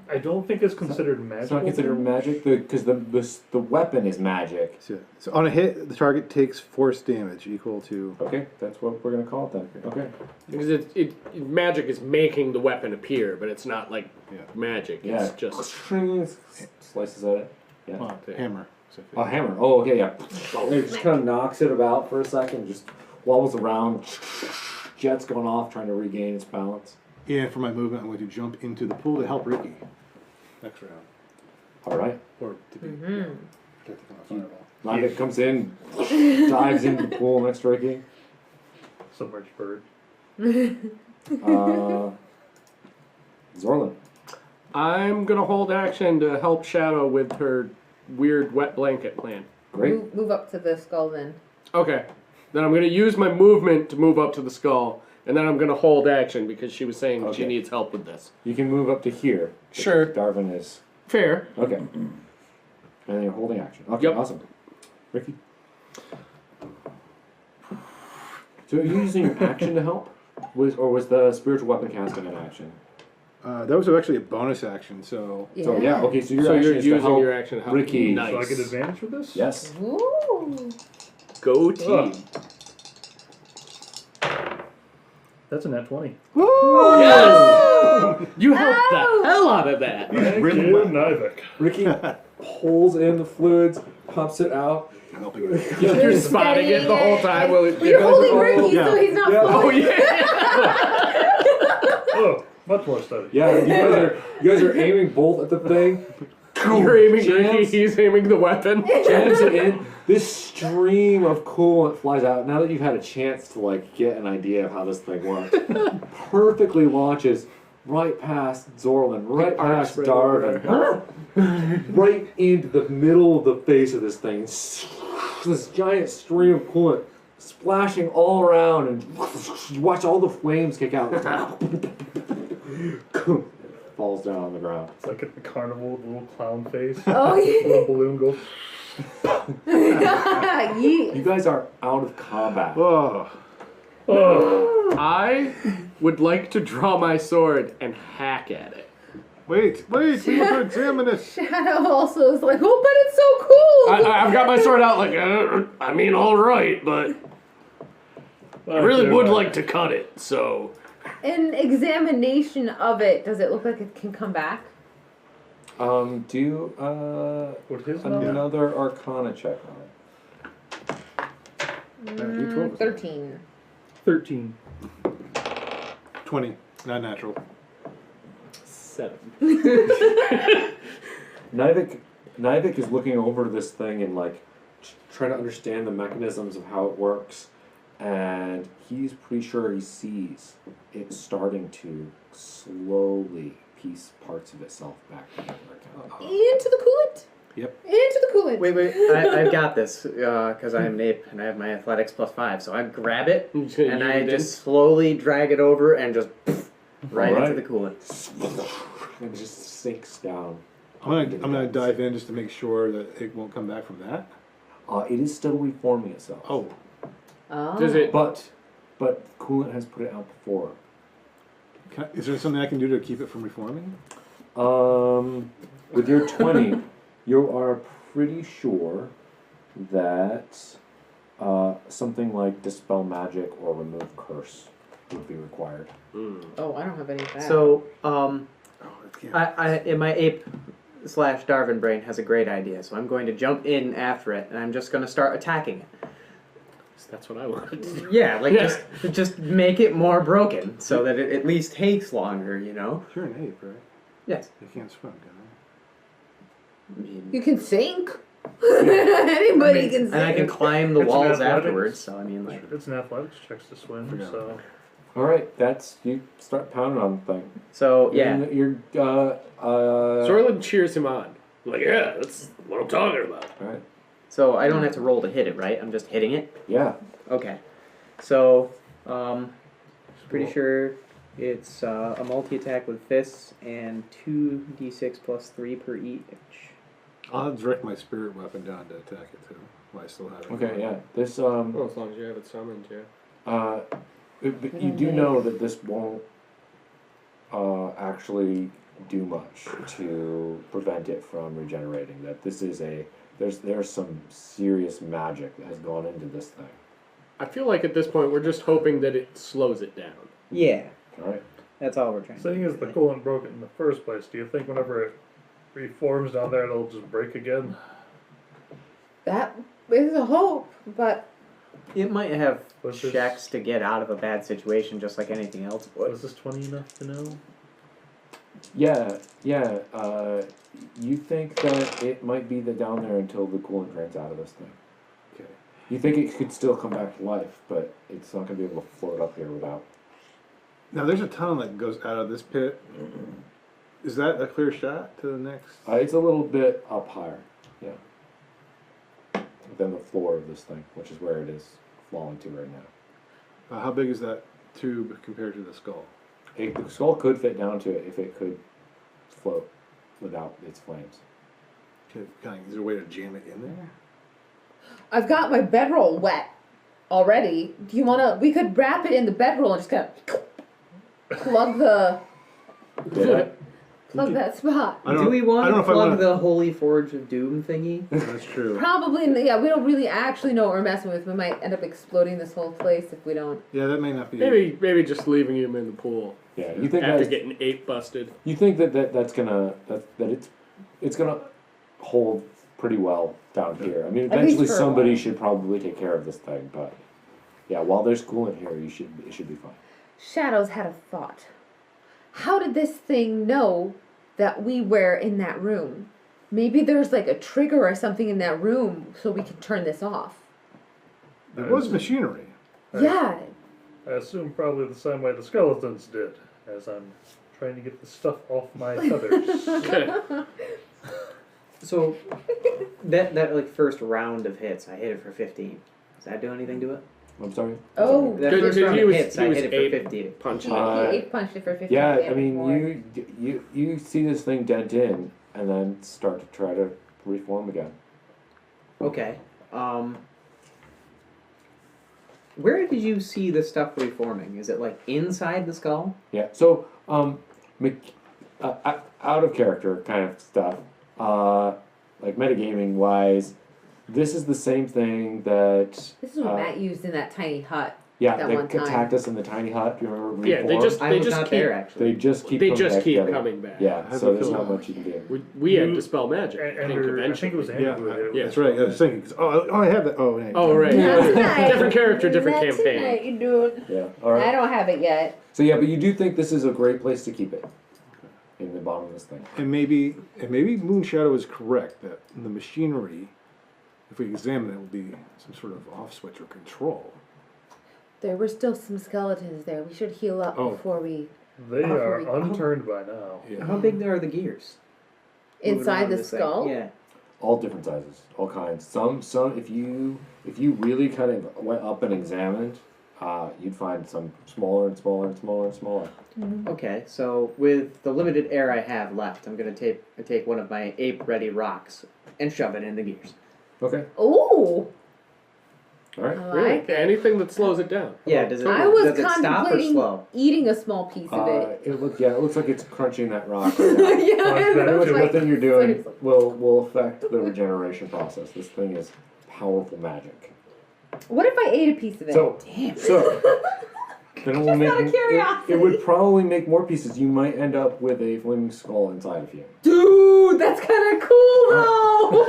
I don't think it's considered magical. It's not considered magic because the weapon is magic. So on a hit, the target takes force damage equal to. Okay, that's what we're gonna call it then. Okay. because it magic is making the weapon appear, but it's not like Yeah. magic. Yeah. It's just Slices at it. Yeah. Well, hammer. So Oh, hammer. Oh, okay, yeah. It just kind of knocks it about for a second, just wobbles around, jets going off, trying to regain its balance. And for my movement, I'm going to jump into the pool to help Ricky. Next round. All right. Or to be protected from a fireball. Nivek comes in, dives into the pool next to Ricky. Submerged bird. Zorlin. I'm gonna hold action to help Shadow with her weird wet blanket plan. Great. Move up to the skull then. Okay. Then I'm gonna use my movement to move up to the skull, and then I'm gonna hold action because she was saying she Okay. needs help with this. You can move up to here. Sure. Darwin is. Fair. Okay. And then you're holding action. Okay, Yep. awesome. Ricky? So are you using your action to help? Was the spiritual weapon casting an action? That was actually a bonus action, so. So yeah, okay, so your So action you're is to using help your action to help. Ricky. Nice. So I get advantage with this? Yes. Ooh. Go team. Ugh. That's a nat 20. Yes! You helped the hell out of that. Thank Really you, well. Nivek. Ricky pulls in the fluids, pumps it out. Helping Ricky. You're spotting it the whole time. While it, Well, you're holding are- Ricky, yeah. so he's not Yeah. Oh floating. yeah. Oh, much more study. Yeah, you guys are aiming both at the thing. You're aiming Ricky. Jams- He's aiming the weapon. jams it in. This stream of coolant flies out. Now that you've had a chance to like get an idea of how this thing works, perfectly launches right past Zorlin, right Arc past spread Darwin, right into the middle of the face of this thing. This giant stream of coolant splashing all around, and you watch all the flames kick out. Falls down on the ground. It's like at the carnival with a little clown face. Oh, Little yeah. balloon goes. Yeet. You guys are out of combat. Oh. Oh, I would like to draw my sword and hack at it. Wait, we want to examine it. Shadow also is like, oh, but it's so cool. I've got my sword out like, I mean, all right, but I really would like to cut it, so... An examination of it, does it look like it can come back? Do Would his not? another Arcana check on it. D12. 13. 13. 20. Not natural. 7. Nivek is looking over this thing and like trying to understand the mechanisms of how it works, and he's pretty sure he sees it starting to slowly piece parts of itself back together again. Into the coolant. Yep. Into the coolant. Wait, I've got this, because I'm an ape and I have my athletics +5, so I grab it and I just slowly drag it over and just right Alright. into the coolant. And it just sinks down. I'm gonna dive in just to make sure that it won't come back from that. It is steadily forming itself. Oh. Oh. Does it? But coolant has put it out before. Is there something I can do to keep it from reforming? With your 20, you are pretty sure that something like Dispel Magic or Remove Curse would be required. Oh, I don't have any of that. So, Oh, in my ape / Darwin brain has a great idea, so I'm going to jump in after it, and I'm just going to start attacking it. That's what I wanted to do. Yeah, like just make it more broken so that it at least takes longer, you know? You're an ape, right? Yes. You can't swim, can I mean, You can sink. Anybody can sink. and I can climb the It's walls athletics. afterwards, so I mean, like. It's an athletics checks to swim, Forgot. so. All right, you start pounding on the thing. So, yeah. And you're Zorlin cheers him on. Like, yeah, that's what I'm talking about. all right. So I don't have to roll to hit it, right? I'm just hitting it? Yeah. Okay. So, pretty sure it's a multi-attack with fists and 2d6 plus 3 per each. I'll direct my spirit weapon down to attack it too, while I still have it. Okay. Yeah. This Well, as long as you have it summoned, yeah. but you do know that this won't actually do much to prevent it from regenerating. That this is there's some serious magic that has gone into this thing. I feel like at this point we're just hoping that it slows it down. Yeah, All right. that's all we're trying to do. Seeing as the coolant broke it in the first place, do you think whenever it reforms down there, it'll just break again? That is a hope, but It might have Was this- checks to get out of a bad situation just like anything else would. Was this 20 enough to know? Yeah. You think that it might be down there until the coolant drains out of this thing. Okay. You think it could still come back to life, but it's not going to be able to float up here without. Now there's a tunnel that goes out of this pit. Is that a clear shot to the next? It's a little bit up higher, yeah, than the floor of this thing, which is where it is falling to right now. How big is that tube compared to the skull? The skull could fit down to it if it could float without its flames. Is there a way to jam it in there? I've got my bedroll wet already. Do you wanna? We could wrap it in the bedroll and just kind of plug Yeah. that spot. I don't- Do we want I don't to know if I plug wanna- the Holy Forge of Doom thingy? That's true. Probably, yeah. We don't really actually know what we're messing with. We might end up exploding this whole place if we don't. Yeah, that may not be. Maybe just leaving him in the pool Yeah. You think after that's, getting ape busted. you think that's gonna it's gonna hold pretty well down here. I mean, At least eventually for a somebody while. should probably take care of this thing, but yeah, while there's coolant here, it should be fine. Shadows had a thought. How did this thing know that we were in that room? Maybe there's like a trigger or something in that room so we can turn this off. There was machinery. Yeah. I assume probably the same way the skeletons did, as I'm trying to get the stuff off my feathers. So, that like first round of hits, I hit it for 15. Does that do anything to it? I'm sorry. Oh. That Good, first because round he of was- hits, he I was hit it ape. for 15. Punch. He eight punched it for 15 Yeah, damage I mean, more. you see this thing dent in and then start to try to reform again. Okay. Where did you see this stuff reforming? Is it like inside the skull? Yeah. So, out of character kind of stuff. Like metagaming wise, this is the same thing that. This is what Matt used in that tiny hut. Yeah, that they one time. attacked us in the tiny hut. Do you remember? Yeah, they Reform? just- I They was not keep- there actually. They just keep. They coming just back keep together. coming back. Yeah, How so do you there's feel not about much you can do. We had You- dispel magic. I think I think it eventually. was Andrew. Yeah, that yeah. that's right. I was thinking. 'Cause- oh, I have that. Oh, yeah. Oh right. That's right. Different character, different That's campaign. right, you dude. Yeah. All right. I don't have it yet. So yeah, but you do think this is a great place to keep it in the bottom of this thing. And maybe Moonshadow is correct that the machinery, if we examine it, will be some sort of off switch or control. There were still some skeletons there. We should heal up Oh. before we They are Oh. unturned by now. Yeah. How big are the gears? Moving inside around the this thing? skull. Yeah. All different sizes, all kinds. Some. If you really kind of went up and examined, you'd find some smaller and smaller and smaller and smaller. Okay, so with the limited air I have left, I'm gonna take one of my ape-ready rocks and shove it in the gears. Okay. Ooh. All right. I Really? like it. Anything that slows it down. Yeah, does it, I was does it stop or contemplating slow? eating a small piece of it. It looks like it's crunching that rock. Right now. Yeah, Oh, it's I better was too. like, Everything you're doing seriously. will affect the regeneration process. This thing is powerful magic. What if I ate a piece of it? So, Damn. so then it will make out of curiosity. it would probably make more pieces. You might end up with a flaming skull inside of you. Dude, that's kind of cool though.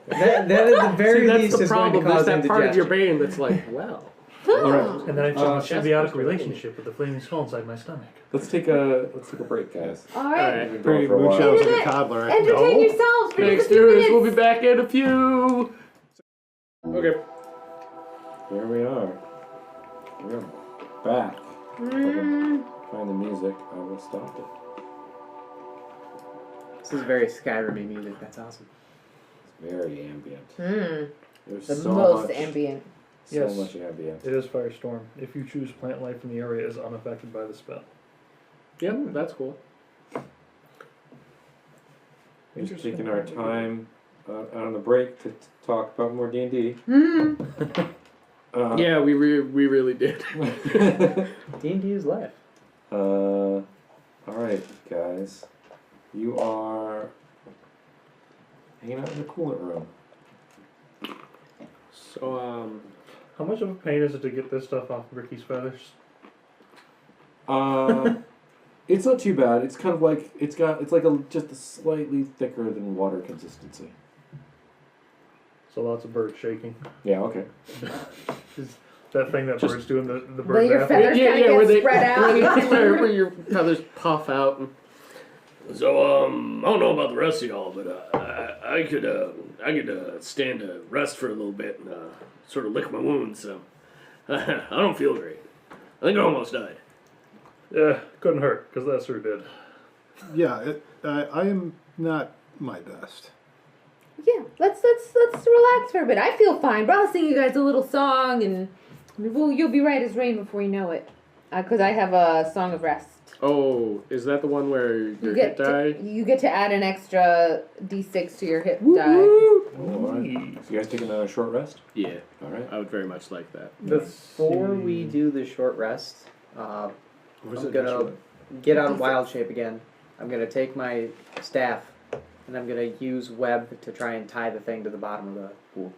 That at the very See, that's least the is going to problem. There's cause that part of your indigestion. brain that's like, well. Alright. And then I check my chest symbiotic burster. relationship with the flaming skull inside my stomach. Let's take a break, guys. All All right. right. We've been Pretty going for a mood while. sounds like a Internet, toddler. Entertain yourselves for Thanks, just a few dudes. minutes. We'll be back in a few. Okay. Here we are. We're back. Find the music. I will stop it. This is very Skyrim-y music. That's awesome. It's very ambient. There's The so most much, ambient. so Yes. much ambient. It is Firestorm. If you choose plant life in the area, is unaffected by the spell. Yep, that's cool. Just taking our time out on the break to talk about more D&D. Yeah, we really did. D&D is life. All right, guys. You are hanging out in the coolant room. So, How much of a pain is it to get this stuff off Ricky's feathers? It's not too bad. It's kind of like it's like just a slightly thicker than water consistency. So lots of birds shaking. Yeah. Okay. Is that thing that birds do in the Where bird your bath? feathers yeah, kind yeah, of where get they spread out. where your feathers puff out. So, I don't know about the rest of y'all, but I could stand to rest for a little bit and sort of lick my wounds. So, I don't feel great. I think I almost died. Yeah, couldn't hurt, because that sure did. Yeah, I am not my best. Yeah, let's relax for a bit. I feel fine, but I'll sing you guys a little song, and you'll be right as rain before you know it. Because I have a song of rest. Oh, is that the one where your hit die? You get to add an extra d6 to your hit die. All right. So you guys taking a short rest? Yeah, All right. I would very much like that. Before we do the short rest, I'm Was it gonna actually- get on wild shape again. I'm gonna take my staff and I'm gonna use web to try and tie the thing to the bottom of the pool.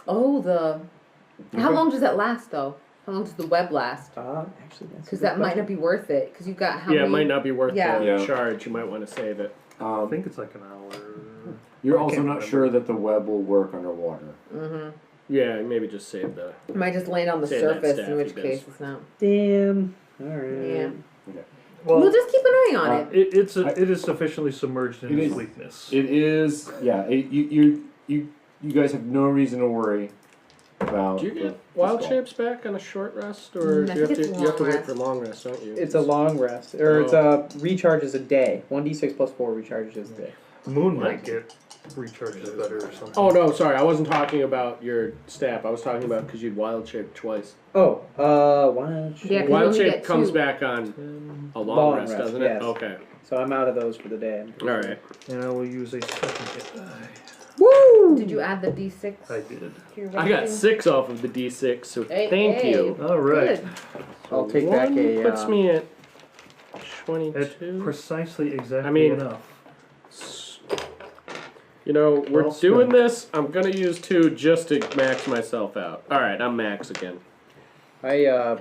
Oh, how long does that last though? How long does the web last? Actually, that's Because that might not be worth it. Because you've got how Yeah, many? it might not be worth Yeah. the Yeah. charge. You might want to save it. I think it's like an hour. You're I also can't not remember. sure that the web will work underwater. Yeah, maybe just save the. It might just land on the Save that surface, staff, in which you guys. case it's not. Damn. Alright. Yeah. Well, We'll just keep an eye on it. it is sufficiently submerged in It its is. weakness. It is. Yeah. You guys have no reason to worry about. Do you the get wild skull. shapes back on a short rest, or I do you think have to it's you have to long wait rest. for long rest, don't you? It's a long rest. Or it's Oh. recharges a day. 1d6 plus 4 recharges a day. Moon Right. might get recharges better or something. Oh no, sorry, I wasn't talking about your staff. I was talking about because you'd wild shape twice. Oh, wild shape. Yeah, 'cause you Wild only shape get comes 2. back on a long, Long rest, rest, doesn't yes. it? Okay, So I'm out of those for the day. all right. And I will use a second hit die. Woo! Did you add the d6? I did. to your I got resting? 6 off of the d6, so Hey, thank hey. you. All right. Good. I'll take back One a. puts me at It's 22. precisely exactly I mean- enough. You know, we're Well doing spent. this. I'm gonna use 2 just to max myself out. All right, I'm max again. Can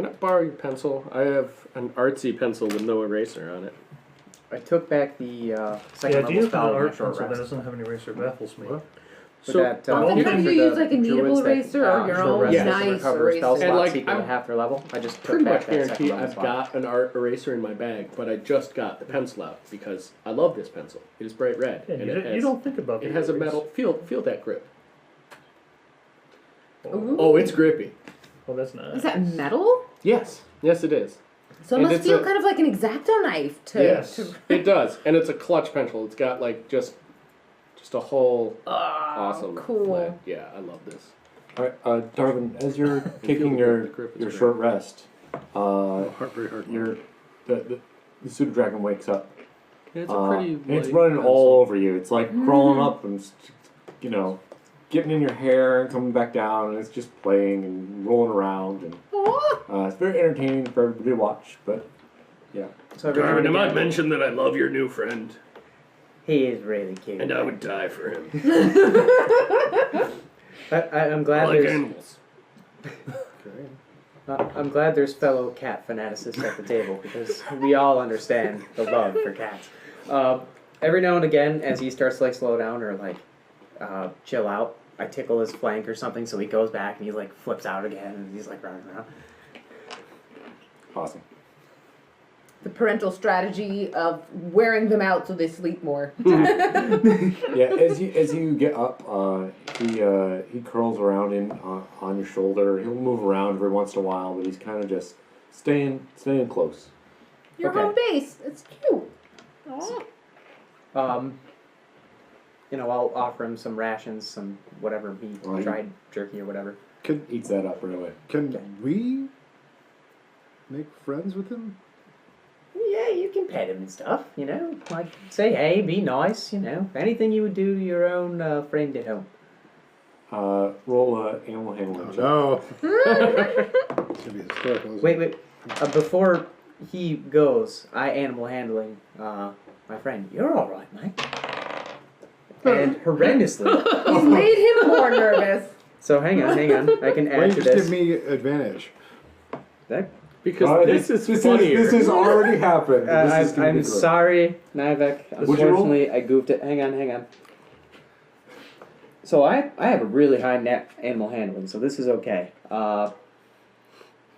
I borrow your pencil? I have an artsy pencil with no eraser on it. I took back the The second idea level of an spell with my art short pencil that rest. doesn't have an eraser baffles me. So, that, Well, you sometimes can- you for the use like a kneadable druids that, eraser or your short own rest Yes. to nice recover spell eraser. And, slots like, equal to I'm half their level. I just pretty took back much that second guarantee level I've slot. got an art eraser in my bag, but I just got the pencil out because I love this pencil. It is bright red, Yeah, and you, it you has don't think about it the has a erase. metal feel that grip. Ooh. Oh, it's grippy. Oh, that's nice. Is that metal? Yes, yes, it is. So it And must it's feel a- kind of like an X-Acto knife to. Yes. to It does, and it's a clutch pencil. It's got like just a whole awesome. cool. flat. Yeah, I love this. All right, Darwin. As you're taking the your grip is your great. short rest, Very hard. your the pseudo dragon wakes up. It's a pretty. and it's light running pencil. all over you. It's like crawling up and getting in your hair and coming back down, and it's just playing and rolling around, and it's very entertaining for everybody to watch. But yeah, So every now Garvin, and I might again, mention that I love your new friend, he is really cute. and I would die for him. I'm I glad like there's. animals. I'm glad there's fellow cat fanaticists at the table because we all understand the love for cats. Every now and again, as he starts to like slow down or like chill out, I tickle his flank or something, so he goes back and he like flips out again and he's like running around. awesome. The parental strategy of wearing them out so they sleep more. Yeah, as you get up, he curls around on your shoulder. He'll move around every once in a while, but he's kind of just staying close. Your Okay. home base. It's cute. Aw. I'll offer him some rations, some whatever meat, Right. dried jerky or whatever. Eats that up right away. Can we make friends with him? Yeah, you can pet him and stuff, like say hey, be nice, anything you would do to your own friend at home. Roll animal handling. check. No. It's gonna be historical. Isn't it? Wait. Before he goes, I animal handling my friend. You're all right, mate. And horrendously. He's made him more nervous. So hang on. I can Why add don't to you just this. give me advantage? That, Because this is funnier. This has already happened. This is gonna be I'm good. sorry, Nivek. Would you roll? Unfortunately, I goofed it. Hang on. So I have a really high net animal handling, so this is okay.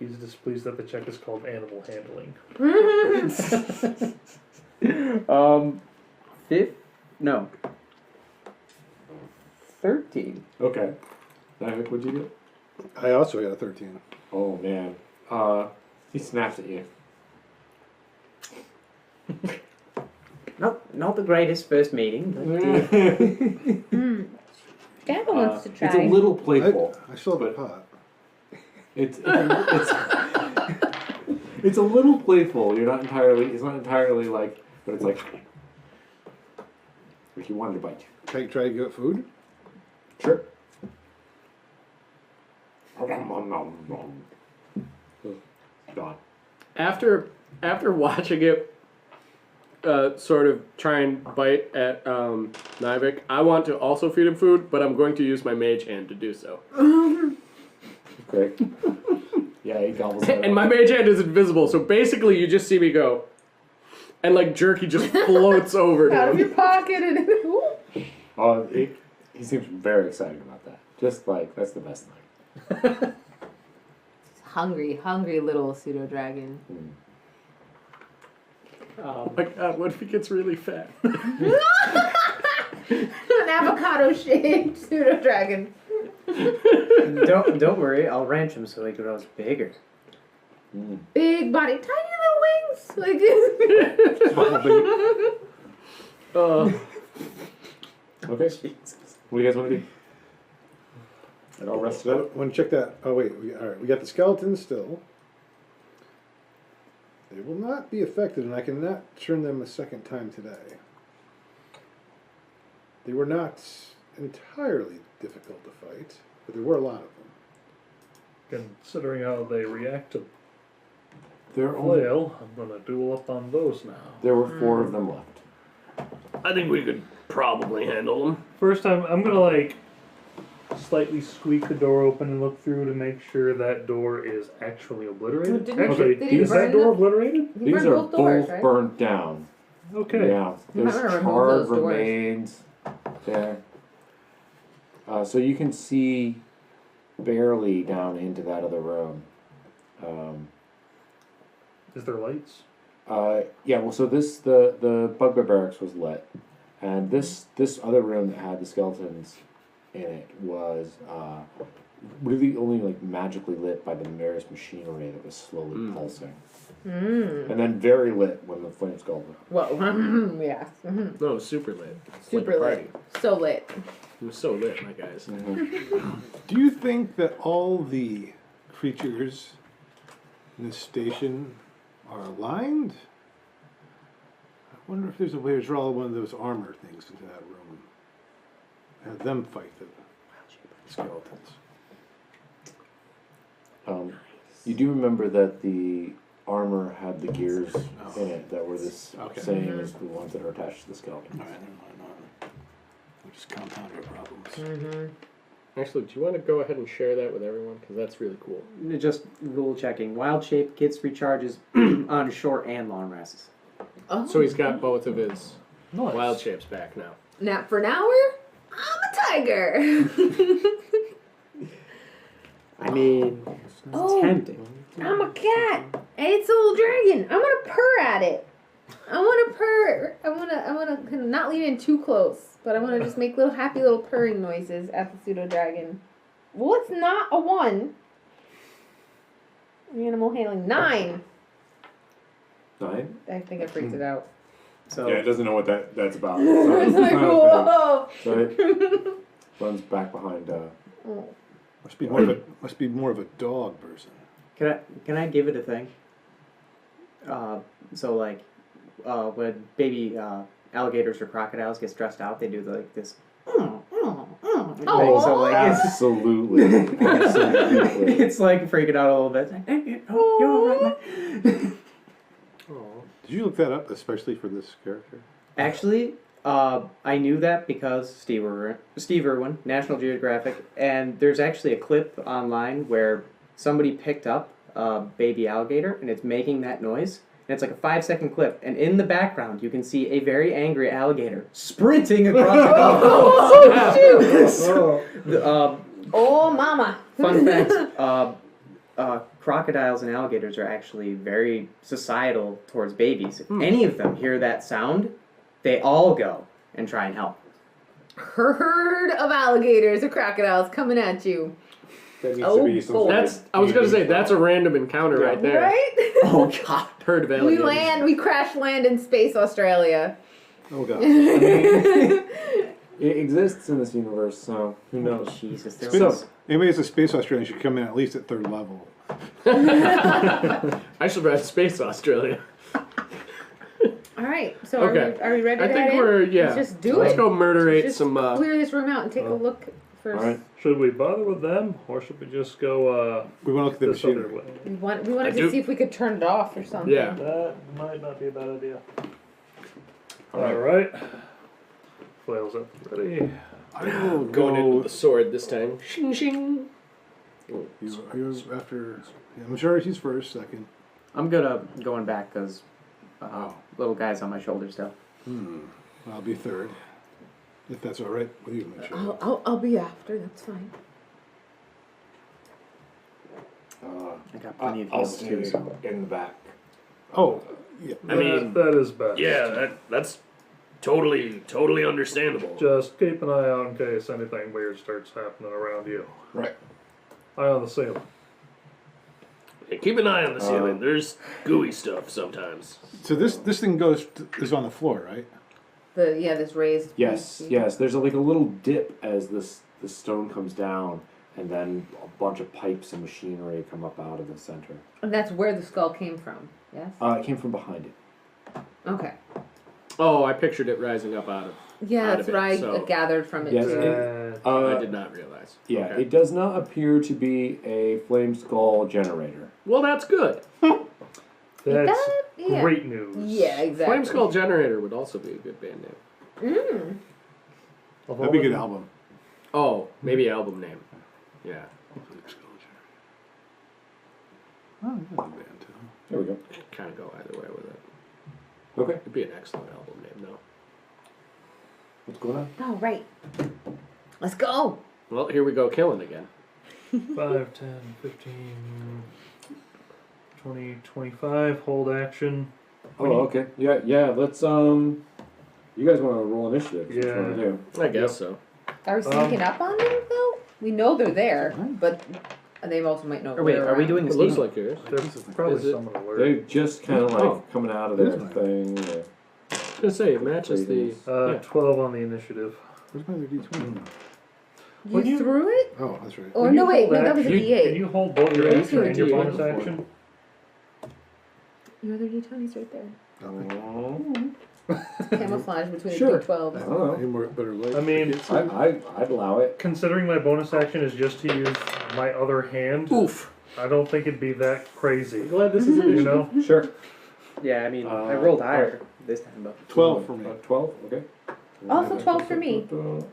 He's displeased that the check is called animal handling. 13. Okay. Nivek, what'd you get? I also got a 13. Oh man. He snaps at you. Not the greatest first meeting, but Dad wants to try. It's a little playful. I still have a pot. It's it's a little playful. You're not entirely. It's not entirely like, but it's like he wanted to bite you. Can I try to get food? Sure. Gone. After watching it sort of try and bite at Nivek, I want to also feed him food, but I'm going to use my mage hand to do so. Great. Yeah, he gobbles it And my mage hand is invisible, so basically you just see me go, and like jerky just floats over out to of your him. pocket and He seems very excited about that. Just like, that's the best thing. hungry little pseudo dragon. Oh my god, what if he gets really fat? An avocado shaped pseudo dragon. don't worry, I'll ranch him so he grows bigger. Big body, tiny little wings. Like Okay. What do you guys want to do? And all rested I up? want to check that. Oh wait, alright, we got the skeletons still. They will not be affected, and I cannot turn them a second time today. They were not entirely difficult to fight, but there were a lot of them. Considering how they react to There only flail, I'm gonna duel up on those now. there were 4 of them left. I think we could probably handle him. First time, I'm gonna like slightly squeak the door open and look through to make sure that door is actually obliterated. Did Actually, he is that burn door the- obliterated? He These burned are both doors, both right? burnt down. Okay. Yeah, You there's might wanna remove charred those doors. remains there. So you can see barely down into that other room. Is there lights? Yeah, well, so the bugbear barracks was lit, and this other room that had the skeletons in it was really only like magically lit by the merest machinery that was slowly pulsing, and then very lit when the flames called it. Well, yes. No, super lit. Super Like a lit. So lit. It was so lit, my guys. Do you think that all the creatures in this station are aligned? I wonder if there's a way to draw one of those armor things into that room. Have them fight them. skeletons. You do remember that the armor had the gears in it that were this Okay. same as the ones that are attached to the skeleton. All right, never mind. We'll just compound your problems. Actually, do you want to go ahead and share that with everyone? Because that's really cool. Just rule checking. Wild shape gets recharges on short and long rests. Oh. So he's got both of his Nice. wild shapes back now. Nap for an hour? I'm a tiger. I mean, it's Oh. tempting. I'm a cat. And it's a little dragon. I want to purr at it. I want to purr. I want to kind of not lean in too close, but I want to just make little happy little purring noises at the pseudo dragon. Well, it's not a 1. Animal handling 9. 9? I think I freaked it out. So Yeah, it doesn't know what that's about. It's like, whoa. So it runs back behind. Oh. Must be more of a dog person. can I give it a thing? So like, when baby alligators or crocodiles get stressed out, they do like this. Thing. So like Absolutely. Absolutely. it's like freaking out a little bit. It's like, oh, you're all right, man. Did you look that up especially for this character? Actually, I knew that because Steve Irwin, National Geographic, and there's actually a clip online where somebody picked up a baby alligator and it's making that noise. And it's like a 5-second clip, and in the background you can see a very angry alligator sprinting across the golf course. Oh, mama. Fun fact: crocodiles and alligators are actually very societal towards babies. If any of them hear that sound, they all go and try and help. Herd of alligators or crocodiles coming at you. That needs Oh, to be some boy. sort of That's. I was gonna say D&D that's a random encounter right there. Right? Oh God! Herd of we alligators. we crash land in space, Australia. Oh god. It exists in this universe, so who knows? Jesus, there So- was. Anybody that's a space Australian should come in at least at 3rd level. I should write Space Australia. All right, so Okay. are we ready I to think head we're in? yeah. Let's just do Let's it. go murderate Just some. clear this room out and take a look first. Alright. Should we bother with them, or should we just go We want to look at the this other machinery. way? We wanted I to do- see if we could turn it off or something. Yeah. That might not be a bad idea. Alright. Flails up ready. I will Going in with go. the sword this time. Shing shing. Are you after? Yeah, I'm sure he's first, second. I'm going back because little guy's on my shoulder still. I'll be third. If that's all right with you, make sure. I'll be after. That's fine. I got plenty of I'll heals stay too. So. in the back. Oh, yeah. I mean, that is best. yeah, that's totally understandable. Just keep an eye out in case anything weird starts happening around you. Right. Eye on the ceiling. Hey, keep an eye on the ceiling. There's gooey stuff sometimes. So this thing is on the floor, right? This raised. Yes, piece. yes. There's a little dip as the stone comes down, and then a bunch of pipes and machinery come up out of the center. And that's where the skull came from. Yes. It came from behind it. Okay. Oh, I pictured it rising up out of. Yeah, Out that's of what it, I so- gathered from it Yes, too. I did not realize. Yeah, Okay. it does not appear to be a flame skull generator. Well, that's good. That's Yeah. great news. Yeah, exactly. Flame Skull Generator would also be a good band name. That'd be a good album. Oh, maybe album name. Yeah. Oh, that's a band too. There we go. Kind of go either way with it. Okay. It'd be an excellent album name, though. What's going on? Oh, right. Let's go. Well, here we go killing again. 5, 10, 15, 20, 25. Hold action. Oh, okay. Yeah. Let's You guys want to roll initiative? What you Yeah. want to do? I guess so. Are we sneaking up on them though? We know they're there, but they also might know. Or wait, we're are we around. doing It this? looks like yours. There's probably Is it- someone alert. They're just kind of like Oh. coming out of their It is thing. I was gonna say it matches the. yeah. 12 on the initiative. Where's my other D20? You When you- threw it? Oh, that's right. Or When no, you wait, hold no, that was a action- D8. Can you hold both your Yeah, action and your D8. bonus action? Your other D20's right there. Oh. Camouflage between Sure. the D12s. I don't know. Any more better light? I mean, I'd allow it. considering my bonus action is just to use my other hand, Oof. I don't think it'd be that crazy. I'm glad this is an You issue. know? Sure. Yeah, I mean, I Uh, rolled higher this time, but 12 for me. 12. Okay. Also 12 for me.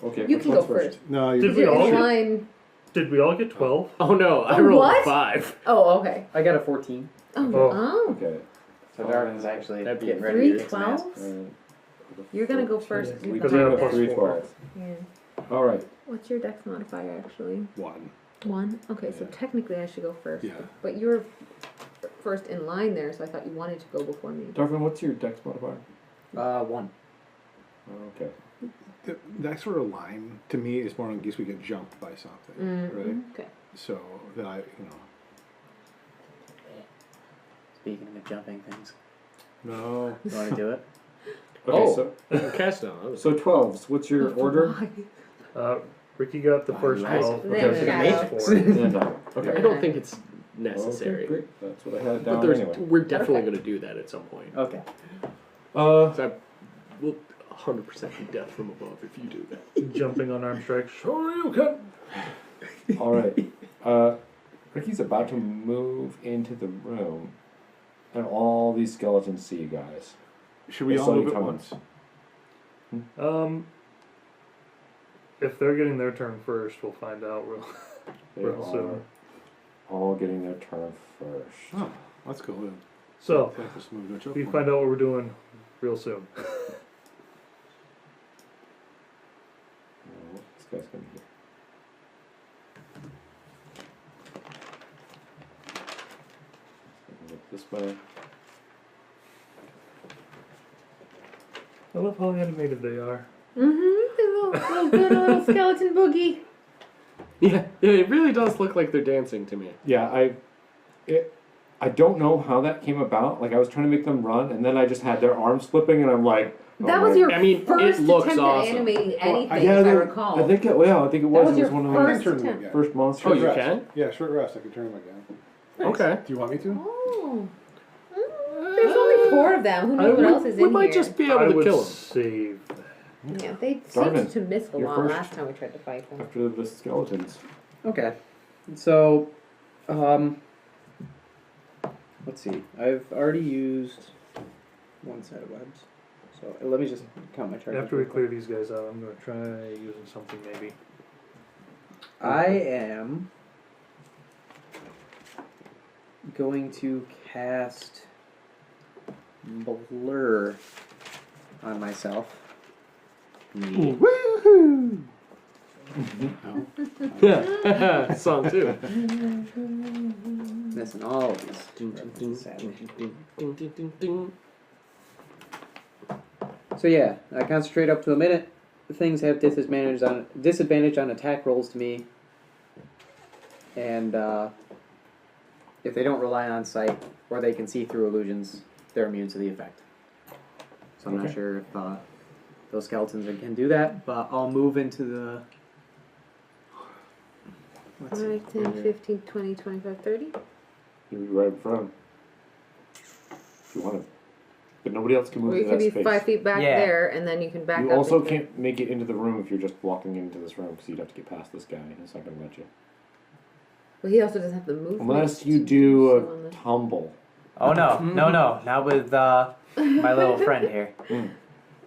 Okay. You which can go one's first. No, Did you we You're all in get- line. Did we all get 12? Oh no, I Oh, rolled what? 5. Oh, okay. I got a 14. Oh. Okay. So Darwin's actually That'd be getting ready to 3 kick some ass. 12s? You're gonna go first. We You're Because do I behind have have a that. plus 3 4. 12s. Yeah. All right. What's your dex modifier actually? 1. 1? Okay, so Yeah. technically I should go first. Yeah. But you're first in line there, so I thought you wanted to go before me. Darvin, what's your dex modifier? 1. Okay. That sort of line, to me, is more in case we get jumped by something, right? Okay. So that Speaking of jumping things, No. you want to do it? Okay. Oh. So Cast down. so 12s. What's your order? Ricky got the first nice. 12. Then Okay, Shadow. so And okay. I don't think it's Okay, necessary. great. That's what I had But down there's, anyway. we're definitely Perfect. going to do that at some point. Okay. Uh, So I will 100% be death from above if you do that. Jumping on arm strike. Sure you can. all right. Ricky's about to move into the room, and all these skeletons see you guys. Should we They all saw you move at coming. once? If they're getting their turn first, we'll find out They real are soon. all getting their turn first. Oh, that's cool. Then. So, Just move to a choke we point. find out what we're doing real soon. Oh, this guy's gonna be here. Look this way. I love how animated they are. Mm-hmm. Good little skeleton boogie. Yeah, it really does look like they're dancing to me. Yeah, I don't know how that came about. Like I was trying to make them run, and then I just had their arms flipping, and I'm like, oh That was my- your I mean, it first looks attempt awesome. at animating anything, yeah, if I they- recall. I think it. Yeah, I think it was. was It your was one of I my first can turn them attempt. again. first monsters. Oh, you rest. can? Yeah, short rest. I can turn them again. Okay. Do you want me to? Oh. There's only 4 of them. Who knows what else is we in might here? just be able I to would kill them. save. Yeah, they Darn seemed it. to miss a You're lot first. last time we tried to fight them. After the skeletons. Okay. So, let's see. I've already used one set of webs. So let me just count my charges. After we real clear quick. these guys out, I'm going to try using something maybe. I am going to cast Blur on myself. Me. Woohoo! Yeah, song too. Missing all of these. Ding, ding, ding, Sadly. ding, ding, ding, ding, ding. So yeah, I concentrate up to a minute. Things have disadvantage on attack rolls to me, and if they don't rely on sight or they can see through illusions, they're immune to the effect. So I'm not Okay. sure if those skeletons can do that, but I'll move into the. Let's see. 5, 10, 15, 20, 25, 30. You'll be right in front of him. If you want to. But nobody else can move Or you into can that be space. 5 feet back Yeah. there, and then you can back You up. also into- can't make it into the room if you're just walking into this room, because you'd have to get past this guy. He's not going to let you. Well, he also doesn't have the movement. Unless you to do so a on the- tumble. Oh no, not with my little friend here. Mm.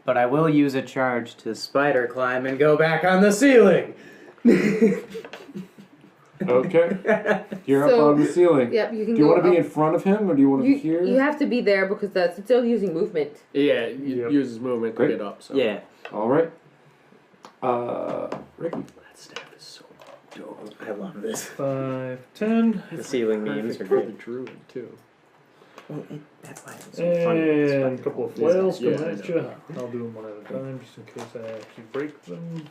But I will use a charge to spider climb and go back on the ceiling. Okay. You're So- up on the ceiling. Yep, you can Do you go want to be up. in front of him, or do you want to be You, here? you have to be there because that's still using movement. Yeah, it Yep. uses movement to Great. get up. So. Yeah. All right. Ricky. That staff is so dope. I love this. 5, 10, The ceiling memes Perfect are for the great. druid too. That's why it's so fun. and a couple of flails Yeah, coming I at know. you. I'll do them one at a time just in case I actually break them.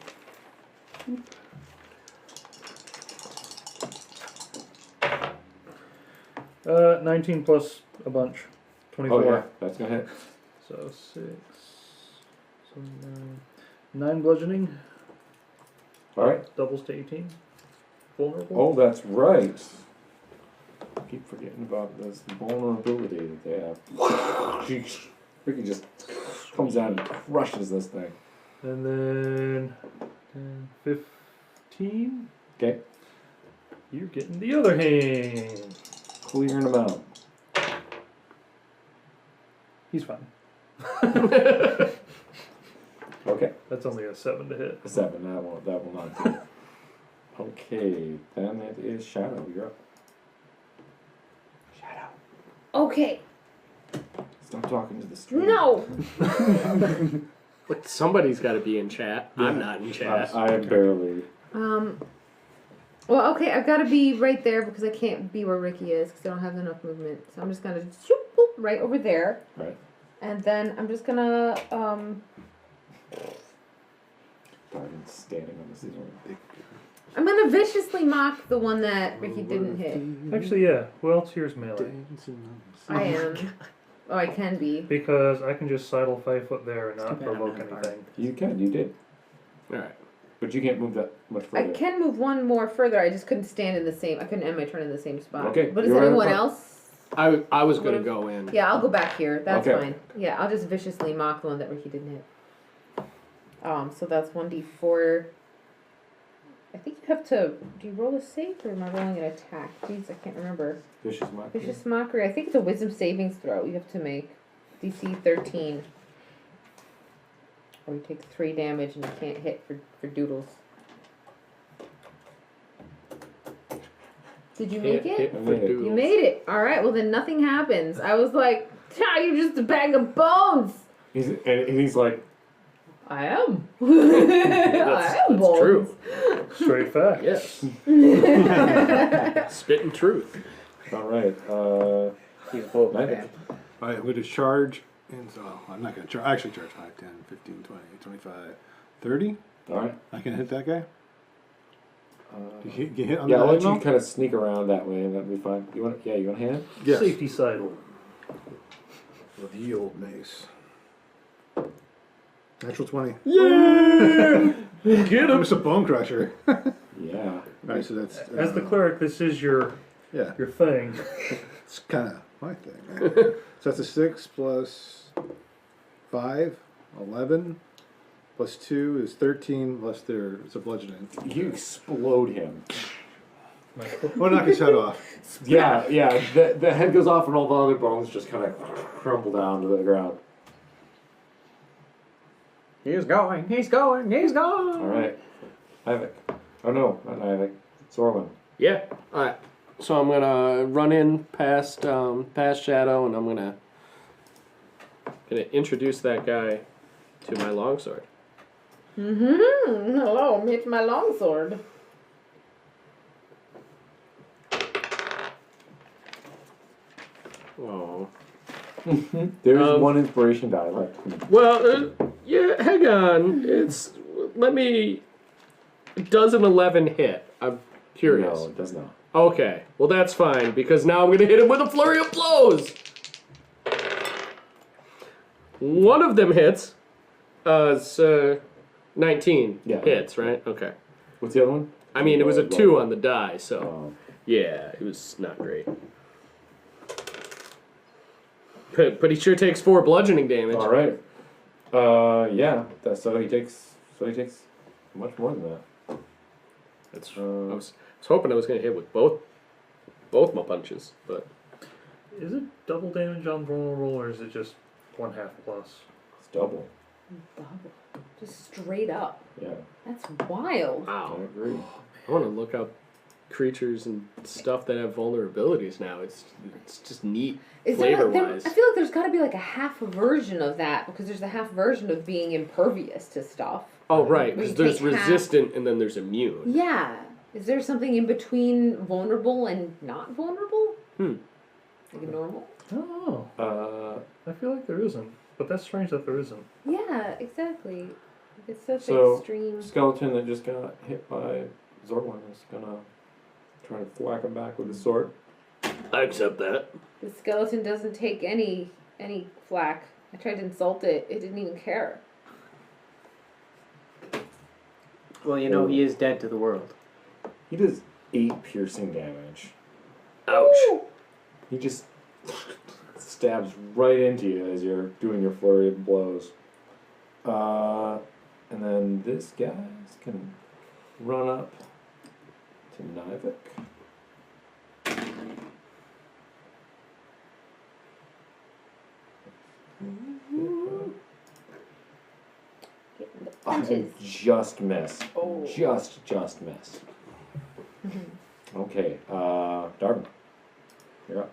Uh, 19 plus a bunch. 24. Oh yeah, that's gonna hit. So 6. So 9 bludgeoning. All right. Doubles to 18. Vulnerable. Oh, that's right. I keep forgetting about this vulnerability that they have. Ricky just Comes down and crushes this thing. And then 10, 15. Okay. You're getting the other hand. Clearing them out. He's fine. Okay. That's only a 7 to hit. 7. That will not do. Okay. Then it is Shadow. You're up. Shadow. Okay. Stop talking to the stream. No. Look, somebody's got to be in chat. I'm not in chat. I am barely. Well, okay, I've got to be right there because I can't be where Ricky is because I don't have enough movement. So I'm just gonna shoop, boop, right over there. Right. And then I'm just gonna Darden's standing on the ceiling. I'm gonna viciously mock the one that Ricky didn't hit. Actually, yeah. Who else here is melee? I am. Oh, I can be. Because I can just sidle 5 foot there and It's not too bad I'm provoke not a bard. anything. You can. You did. All right. But you can't move that much I further. can move one more further. I just couldn't stand in the same. I couldn't end my turn in the same spot. Okay, But is you're right anyone in front. else? I was going to go in. Yeah, I'll go back here. That's Okay. fine. Yeah, I'll just viciously mock the one that Ricky didn't hit. So that's 1d4. I think you have to. Do you roll a save or am I rolling an attack? Jeez, I can't remember. Vicious mockery. Vicious mockery. I think it's a wisdom savings throw. You have to make DC 13, or you take 3 damage and you can't hit for doodles. Did you make Hit it? for made it. doodles. You made it. All right. Well, then nothing happens. I was like, you're just a bag of bones. He's like, I am. That's I am bones. true. Straight fact. Yes. Spitting truth. all right. He's both Nice. bad. Alright, I'm going to charge. And so I'm not going to charge. Actually, charge 5, 10, 15, 20, 25, 30. All right. I can hit that guy. Get hit on Yeah, the I'll let you diagonal? kind of sneak around that way, and that'll be fine. You want? Yeah, you want a hand? Yes. Safety sidle. With the old mace. Natural 20. Yeah. Get I'm just a bone crusher. Yeah. Alright, so that's. As the cleric, this is your Yeah, thing. it's kind of my thing. Man. So that's a 6 plus 5, 11. Plus 2 is 13. Plus it's a bludgeoning. You explode him. Oh, knock his head off. Yeah, yeah. The head goes off, and all the other bones just kind of crumble down to the ground. He's going, he's going, he's going. All right. Havoc. Oh no, not Havoc. Zorlin. Yeah. All right. So I'm gonna run in past Shadow, and I'm gonna introduce that guy to my longsword. Hello, meet my longsword. Oh. There's one inspiration die left. Well, yeah. Hang on. Does an 11 hit? I'm curious. No, it does not. Okay. Well, that's fine because now I'm gonna hit him with a flurry of blows. One of them hits. It's 19 Yeah. hits, right? Okay. What's the other one? I mean, it was a 2 on the die, so Um, yeah, it was not great. But he sure takes 4 bludgeoning damage. all right. Yeah. So he takes much more than that. That's, I Uh, was hoping I was going to hit with both my punches, but Is it double damage on vulnerable, or is it just 1/2 plus? it's double. Just straight up. Yeah. That's wild. I wow. agree. I want to look up creatures and stuff that have vulnerabilities now. It's just neat. Is there, Flavor-wise. I feel like there's got to be like a half version of that because there's a half version of being impervious to stuff. Oh, right, Where because you there's take half- resistant and then there's immune. Yeah. Is there something in between vulnerable and not vulnerable? Hmm. Like a normal? Oh, I feel like there isn't, but that's strange that there isn't. Yeah, exactly. It's such So- extreme. Skeleton that just got hit by Zorlin is gonna try to thwack him back with his sword. I accept that. The skeleton doesn't take any flack. I tried to insult it. It didn't even care. Well, you know, he is dead to the world. He does 8 piercing damage. Ouch. He just stabs right into you as you're doing your flurry of blows. And then this guy's gonna run up to Nivek. Getting the I punches. just miss. Oh. Just miss. Okay, Darvin. You're up.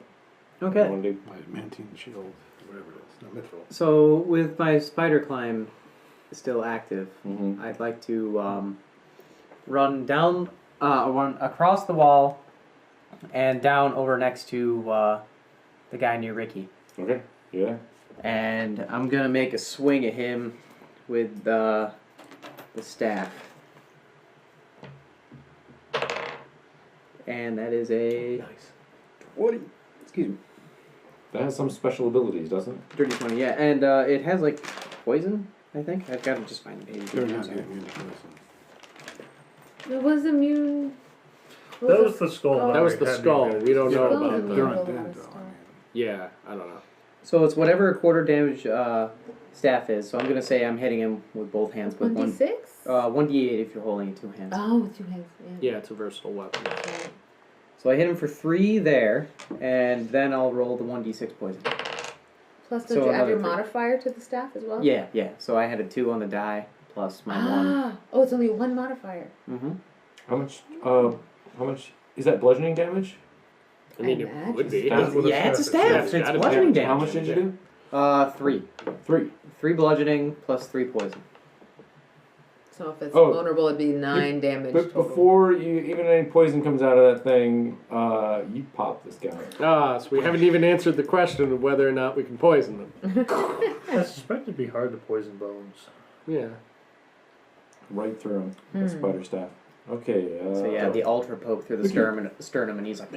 What Okay. do you want to do? My Mantine shield, whatever it is, not mithril. So with my spider climb still active, Mm-hmm. I'd like to run down, run across the wall, and down over next to the guy near Ricky. Okay, yeah. And I'm gonna make a swing at him with the staff. And that is a Nice. 20. Excuse me. That has some special abilities, doesn't it? Dirty 20, yeah. And it has like poison, I think. I've got to just find the page. They're not immune to poison. It was immune. That was the skull. That was the Had skull. me We don't know Skull's about immune. They're that. undead, though. I mean, Yeah, I don't know. So it's whatever quarter damage staff is. So I'm gonna say I'm hitting him with both hands with 1d6? 1d8 if you're holding it two hands. Oh, with 2 hands. Yeah. Yeah, it's a versatile weapon. Right. So I hit him for 3 there, and then I'll roll the 1d6 poison. Plus, don't So you add your another 3. modifier to the staff as well? Yeah, yeah. So I had a 2 on the die plus my 1. Ah, oh, it's only 1 modifier. Mm-hmm. How much is that bludgeoning damage? I mean, I it would be. imagine. With a Yeah, it's a staff. staff. Yeah, It's it's gotta be. bludgeoning damage. How much did you do? 3. 3. 3 bludgeoning plus 3 poison. So if it's Oh. vulnerable, it'd be 9 damage But total. before you even any poison comes out of that thing, you pop this guy. So we haven't even answered the question of whether or not we can poison them. I suspect it'd be hard to poison bones. Yeah. Right through him. The spider staff. Okay. So yeah, the ultra poke through the sternum, and he's like.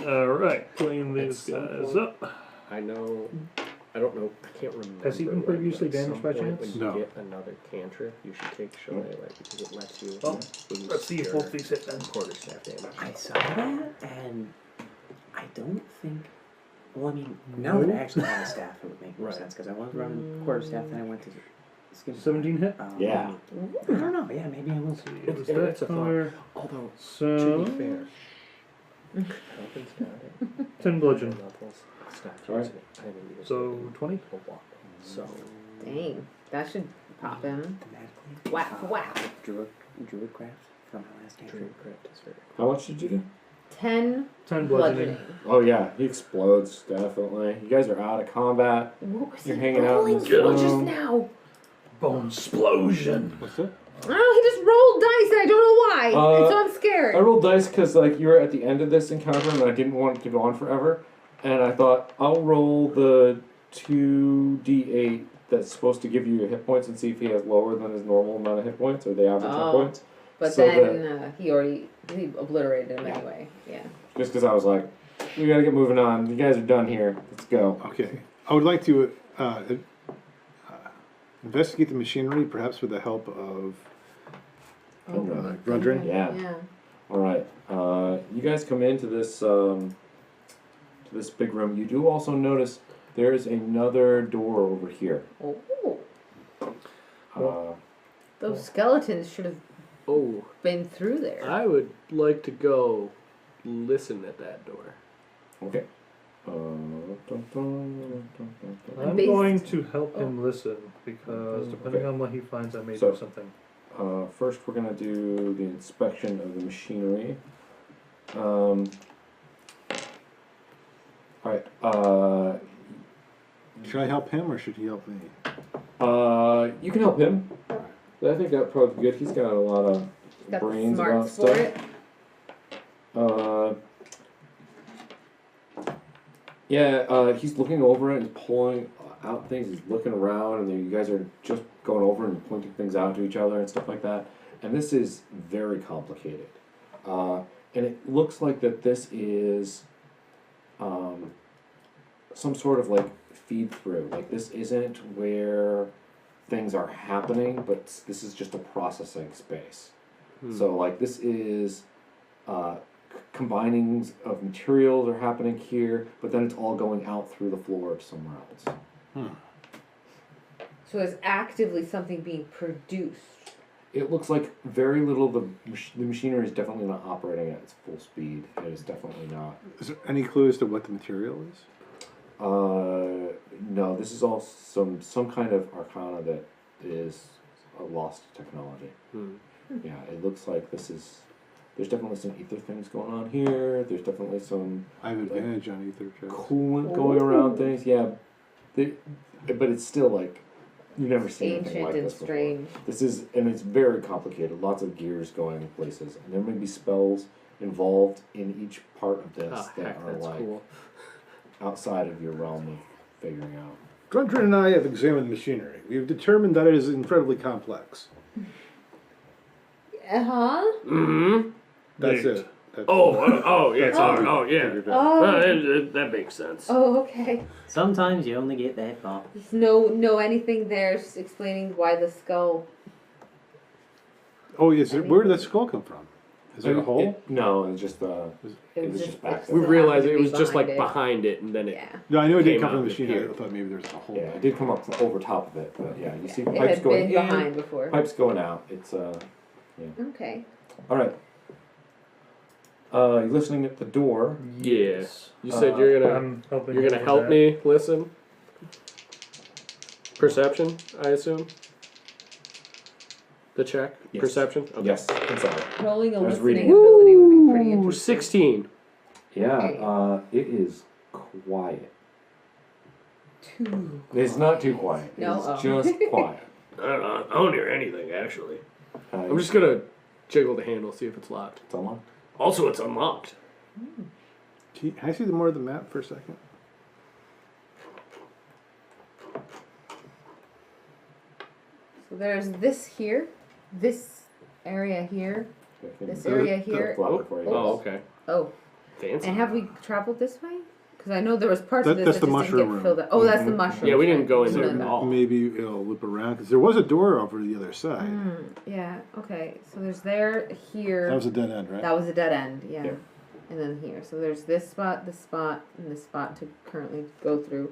Alright, clean these At some guys point- up. I know. I don't know. I can't remember. Has he been right, previously but at damaged some by point chance? When you No. get another cantrip, you should take Shillelagh because it lets you. Oh, boost let's see if your both these hit then. quarterstaff damage. I saw that, and I don't think. Well, I mean, now that I actually have a staff, it would make more Right. sense because I was running quarterstaff, then I went to skin. 17 hit? Yeah. I don't know. Yeah, maybe I will. It's it's a thought. fire. Although, to So, be fair, weapons got it. 10 bludgeon. Levels, stop Alright. using it. I haven't used So, it 20? a lot. So, Dang, that should pop him. Thematically. Whack, whack. Druidcraft from my last game. Druidcraft is very How much did you do? 10 10 bludgeoning. bludgeoning. Oh yeah, he explodes definitely. You guys are out of combat. What was You're he hanging out in rolling this for room. just now? Bone explosion. What's that? Oh, he just rolled dice and I don't know why. And so I'm scared. I rolled dice because like you were at the end of this encounter and I didn't want it to go on forever, and I thought I'll roll the 2d8 that's supposed to give you your hit points and see if he has lower than his normal amount of hit points or the average hit Oh. points. But so then he obliterated him anyway. Yeah. Just because I was like, we gotta get moving on. You guys are done here. Let's go. Okay. I would like to investigate the machinery, perhaps with the help of Grundrin. Yeah. Yeah. All right. You guys come into this to this big room. You do also notice there's another door over here. Oh, those skeletons should have Oh, been through there. I would like to go listen at that door. Okay. I'm Based- going to help him listen because depending Okay. on what he finds, I may So- do something. First, we're gonna do the inspection of the machinery. All right. Should I help him or should he help me? You can help him. I think that'd probably be good. He's got a lot of Got the brains about smarts for stuff. it. He's looking over it and pulling out things. He's looking around, and then you guys are just going over and pointing things out to each other and stuff like that. And this is very complicated. And it looks like that this is some sort of like feed through. Like this isn't where things are happening, but this is just a processing space. So like this is combinings of materials are happening here, but then it's all going out through the floor somewhere else. So is actively something being produced? It looks like very little. The machinery is definitely not operating at its full speed. It is definitely not. Is there any clue as to what the material is? No. This is all some kind of arcana that is a lost technology. Yeah, it looks like this is. There's definitely some ether things going on here. There's definitely some I have advantage on ether checks. coolant going around things. Yeah, but it's still like you've never seen anything Ancient like and this before. strange. This is, and it's very complicated. Lots of gears going places, and there may be spells involved in each part of this Oh, that heck, are that's like cool. outside of your realm of figuring out. Drudgeon and I have examined machinery. We have determined that it is incredibly complex. Uh-huh. Mm-hmm. That's Neat. it. That's Oh, yeah, that's all we oh, yeah. figured out. That makes sense. Oh, okay. Sometimes you only get that far. There's no anything there explaining why the skull. Oh, where did that skull come from? Is there a hole? No, it's just It was just back it there. We just realized happened it to was be just like it. behind it, and then it. Yeah. No, I knew it didn't Came come from out the of machine. here. I thought maybe there was a hole. Yeah, it did come up over top of it, but yeah, you see It pipes had going been in, behind before. pipes going out. It's Okay. all right. You're listening at the door. Yes. You said you're gonna I'm helping you're you gonna with help that. me listen. Perception, I assume. The check. Yes. Perception. Okay. Yes, inside. Rolling a I was listening reading. ability would be pretty Ooh, interesting. 16. Yeah, it is quiet. Two. It's not too quiet. No, It's oh. just quiet. I don't hear anything actually. I'm It's just gonna jiggle the handle, see if it's locked. unlocked. Also, it's unlocked. Can I see more of the map for a second? So there's this here, this area here, this area here. Flop it for you. Oh, okay. Oh, Fancy. and have we traveled this way? Because I know there was parts of That- this that's that the just didn't mushroom get room. filled up. Oh, that's the mushroom. Yeah, we didn't go in So there then at all. Maybe it'll loop around because there was a door over the other side. Yeah. Okay. So there's there here. That was a dead end, right? That was a dead end. Yeah. Yeah. And then here. So there's this spot, and this spot to currently go through.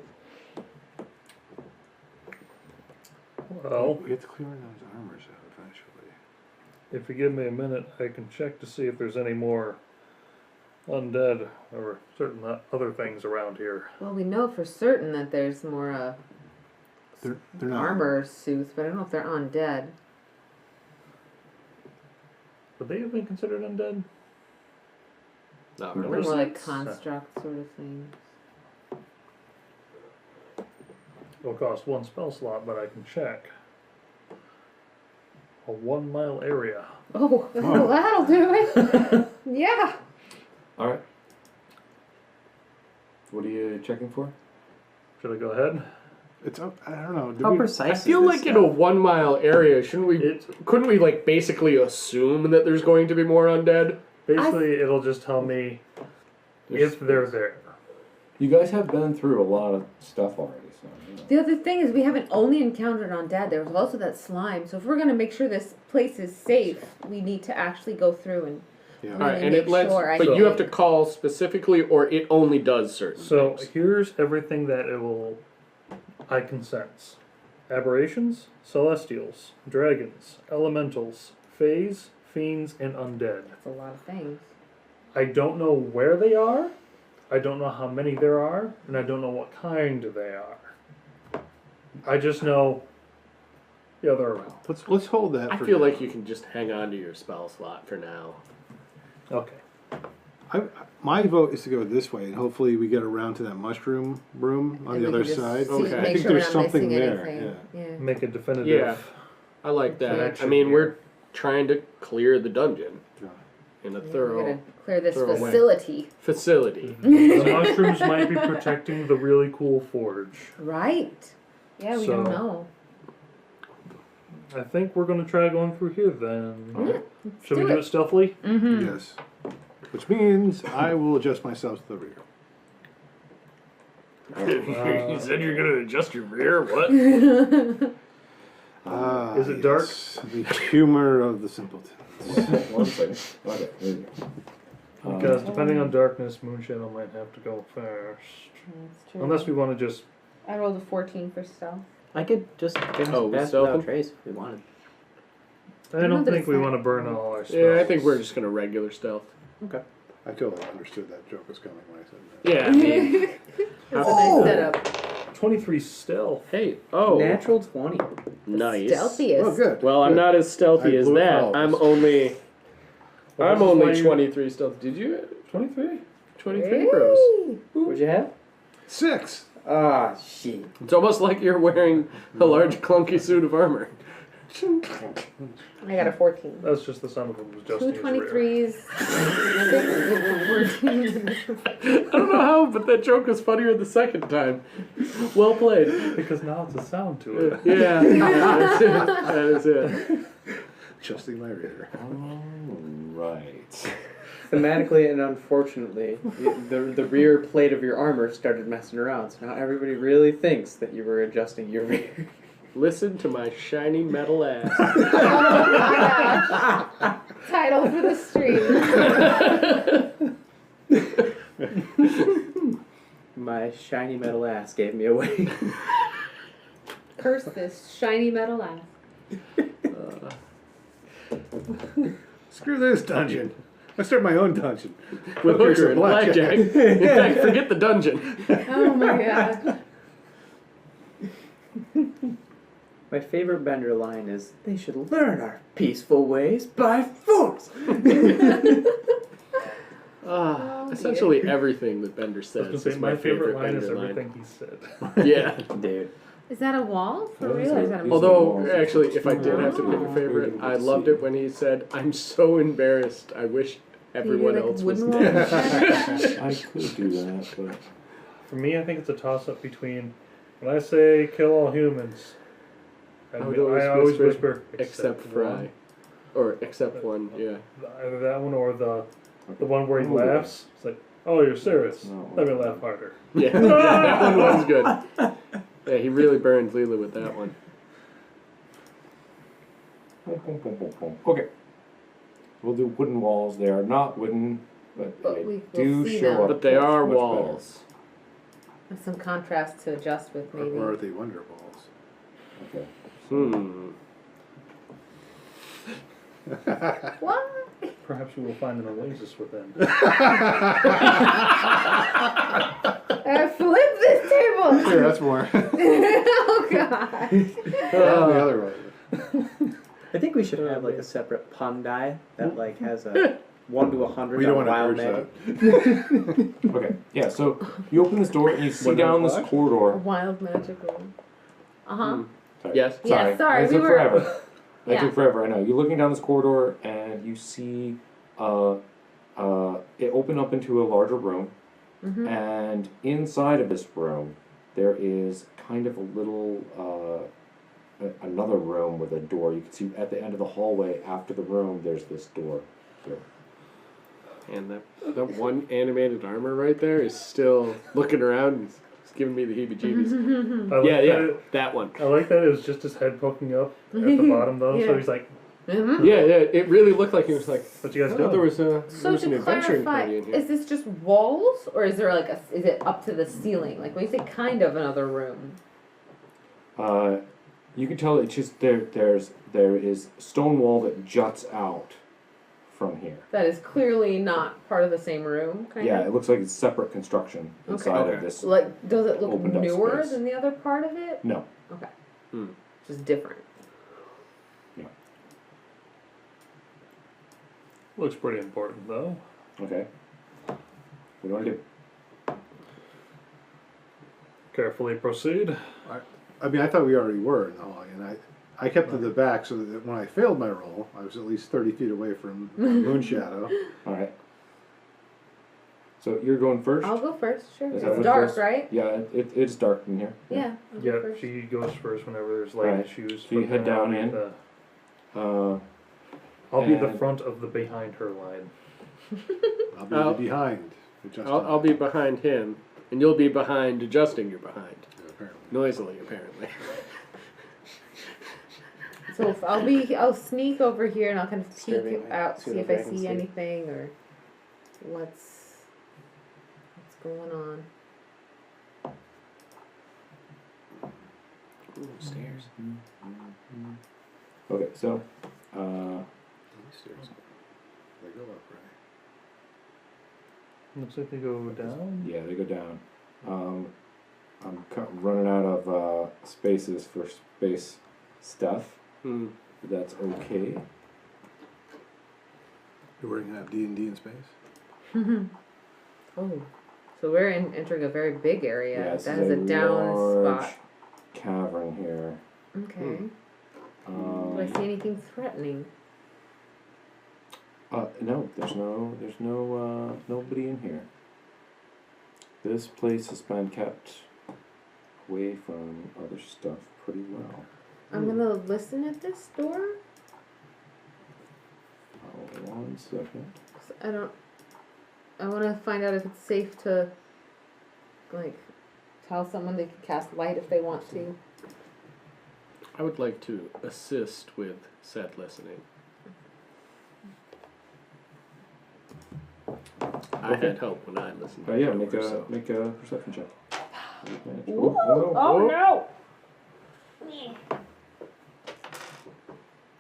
Well, We have to clear those armors out eventually. if you give me a minute, I can check to see if there's any more undead or certain other things around here. Well, we know for certain that there's more They're not. armor suits, but I don't know if they're undead. Would they have been considered undead? Not They're really. more like construct sort of things. It'll cost one spell slot, but I can check. A 1 mile area. Oh, well, that'll do it. Yeah. All right. What are you checking for? Should I go ahead? It's up. I don't know. Did How we- precise I feel is like this in a stuff? 1 mile area, It couldn't we like basically assume that there's going to be more undead? basically it'll just tell me if they're there. You guys have been through a lot of stuff already, so. You know. The other thing is we haven't only encountered undead. There was also that slime. So if we're gonna make sure this place is safe, we need to actually go through and Yeah. really All right, and make it lets, sure. I but think. you have to call specifically, or it only does certain So things. here's everything that I can sense. Aberrations, celestials, dragons, elementals, fays, fiends, and undead. That's a lot of things. I don't know where they are, I don't know how many there are, and I don't know what kind they are. I just know, yeah, they're around. Let's hold that. I for feel now. like you can just hang on to your spell slot for now. Okay. My vote is to go this way, and hopefully we get around to that mushroom room on And the we other can just side. see- Okay. I Make think sure we're there's not something missing there. anything. Yeah. Yeah. Make a definitive. Yeah. I like that. Connection I mean, here. we're trying to clear the dungeon Yeah. in a We're thorough gonna clear this throw away. facility. facility. The mushrooms might be protecting the really cool forge. Right. Yeah, we So- don't know. I think we're gonna try going through here then. Yeah, Should we do do it. it stealthily? Mm-hmm. Yes. Which means I will adjust myself to the rear. You said you're gonna adjust your rear. What? Ah, Is it dark? yes, the humor of the simpletons. One second. Okay, there you go. Because depending on darkness, Moonshadow might have to go first. That's true. Unless we want to just. I rolled a 14 for stealth. I could just pass Oh, with pass without stealthing? trace if we wanted. I don't that think it's we not- want to burn all our spells. Yeah, I think we're just gonna regular stealth. Okay. I totally understood that joke was coming when I said that. Yeah, I mean, That's a nice setup. 23 stealth. hey, oh, Natural 20. nice. Stealthiest. Oh, good. Well, I'm good. not as stealthy I as blew it for all that. of I'm us. only, Well, I'm this is why only you- 23 stealth. Did you? 23? 23 bros. What'd you have? 6. Ah, shit. It's almost like you're wearing a large clunky suit of armor. I got a 14. That's just the son of him was just Two 23s. 14. I don't know how, but that joke was funnier the second time. Well played. Because now it's a sound to it. Yeah, that's it. That is it. Adjusting my reader. Right. Thematically and unfortunately, the rear plate of your armor started messing around, so now everybody really thinks that you were adjusting your rear. Listen to my shiny metal ass. Oh my gosh. Title for the stream. My shiny metal ass gave me away. Curse this shiny metal ass. Screw this dungeon. I start my own dungeon. With Here's hooker some and blackjack. In fact, forget the dungeon. Oh my god. My favorite Bender line is, "They should learn our peaceful ways by force." Oh, Essentially everything that Bender I was says gonna say, is my favorite line is Bender everything he said. Yeah. Dude. Is that a wall? For That is real? Or a- is that a these Although, walls. actually, if I did have to pick a favorite, I loved it when he said, "I'm so embarrassed. I wish everyone like else was wooden dead." I could do that, but For me, I think it's a toss-up between when I say kill all humans, and I would always I always whisper, whisper Except Fry. Or except one, yeah. Either that one or the one where he laughs. It's like, oh, you're serious. No. Let me laugh harder. Yeah, that one was good. Yeah, he really burned Leela with that one. okay. We'll do wooden walls. They are not wooden, but But they we will do see show them. up. But they are much better. walls. With some contrast to adjust with, maybe. Or are they wonder balls? Okay. Hmm. What? Perhaps we will find an oasis within. Flip this table! Here, that's more. Oh god. the other way. I think we should have like a separate pun die that like has a 1 to 100 We don't on want to wild urge magic. that. Okay. Yeah. So you open this door and you see What down about this what? corridor. Wild magical. Uh-huh. Sorry. Yes. Yeah, sorry, It we took were- forever. It Yeah. took forever. I know. You're looking down this corridor and you see, it opened up into a larger room, Mm-hmm. and inside of this room, there is kind of a little another room with a door. You can see at the end of the hallway after the room, there's this door here. And that one animated armor right there is still looking around and it's giving me the heebie-jeebies. I like Yeah, yeah, that- that one. I like that it was just his head poking up at the bottom though, so Yeah. he's like, Mm-hmm. Yeah, yeah, it really looked like he was like, what you guys oh, doing? there was, So an to adventuring clarify, party in here. is this just walls, or is there like is it up to the ceiling? Like when you say kind of another room. You can tell it's just there is stone wall that juts out from here. That is clearly not part of the same room, kind Yeah, of. it looks like it's separate construction inside Okay. of this. Like, does it look Opened up newer space. than the other part of it? No. Okay. Hmm. Just different. Looks pretty important though. Okay. What do you want to do? Carefully proceed. I mean, I thought we already were in the hallway, and I kept to the back so that when I failed my roll, I was at least 30 feet away from Moon Shadow. All right. So you're going first. I'll go first, sure. Is that It's what dark, first? right? Yeah, it's dark in here. Yeah. I'll go Yeah, first. she goes first whenever there's light Right. issues. So you but head then down I'll be in. the- Uh, I'll be the and- front of the behind her line. I'll be I'll- behind. adjusting. I'll be behind him, and you'll be behind adjusting your behind. Yeah, apparently. Noisily, apparently. So if I'll sneak over here and I'll kind of peek Survey, out, see pseudo if I dragon see sleep. anything or what's going on. Ooh, stairs. Okay, so These stairs. They go up, right? Looks like they go down. yeah, they go down. I'm running out of spaces for space stuff. Hmm. But that's okay. You're working out D&D in space? Oh, so we're entering a very big area. Yeah, this That is is a down large spot. cavern here. Okay. Um, Do I see anything threatening? No, there's no nobody in here. This place has been kept away from other stuff pretty well. I'm gonna listen at this door. Hold on 1 second. 'Cause I want to find out if it's safe to, like, tell someone they can cast light if they want to. I would like to assist with said listening. I had help when I listened. Oh yeah, to make it, a so. perception check. Ooh, no. oh no!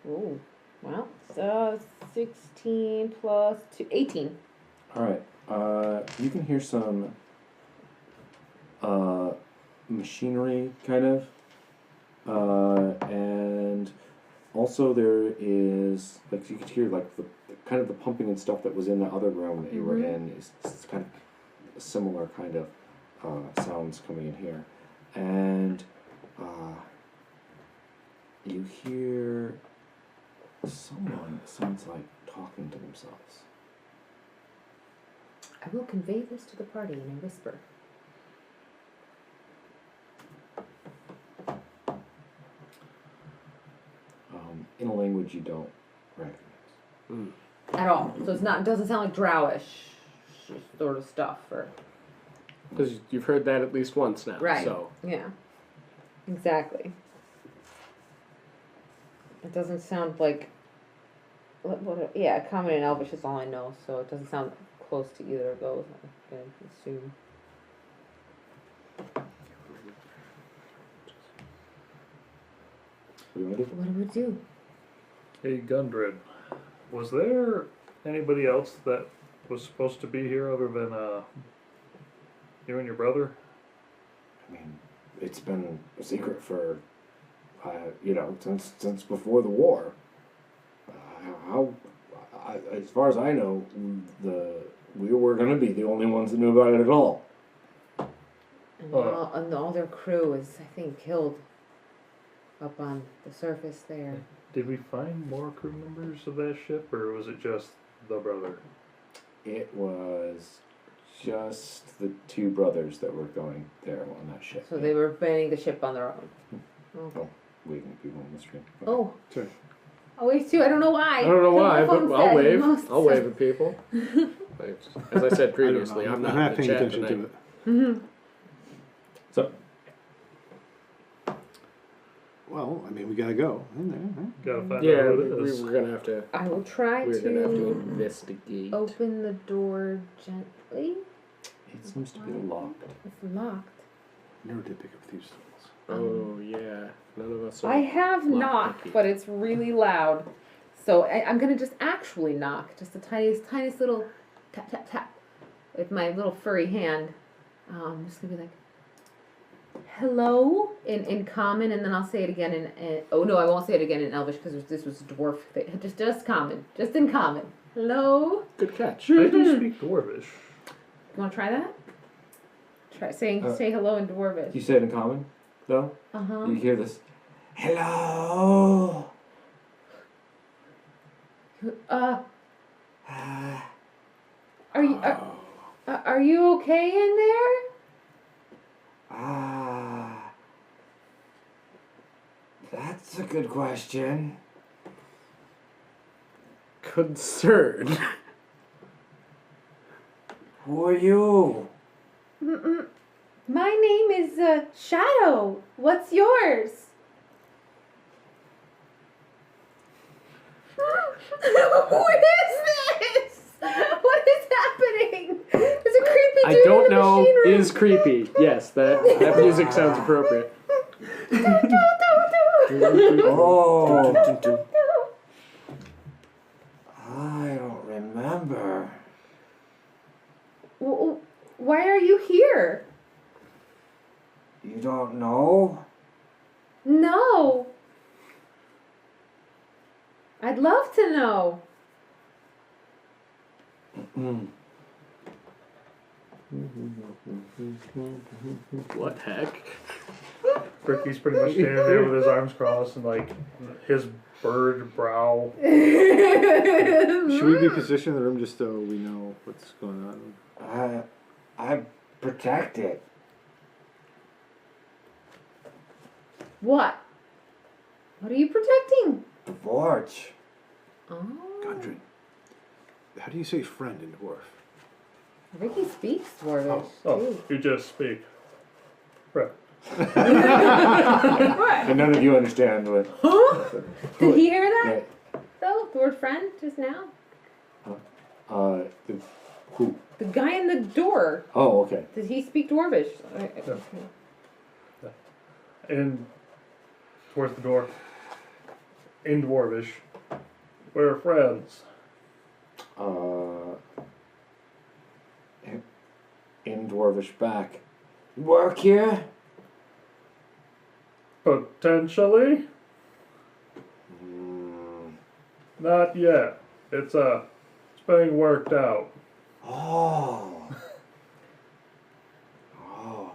Oh, well, so 16 plus 2, 18. All right. You can hear some machinery, kind of, and also there is like you could hear like the kind of the pumping and stuff that was in the other room that you were in is kind of a similar kind of sounds coming in here, and you hear someone sounds like talking to themselves. I will convey this to the party in a whisper. In a language you don't recognize. Mm. At all. So it doesn't sound like drowish sort of stuff, or Because you've heard that at least once now. right. So Yeah. Exactly. It doesn't sound like yeah, common and elvish is all I know, so it doesn't sound close to either of those, I can assume. What do you want to do? What do we do? Hey, Gundred, was there anybody else that was supposed to be here other than you and your brother? I mean, it's been a secret for, since before the war. As far as I know, we were going to be the only ones that knew about it at all. And all their crew is, I think, killed up on the surface there. Did we find more crew members of that ship, or was it just the brother? It was just the two brothers that were going there on that ship. So they were manning the ship on their own. Okay. Oh, waving people on the screen. Oh. Sorry. I'll wave too. I don't know why. I don't know why, but Phone I'll said wave. most I'll wave at people. Like, as I said previously, I don't I'm know. not not in the paying chat attention tonight. to it. So, Well, I mean, we gotta go in there. Huh? Gotta find Yeah, out we who it is. were gonna have to. I will try We're gonna have to to investigate. open the door gently. it seems to be locked. It's locked. Never did pick up thieves' tools. Oh yeah, none of us. Are I have lock knocked, picky. but it's really loud. So I'm gonna just actually knock, just the tiniest little tap tap tap with my little furry hand. I'm just gonna be like, "Hello" in common, and then I'll say it again in oh no, I won't say it again in Elvish because this was a dwarf thing. Just common, just in common. Hello. Good catch. I do speak Dwarvish. You want to try that? Try saying say hello in Dwarvish. You say it in common, though? Uh-huh. You hear this, hello! Are you okay in there? That's a good question. Concerned. Who are you? My name is Shadow. What's yours? Who is this? What is happening? There's a creepy dude I don't in the know. machine room. Is creepy. Yes, that music sounds appropriate. Oh, I don't remember. Why are you here? You don't know? No. I'd love to know. What heck? Ricky's pretty much standing there with his arms crossed and like his bird brow. Should we be positioned in the room just so we know what's going on? I protect it. What? What are you protecting? The forge. Oh. Gundren. How do you say friend in dwarf? Ricky speaks Dwarvish. Oh, too. you just speak. Right. What? And none of you understand what. Huh? Did he hear that? Yeah. Though? The word friend just now? Who? The guy in the door. Oh, okay. Did he speak Dwarvish? And towards the door. In Dwarvish. We're friends. In Dwarvish back. Work here? Potentially? Not yet. It's being worked out. Oh. Oh.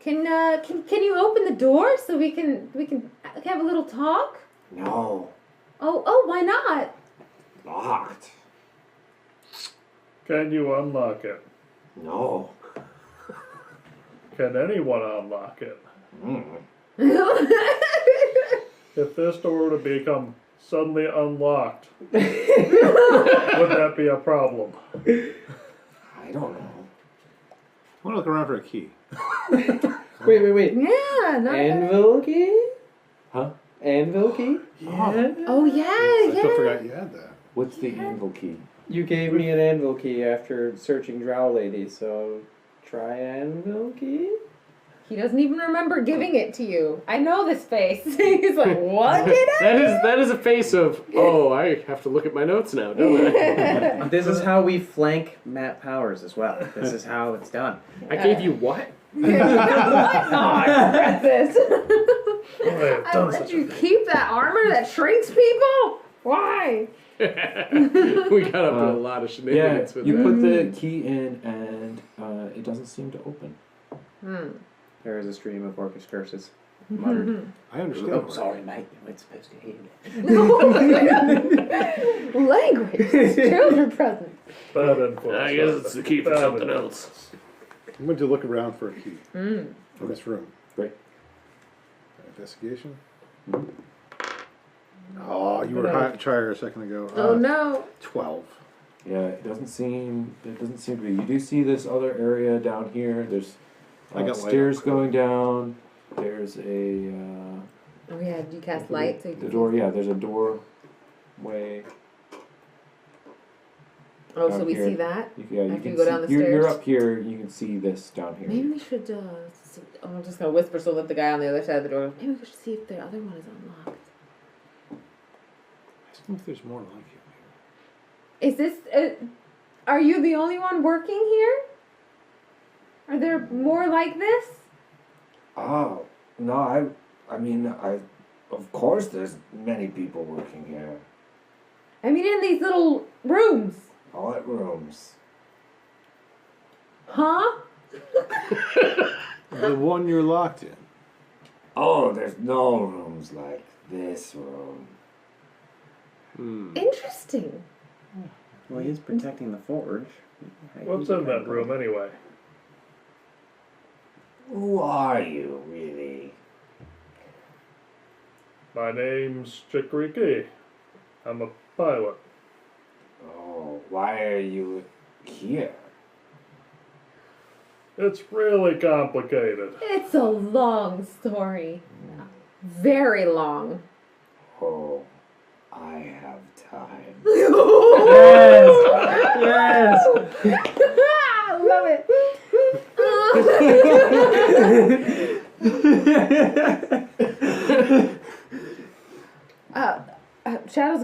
Can you open the door so we can have a little talk? No. Oh, why not? Locked. Can you unlock it? No. Can anyone unlock it? Mm. If this door were to become suddenly unlocked, would that be a problem? I don't know. I want to look around for a key. Wait. Yeah, not Anvil key? Huh? Anvil key? Yeah. Oh yeah, I yeah. still forgot you had that. What's the anvil key? You gave me an anvil key after searching Drow Lady, so try anvil key? He doesn't even remember giving it to you. I know this face. He's like, what did I? That is a face of, oh, I have to look at my notes now, don't I? This is how we flank Matt Powers as well. This is how it's done. I gave you what? What? No, I regret this. I done let such a you thing. keep that armor that shrinks people? Why? We got up to a lot of Yeah, shenanigans with you that. put the key in and it doesn't seem to open. There is a stream of orcish curses. Muttered. I understand. Oh, sorry, mate. You weren't supposed to hear me. Language. Children present. Bad influence. I guess it's the key for Bad something influence. else. I'm going to look around for a key in this room. Great. Investigation. Oh, you were higher a second ago. Oh no. 12. Yeah, it doesn't seem to be. You do see this other area down here. There's I got light stairs up. going down. There's a Oh yeah, did you cast light? So you the can door. Yeah, there's a doorway. Oh, down so we here. see that? You After can you go see, down the you're stairs? up here. You can see this down here. Maybe we should, I'm just gonna whisper so that the guy on the other side of the door, maybe we should see if the other one is unlocked. I think there's more like it here. Is this, are you the only one working here? Are there more like this? Oh no, I mean, of course there's many people working here. I mean, in these little rooms. What rooms? Huh? The one you're locked in. Oh, there's no rooms like this room. Interesting. Well, he is protecting the forge. What's in that room anyway? Who are you, really? My name's Chikriki. I'm a pilot. Oh, why are you here? It's really complicated. It's a long story. Very long. Oh, I have time. Yes! I love it.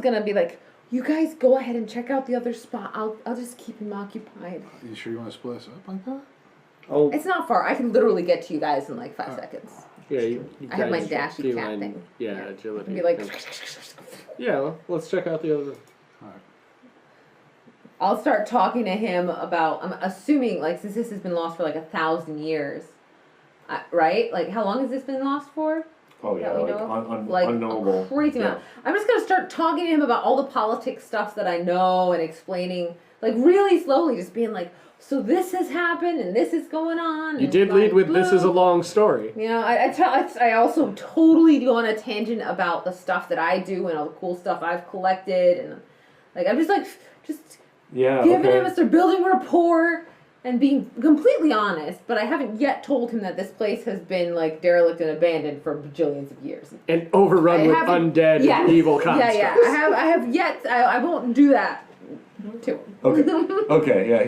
was gonna be like, you guys go ahead and check out the other spot. I'll just keep him occupied. Are you sure you want to split us up like that? Oh, It's not far. I can literally get to you guys in like 5 seconds. yeah. You I have my guys dashy cat feline- thing. Yeah, I agility. can be like, Yeah, well, let's check out the other room. I'll start talking to him about. I'm assuming like since this has been lost for like 1,000 years, right? Like how long has this been lost for? Oh yeah, That we like know Like unknowable. a crazy amount. I'm just gonna start talking to him about all the politics stuff that I know and explaining like really slowly, just being like, so this has happened and this is going on. You and did lead with this is a blah." long story. You know, I also totally go on a tangent about the stuff that I do and all the cool stuff I've collected, and like I'm just Yeah. giving Okay. him, they're building rapport and being completely honest. But I haven't yet told him that this place has been like derelict and abandoned for bajillions of years. And overrun I with haven't- undead Yeah. evil constructs. Yeah. I have yet. I won't do that to him. Okay. Okay. Yeah.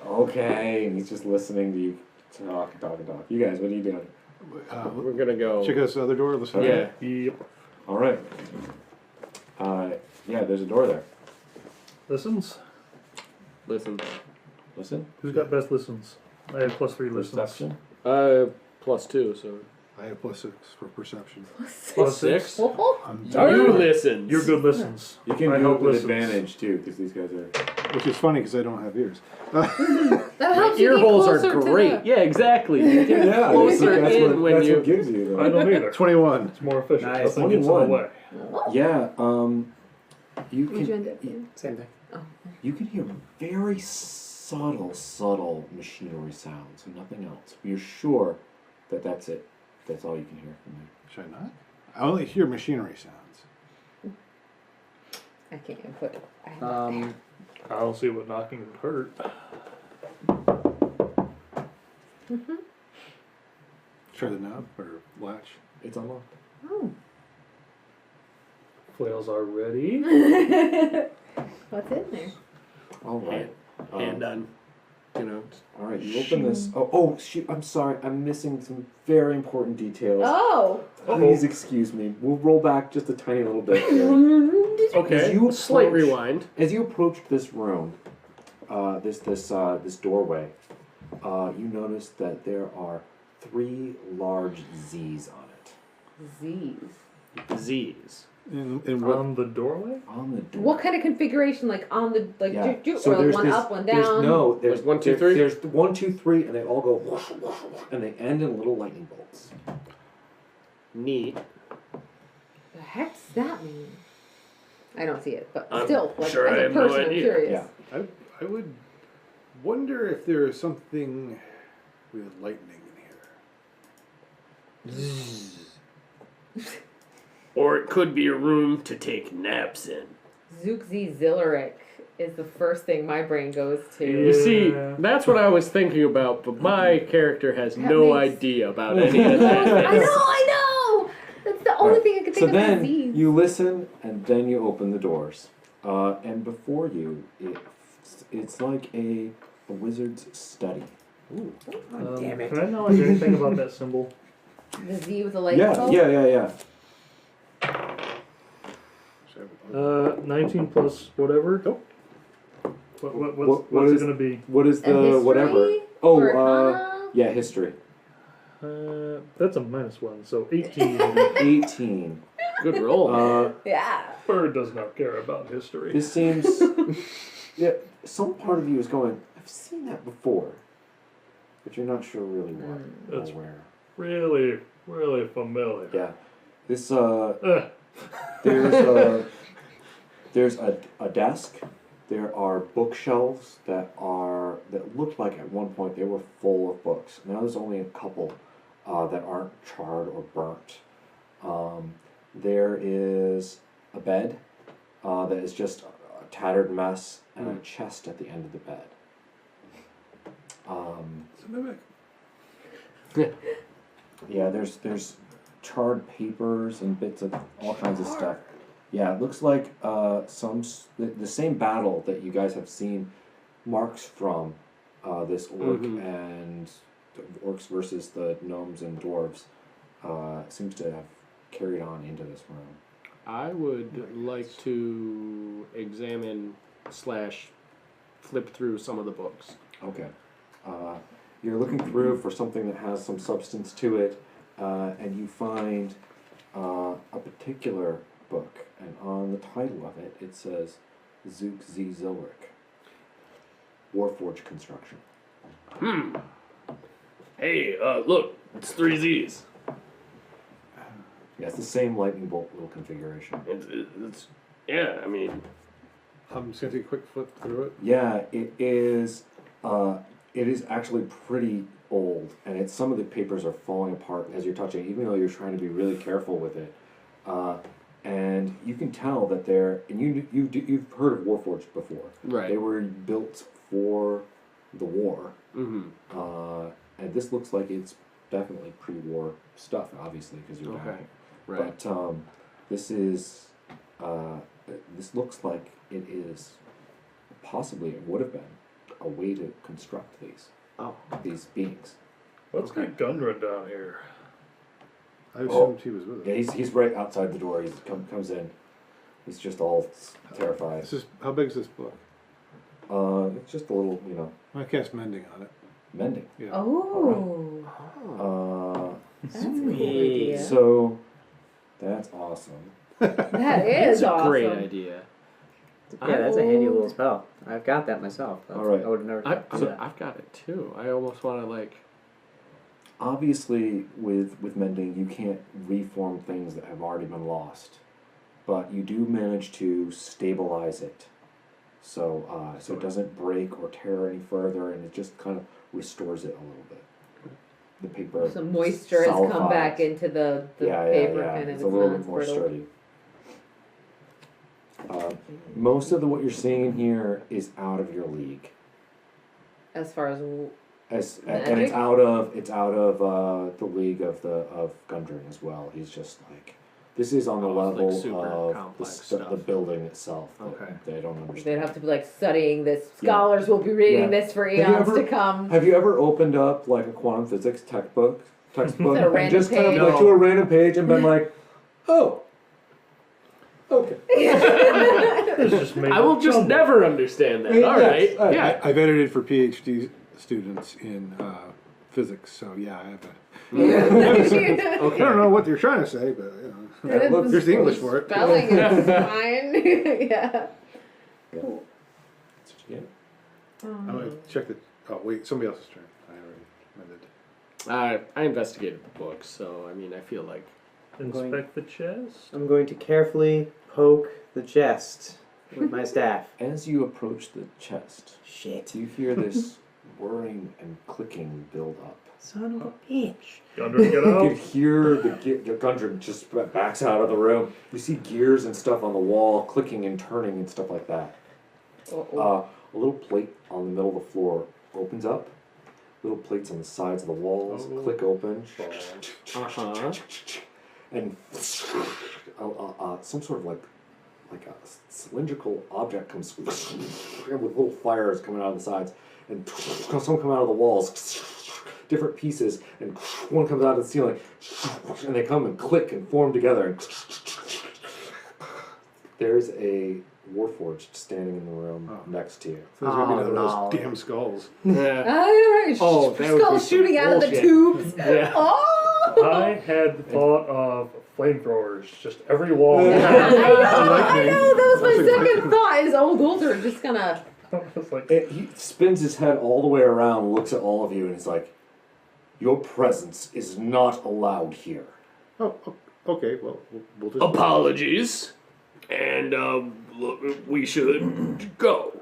Okay. And he's just listening to you talk. You guys, what are you doing? We're gonna go. Check out this other door. Listen. Yeah. Yep. All right. Yeah. There's a door there. Listens. Listen. Listen. Who's got best listens? I have +3 listens. Perception. +2, so. I have +6 for perception. +6? I'm You listen. You're good listens. You can I do help it with listens. advantage too, because these guys are. Which is funny because I don't have ears. That helps you Ear get holes are closer to great. the- Yeah, exactly. You get Yeah. closer that's in when that's you. what gives you. I don't either. 21. It's more efficient. Nice. Nothing gets in the 21. way. Yeah. You What'd you end can. up doing? Same thing. You can hear very subtle machinery sounds and nothing else. You're sure that that's it. That's all you can hear from there. Should I not? I only hear machinery sounds. I can't even put it. I have it there. I don't see what knocking would hurt. Try the knob or latch. It's unlocked. Oh. Flails are ready. What's in there? All right. And done. You know. All right. You open this. Oh, shoot! I'm sorry. I'm missing some very important details. Oh. Please excuse me. We'll roll back just a tiny little bit. Here. Okay. As you Slight approach- rewind. As you approach this room, this doorway, you notice that there are 3 large Z's on it. Z's. Z's. In what? On the doorway? On the door. What kind of configuration? Like on the Yeah. or like one up, one down? There's Like 1, 2, there- 3? There's 1, 2, 3, and they all go whoosh, whoosh, whoosh, and they end in little lightning bolts. Neat. The heck does that mean? I don't see it, but I'm still, like sure I as a have no person, I'm idea. curious. Yeah. I would wonder if there is something with lightning in here. Or it could be a room to take naps in. Zookzy Zilleric is the first thing my brain goes to. You see, Yeah. that's what I was thinking about, but my character has That no makes- idea about any of that. I know! That's the only thing I could think So of then as Z's. you listen, and then you open the doors, and before you, it's like a wizard's study. Damn it. Can I knowledge anything about that symbol? The Z with the light Yeah, bulb? yeah. 19 plus whatever. Nope. What's What it is- gonna be? What is A the history? whatever? Or Oh, Arcana? yeah, history. That's a -1, so 18. 18. Good roll. Yeah. Bird does not care about history. This seems. Yeah, some part of you is going, I've seen that before. But you're not sure really what That's- or where. Really, really familiar. Yeah. This, Ugh. there's a desk. There are bookshelves that looked like at one point they were full of books. Now there's only a couple that aren't charred or burnt. There is a bed that is just a tattered mess and a chest at the end of the bed. It's in the back. Yeah, there's charred papers and bits of all kinds of stuff. Yeah, it looks like the same battle that you guys have seen marks from this orc and orcs versus the gnomes and dwarves seems to have carried on into this room. I would like to examine / flip through some of the books. Okay. You're looking through for something that has some substance to it, and you find a particular book, and on the title of it, it says Zook Z Zilric, Warforged Construction. Hey, look, it's 3 Z's. Yeah, it's the same lightning bolt little configuration. It's yeah, I mean, I'm just gonna take a quick flip through it. Yeah, it is. It is actually pretty old, and it's some of the papers are falling apart as you're touching, even though you're trying to be really careful with it. And you can tell that they're, and you've heard of Warforged before. right. They were built for the war, Mm-hmm. and this looks like it's definitely pre-war stuff, obviously, because you're Okay. dying. Right. But this is, this looks like it is possibly, it would have been a way to construct these beings. Let's get Gundren down here. I assumed he was with Yeah, us. he's right outside the door. He comes in. He's just all terrified. This is, how big is this book? It's just a little, I cast mending on it. mending. Yeah. Oh, that's a cool Sweet. idea. So that's awesome. That is That's a awesome. great idea. Yeah, that's a handy little spell. I've got that myself. All right. I would have never thought to do that. I've got it too. I almost want to like. Obviously, with mending, you can't reform things that have already been lost, but you do manage to stabilize it, so it doesn't break or tear any further, and it just kind of restores it a little bit. The paper. Some moisture has come solidifies. back into the paper, kind of. It's a little not bit more brittle. sturdy. Most of what you're seeing here is out of your league. As far as And it's Magic? out of the league of Gundren as well. He's just like, this is on the Oh, it's like level super of complex the stuff. building itself. That Okay. They don't understand. they'd have to be like studying this. Scholars will be reading Yeah. this for you eons ever- to come. Have you ever opened up like a quantum physics textbook, Is it a and random just kind of page? like to a random page and been like, oh, okay. This just made I will just jumble. never understand that. Yeah, All right. yes, Yeah. I've edited for PhD students in physics, so yeah, I have a. I don't know what you're trying to say, but look, there's the English for it. Spelling is fine. Yeah. Cool. That's what you get. I'm gonna check the. Oh wait, somebody else's turn. I already amended. I investigated the book, so I mean, I feel like Inspect the chest. I'm going to carefully poke the chest with my staff. As you approach the chest, Shit. you hear this whirring and clicking build up. Son of a bitch. Gundren, get You out. could hear the Gundren just backs out of the room. You see gears and stuff on the wall clicking and turning and stuff like that. A little plate on the middle of the floor opens up. Little plates on the sides of the walls click open. And some sort of like a cylindrical object comes with little fires coming out of the sides, and some come out of the walls, different pieces, and one comes out of the ceiling, and they come and click and form together. And there's a Warforged standing in the room next to you. So there's gonna be Oh, another no. of those damn skulls. yeah. Oh, that would be skulls some shooting out of the bullshit. tubes. Yeah. Oh! I had the thought of flamethrowers, just every wall. I know. Lightning. That was my That's like second thought. Is old Goulder just gonna? It's like, He spins his head all the way around, looks at all of you, and he's like, "Your presence is not allowed here." Oh, okay. Well, we'll just. Apologies, and look, we should go.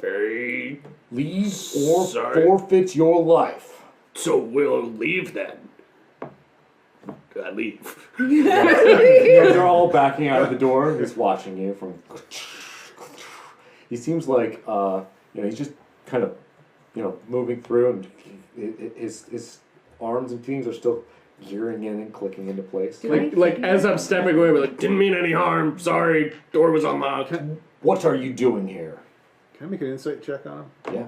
Very. Leave or Sorry. forfeit your life. So we'll leave then. I leave. You guys are all backing out of the door. He's watching you from. He seems like he's just kind of moving through, and his arms and teams are still gearing in and clicking into place. Like as I'm stepping away, we're like, didn't mean any harm. Sorry, door was unlocked. What are you doing here? Can I make an insight check on him? Yeah.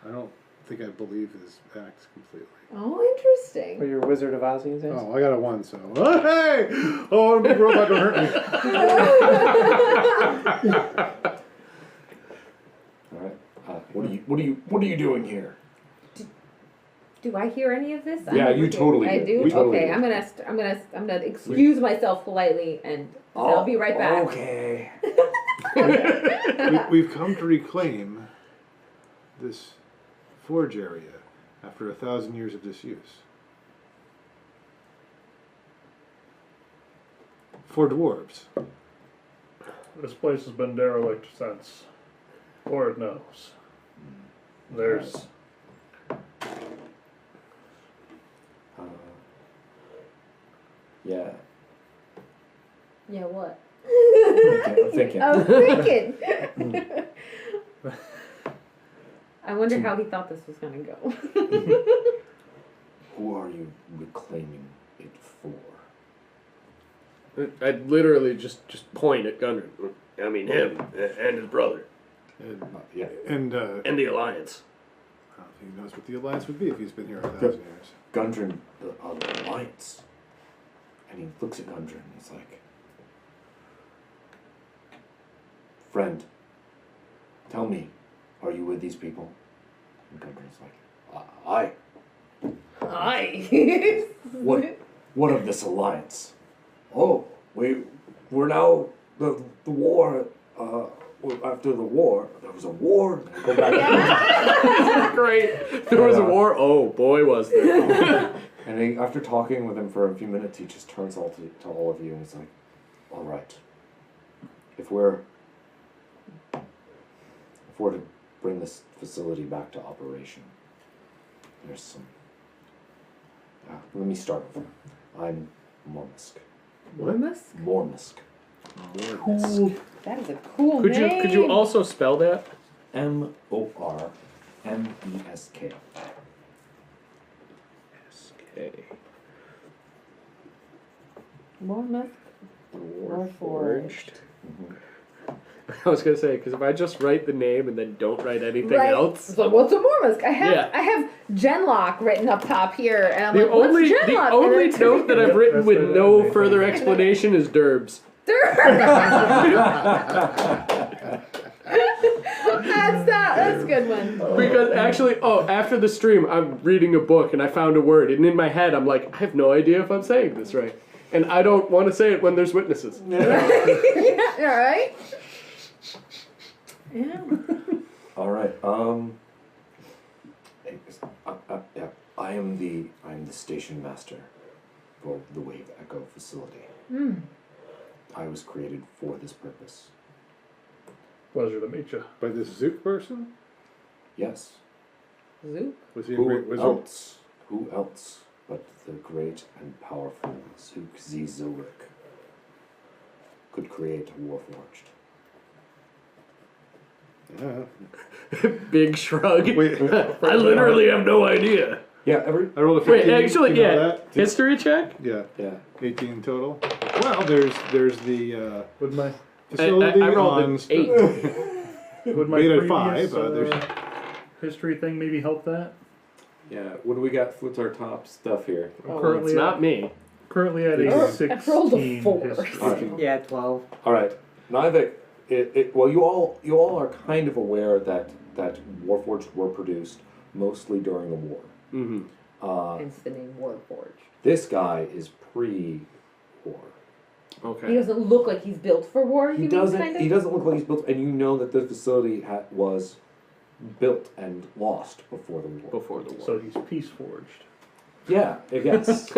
I don't. think I believe his act completely. Oh, interesting. Or your Wizard of Oz these days? Oh, I got a 1, so. Oh, hey! Oh, big robot, don't hurt me. All right. What are you doing here? Do I hear any of this? Yeah, I'm you over totally here. I do. do. We totally Okay, do. I'm gonna excuse myself politely, and I'll be right back. Okay. We've come to reclaim this forge area after 1,000 years of disuse. For dwarves. This place has been derelict since Lord knows. There's Yeah. Yeah, what? I'm thinking. I was thinking. I wonder how he thought this was gonna go. Who are you reclaiming it for? I'd literally just point at Gundren. I mean him and his brother Yeah. And and the Alliance. I don't think he knows what the alliance would be if he's been here 1,000 years. Gundren, the Alliance. And he looks at Gundren and he's like, friend, tell me, are you with these people? And Gundren's like, aye. Hi. What of this alliance? Oh, we're now the war. After the war, there was a war. Go back. Great. There was a war. Oh boy, was there. And after talking with him for a few minutes, he just turns to all of you and he's like, all right, if we're to bring this facility back to operation, there's some. Let me start over. I'm Mormusk. Mormusk? Mormusk. That is a cool name. Could you also spell that? Mormusk. Okay. Mormusk? Warforged. I was gonna say, because if I just write the name and then don't write anything Right. else, So what's a Mormusk? I Yeah. have Genlock written up top here, and I'm the like, what's only Genlock? note that I've written That's with the no name. further explanation is Derbs. That's a good one. Because actually, after the stream, I'm reading a book and I found a word, and in my head, I'm like, I have no idea if I'm saying this right, and I don't want to say it when there's witnesses. Yeah, all right. Yeah. All right. Yeah. I am the station master for the Wave Echo facility. I was created for this purpose. pleasure to meet you. By this Zook person? Yes. Zoop. Was he a Who great wizard? else? Who else but the great and powerful Zook Z Zilric could create a Warforged? Yeah. Big shrug. Wait, I literally have no idea. Yeah. I rolled a 15. Wait, actually, you know yeah. that? History check? Yeah, Yeah. 18 total. Well, there's the Would my facility I rolled on an 8. would my Made at previous 5, there's history thing maybe help that? Yeah, what do we got? What's our top stuff here? I'm Well, it's not me. currently at I a rolled a 16 4. history. Yeah, 12. All right. Nivek, well, you all are kind of aware that Warforged were produced mostly during the war. Mm-hmm. Hence the name Warforged. This guy is pre-war. Okay. He doesn't look like he's built for war. He mean, doesn't. kind of? He doesn't look like he's built, and you know that the facility was built and lost before the war. Before the war. So he's peace forged. Yeah, I guess.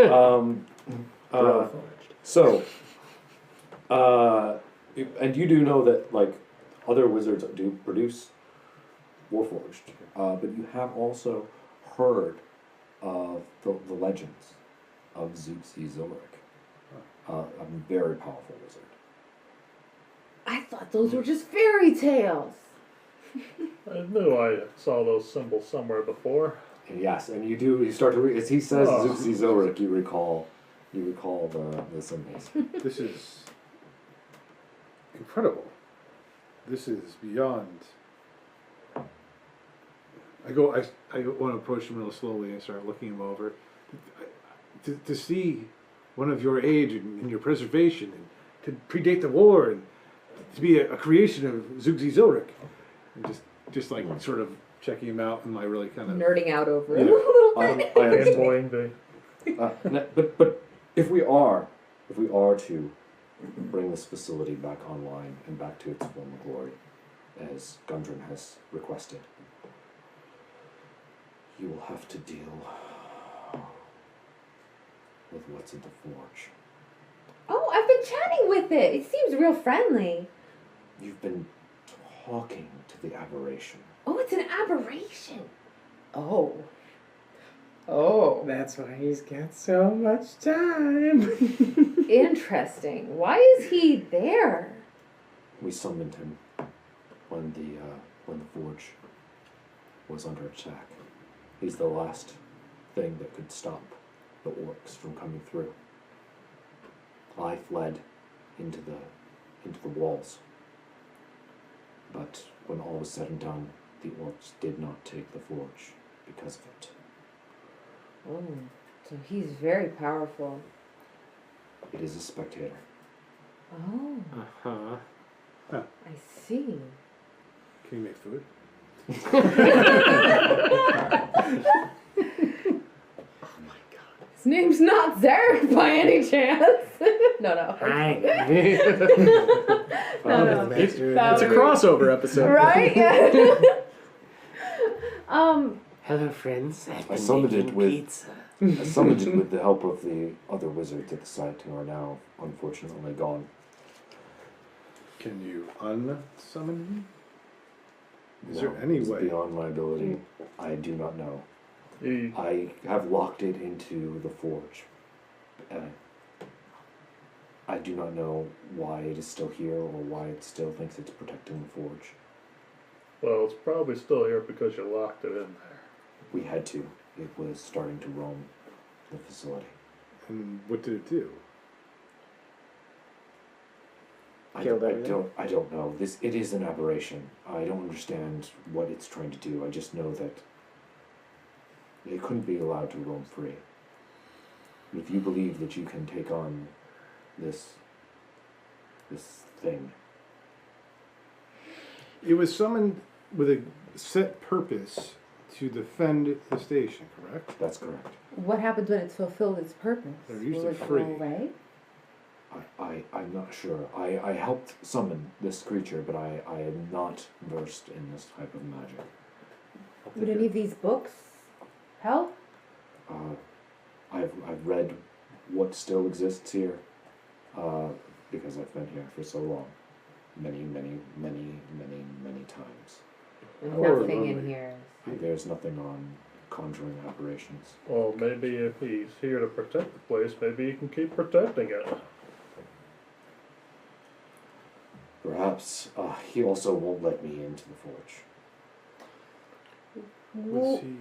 So, and you do know that like other wizards do produce Warforged, but you have also heard of the legends of Zuxi Zilric, a very powerful wizard. I thought those were just fairy tales. I knew I saw those symbols somewhere before. And yes, and you start to read as he says Oh. Zuxi Zilric, you recall the symbols. This is incredible. This is beyond. I want to approach him real slowly and start looking him over. To see one of your age and your preservation, and to predate the war, and to be a creation of Zugzi Zilric, and just like sort of checking him out, and I really kind of Nerding out over it Yeah. a little bit. I understand. Fanboying the. But if we are to bring this facility back online and back to its former glory, as Gundren has requested, you will have to deal with what's in the forge. Oh, I've been chatting with it. It seems real friendly. You've been talking to the aberration. Oh, it's an aberration. Oh. Oh. That's why he's got so much time. Interesting. Why is he there? We summoned him when the forge was under attack. He's the last thing that could stop the orcs from coming through. I fled into the walls. But when all was said and done, the orcs did not take the forge because of it. Oh, so he's very powerful. It is a spectator. Oh, Uh-huh. I see. Can you make food? His name's not Zarek by any chance. No. Hi. No. It's That a would be- crossover episode. Right? Yeah. Hello, friends. I summoned it with I summoned it with the help of the other wizards at the site who are now unfortunately gone. Can you unsummon him? Is there any it's way? beyond my ability. I do not know. He, I have locked it into the forge. I do not know why it is still here or why it still thinks it's protecting the forge. well, it's probably still here because you locked it in there. We had to. It was starting to roam the facility. And what did it do? I Killed don't, I everything? don't. I don't know. It is an aberration. I don't understand what it's trying to do. I just know that it couldn't be allowed to roam free. If you believe that you can take on this thing, It was summoned with a set purpose to defend the station, correct? that's correct. What happens when it's fulfilled its purpose? They're usually Will it free. go away? I'm not sure. I helped summon this creature, but I am not versed in this type of magic. Would any of these books help? I've read what still exists here, because I've been here for so long. Many times. And Or nothing in lonely. here. There's nothing on conjuring aberrations. Well, maybe if he's here to protect the place, maybe he can keep protecting it. Perhaps he also won't let me into the forge. Was he?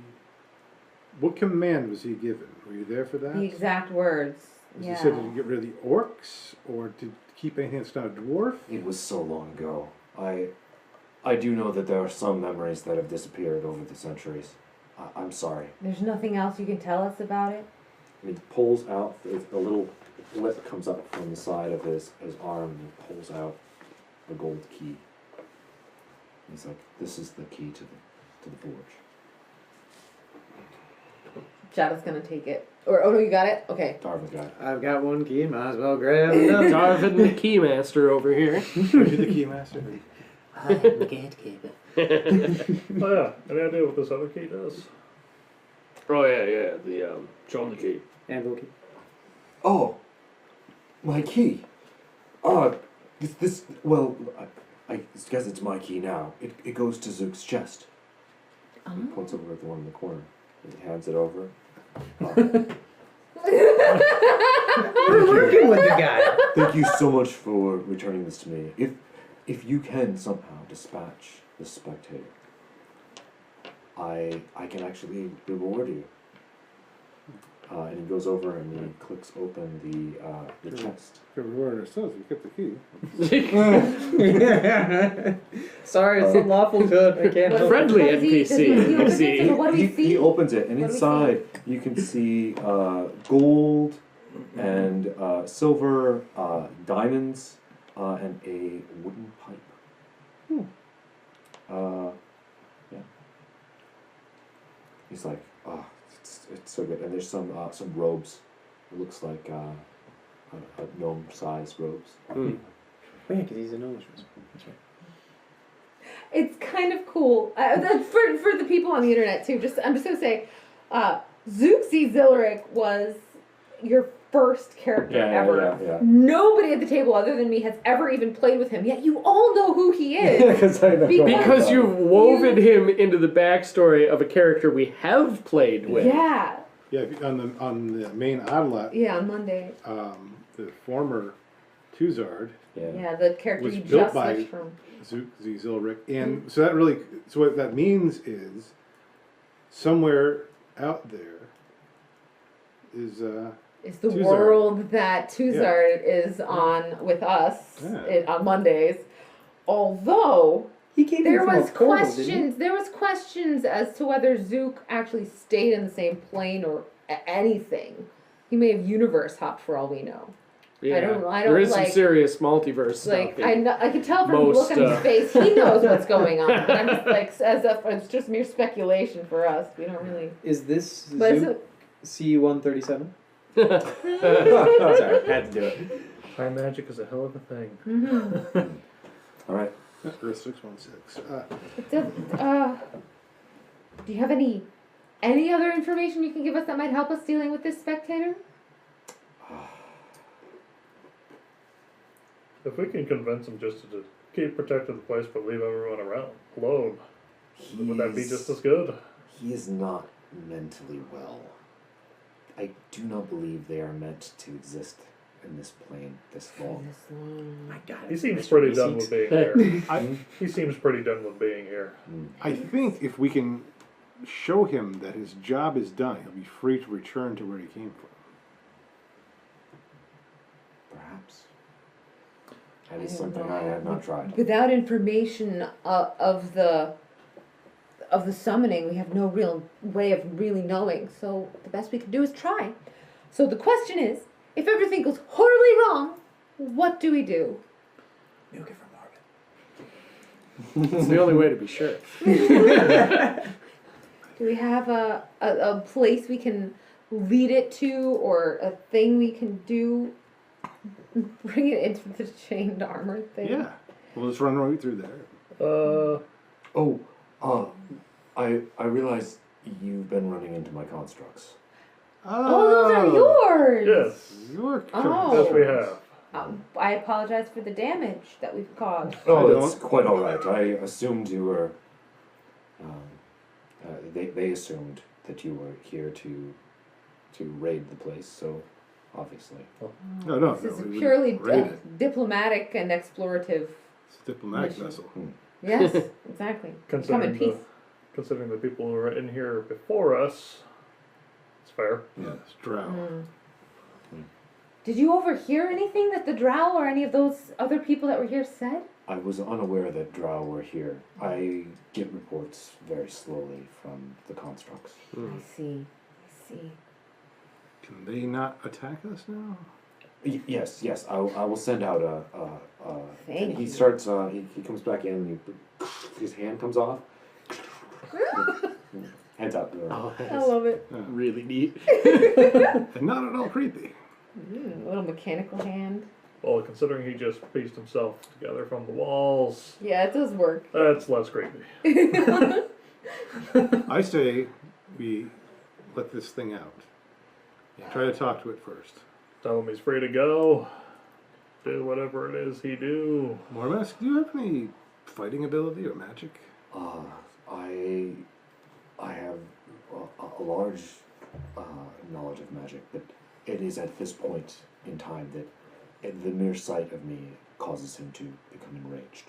What command was he given? Were you there for that? The exact words. Was Yeah. he said to get rid of the orcs, or to keep anything that's not a dwarf? It was so long ago. I do know that there are some memories that have disappeared over the centuries. I'm sorry. There's nothing else you can tell us about it? And he pulls out, a little lip comes up from the side of his arm and he pulls out a gold key. He's like, this is the key to the forge. Shadow's gonna take it. Or, oh no, you got it? Okay. Darvin got it. I've got one key, might as well grab another. Darvin the Keymaster over here. Are you the keymaster? I am the gatekeeper. Oh yeah, any idea what this other key does? Oh yeah, the shoulder key. Anvil key. Oh, my key. Well, I guess it's my key now. It goes to Zook's chest. He points over at the one in the corner. He hands it over. We're working with the guy. Thank you so much for returning this to me. If you can somehow dispatch the spectator, I can actually reward you. And he goes over and he clicks open the chest. If we were ourselves, we kept the key. Sorry, it's unlawful good. I can't help it. Friendly What does he- NPC, does he you open it? see. What do we see? He opens it, and What do we inside you can see gold and silver, diamonds, and a wooden pipe. Yeah. He's like, oh, it's so good. And there's some robes. It looks like a gnome-sized robes. Mm. Oh, yeah, because he's a gnome. That's right. It's kind of cool. That's for the people on the internet too. I'm just gonna say, Zooksy Zilric was your first character ever. Yeah. Nobody at the table other than me has ever even played with him. Yet you all know who he is. Because I know. Because you've woven him into the backstory of a character we have played with. Yeah. Yeah, on the main outlet, Yeah, on Monday. the former Tuzard, Yeah, the character Was you built just by- switched from. Z Zilric, and so what that means is somewhere out there is Is the Tuzard. world that Tuzard is on with us Yeah. on Mondays. Although He came there in from was a portal, didn't he? questions as to whether Zook actually stayed in the same plane or anything. He may have universe hopped for all we know. Yeah. I don't There is some like- serious multiverse Like stuff. I can tell from the most, look on his face, he knows what's going on. But I'm just like, as if it's just mere speculation for us. We don't really. Is this But it's Zoom C137? Sorry, had to do it. High magic is a hell of a thing. All right. Earth 616. Do you have any other information you can give us that might help us dealing with this spectator? If we can convince him just to keep protecting the place but leave everyone alone, would that be just as good? He is not mentally well. I do not believe they are meant to exist in this plane this long. My God. He seems Mr. pretty Receipts. done with being here. I He seems pretty done with being here. I think if we can show him that his job is done, he'll be free to return to where he came from. Perhaps. That is something I have not tried. Without information of the summoning, we have no real way of really knowing. So the best we can do is try. So the question is, if everything goes horribly wrong, what do we do? Milk it from Marvin. It's the only way to be sure. Do we have a place we can lead it to, or a thing we can do? Bring it into the chained armor thing. Yeah. We'll just run right through there. I realize you've been running into my constructs. Oh, those are yours. Yes, Your Oh. yes we have. I apologize for the damage that we've caused. Oh, I that's don't- quite all right. I assumed you were. They assumed that you were here to raid the place. So, obviously. No, This is we purely wouldn't raid it. diplomatic and explorative. It's a diplomatic mission. vessel. Yes, exactly. Come in Considering peace. considering the people who were in here before us, it's fair. Yeah, it's drow. Did you overhear anything that the drow or any of those other people that were here said? I was unaware that drow were here. I get reports very slowly from the constructs. I see. Can they not attack us now? Yes. I will send out a. Thank and he you. starts. He comes back in. And his hand comes off. Hands out. Oh, I that's love it. really neat. And not at all creepy. A little mechanical hand. Well, considering he just pieced himself together from the walls, Yeah, it does work. that's less creepy. I say we let this thing out. Try to talk to it first. Tell him he's free to go. Do whatever it is he do. Mormask, do you have any fighting ability or magic? I have a large knowledge of magic, but it is at this point in time that the mere sight of me causes him to become enraged.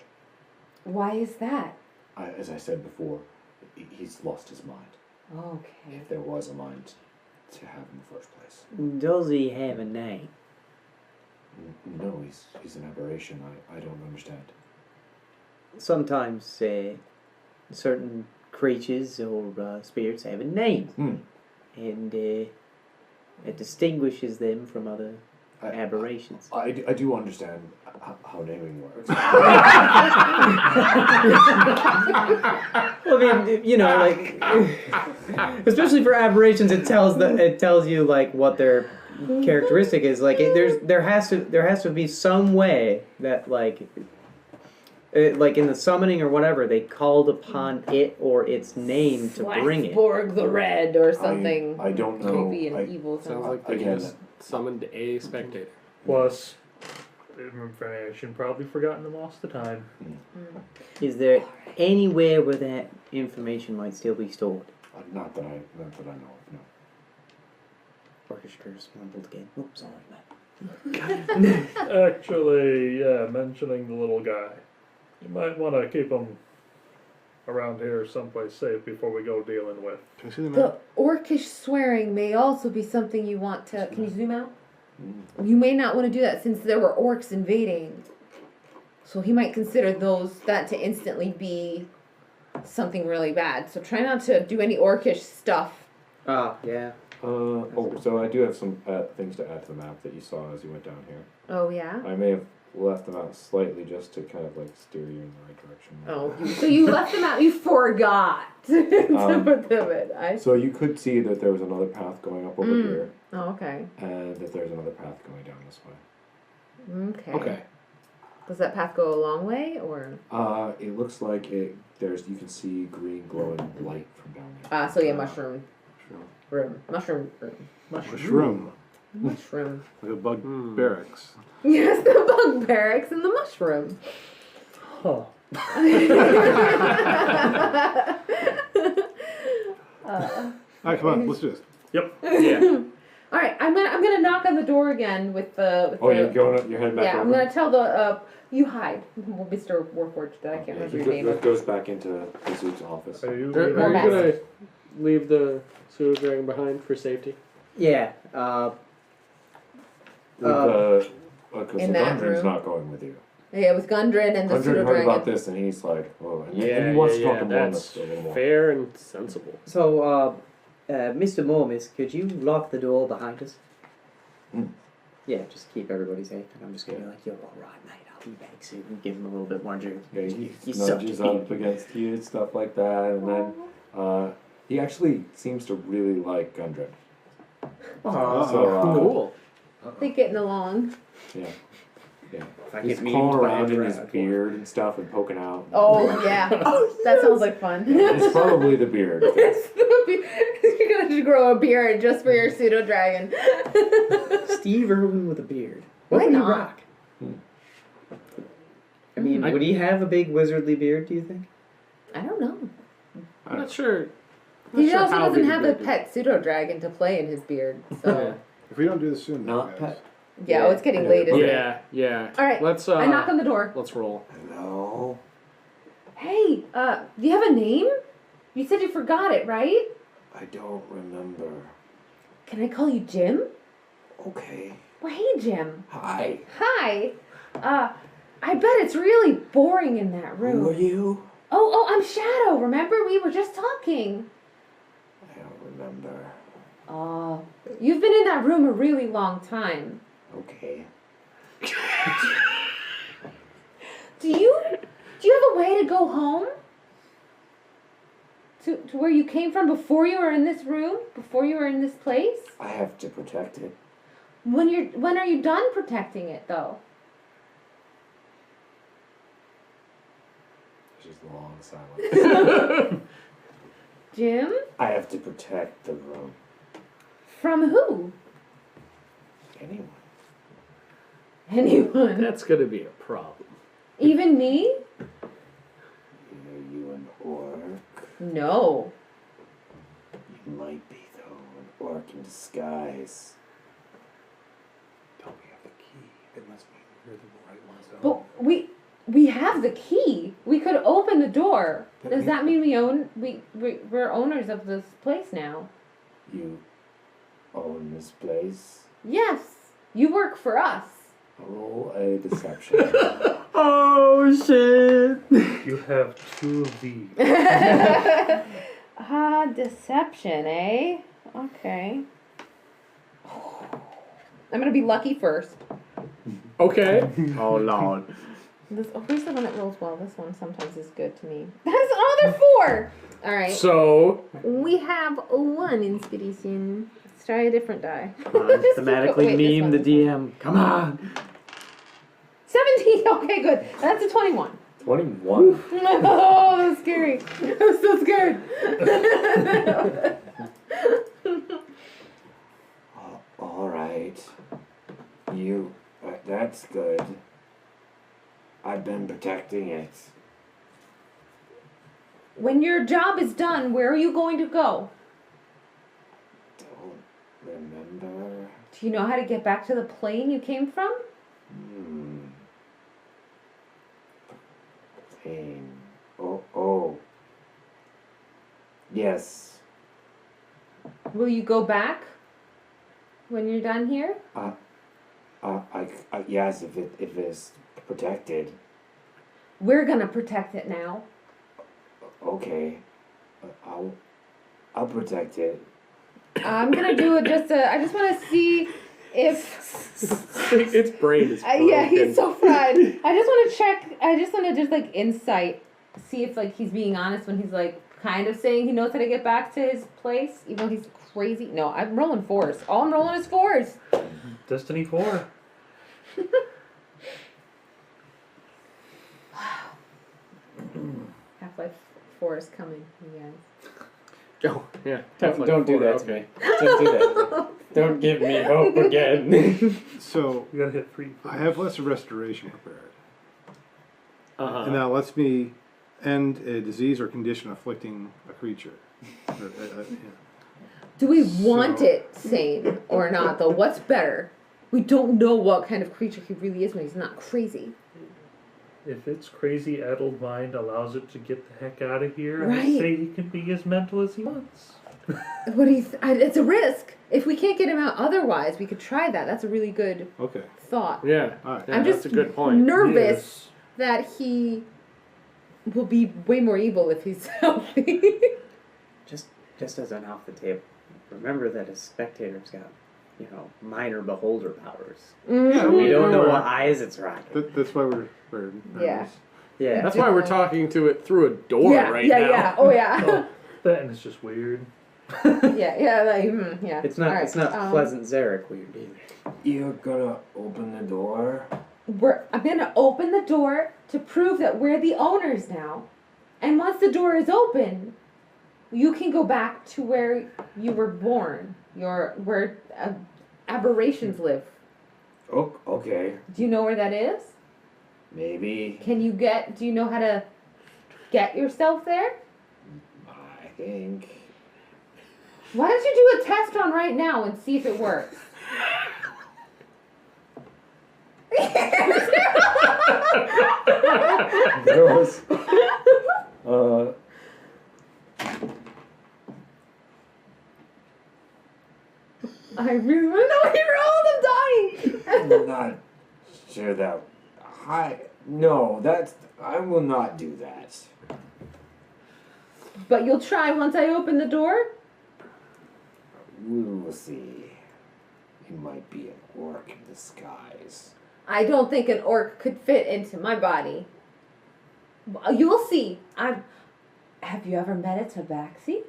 Why is that? As I said before, he's lost his mind. Okay. If there was a mind to have in the first place. Does he have a name? No, he's an aberration. I don't understand. sometimes certain creatures or spirits have a name, and it distinguishes them from other aberrations. I do understand how naming works. Well, I mean, you know, like, especially for aberrations, it tells you like what their characteristic is. Like, there has to be some way that like in the summoning or whatever, they called upon it or its name to bring it. Borg the Red or something. I don't know. Creepy and evil. Sounds like they Again, just summoned a spectator. Plus, information probably forgotten to most of the time. Is there anywhere where that information might still be stored? not that I know of. No. Orchestra's mumbled again. Oops, sorry, Actually, yeah, mentioning the little guy. You might want to keep him around here someplace safe before we go dealing with. Can I see the The map? orcish swearing may also be something you want to. Can you zoom out? You may not want to do that since there were orcs invading. So he might consider that to instantly be something really bad. So try not to do any orcish stuff. Oh, yeah. So I do have some things to add to the map that you saw as you went down here. Oh yeah. I may have left them out slightly just to kind of like steer you in the right direction. Oh, so you left them out. You forgot to put them in. So you could see that there was another path going up over here, Oh, okay. and that there's another path going down this way. Okay. Okay. Does that path go a long way, or? It looks like you can see green glowing light from down there. So yeah, mushroom room. Mushroom room. Mushroom. Mushroom. Like a bug barracks. Yes, the bug barracks and the mushroom. Huh. Alright, come on, let's do this. Yep. Yeah. All right, I'm gonna knock on the door again with the. Oh, you're heading back Yeah, over? I'm gonna tell the you hide, Mr. Warforged. That I can't remember your name. That goes back into Jesus' office. Are you Are you More gonna leave the pseudo dragon behind for safety? Yeah. Because In the that Gundren's room? not going with you. Yeah, with Gundren and the Gundren pseudo heard about dragon. this and he's like, oh, and Yeah, he wants to talk yeah, to more on that's this a little more. fair and sensible. So, Mr. Mormis, could you lock the door behind us? Yeah, just keep everybody safe. And I'm just gonna be like, you're all right, mate. I'll be back soon. And give him a little bit more juice. Yeah, he You suck nudges at up against you and stuff like that, and then he actually seems to really like Gundren. Oh, So, cool. They getting along. Yeah. Yeah. If I He's get memed crawling by around a in his dragon. beard and stuff and poking out. Oh yeah, that sounds like fun. It's probably the beard. You're gonna just grow a beard just for your pseudo dragon. Steve Irwin with a beard. Why What would he not? rock? I mean, would he have a big wizardly beard, do you think? I don't know. I'm not sure. He sure also how doesn't big have the a beard is. pet pseudo dragon to play in his beard. So If we don't do this soon, Not guys, pet. yeah, oh, it's getting late. Isn't it? Yeah, yeah. All right. Let's I knock on the door. let's roll. Hello? Hey, do you have a name? You said you forgot it, right? I don't remember. Can I call you Jim? Okay. Well, hey, Jim. Hi. Hi. I bet it's really boring in that room. Who are you? Oh, I'm Shadow. Remember, we were just talking. I don't remember. You've been in that room a really long time. Okay. Do you have a way to go home? To where you came from before you were in this room? Before you were in this place? I have to protect it. When are you done protecting it though? There's just a long silence. Jim? I have to protect the room. From who? Anyone. Anyone? That's gonna be a problem. Even me? Are you an orc? No. You might be, though, an orc in disguise. don't we have the key? It must mean we're the right ones. But we have the key. We could open the door. Does that mean we're owners of this place now? You own this place? Yes. You work for us. Roll a deception. Oh shit! You have 2 of these. Deception, eh? Okay. I'm gonna be lucky first. Okay. Oh lord. Who's the one that rolls well? This one sometimes is good to me. That's another 4! Alright. So, We have 1 inspiration. Let's try a different die. Thematically Wait, this meme the one. DM. Come on. 17! Okay, good. That's a 21. 21. Oh, that was scary. I was so scared. All right. You. That's good. I've been protecting it. When your job is done, where are you going to go? Don't remember. Do you know how to get back to the plane you came from? Pain. Oh. Yes. Will you go back when you're done here? Yes, if it's protected. We're gonna protect it now. Okay. I'll protect it. I'm gonna do it I just wanna see if... its brain is broken. yeah, he's so fried. I just wanna just like insight, see if like he's being honest when he's like kind of saying he knows how to get back to his place, even though he's crazy. No, I'm rolling 4s. All I'm rolling is 4s. Destiny 4. Half-Life 4 is coming, you guys. Oh, yeah. Don't do that to me. Don't do that. Don't give me hope again. So You gotta hit 3. I have Lesser Restoration prepared. Uh-huh. And that lets me end a disease or condition afflicting a creature. Yeah. Do we want So- it sane or not, though? What's better? We don't know what kind of creature he really is when he's not crazy. If its crazy addled mind allows it to get the heck out of here, Right. I say he can be as mental as he wants. What do you? It's a risk. If we can't get him out otherwise, we could try that. That's a really good Okay. thought. Yeah. All right. Yeah, I'm that's just a good point. nervous that he will be way more evil if he's healthy. Just as an off the table, remember that as spectators got, minor beholder powers. Mhm. We don't know Right. what eyes it's rocking. That's why we're nervous. Yeah. Yeah. That's why we're talking to it through a door yeah, right yeah, now. yeah. Oh yeah. Oh, that and it's just weird. yeah, like yeah. It's not. All right, It's not pleasant Zarek weird either. You're gonna open the door? I'm gonna open the door to prove that we're the owners now, and once the door is open, you can go back to where you were born. Where aberrations live. Oh, okay. Do you know where that is? Maybe. Do you know how to get yourself there? I think. Why don't you do a test run right now and see if it works? There was. I really want to know what you rolled. I'm dying. I'm not sure that. I will not do that. But you'll try once I open the door? We will see. He might be an orc in disguise. I don't think an orc could fit into my body. You will see. Have you ever met a tabaxi?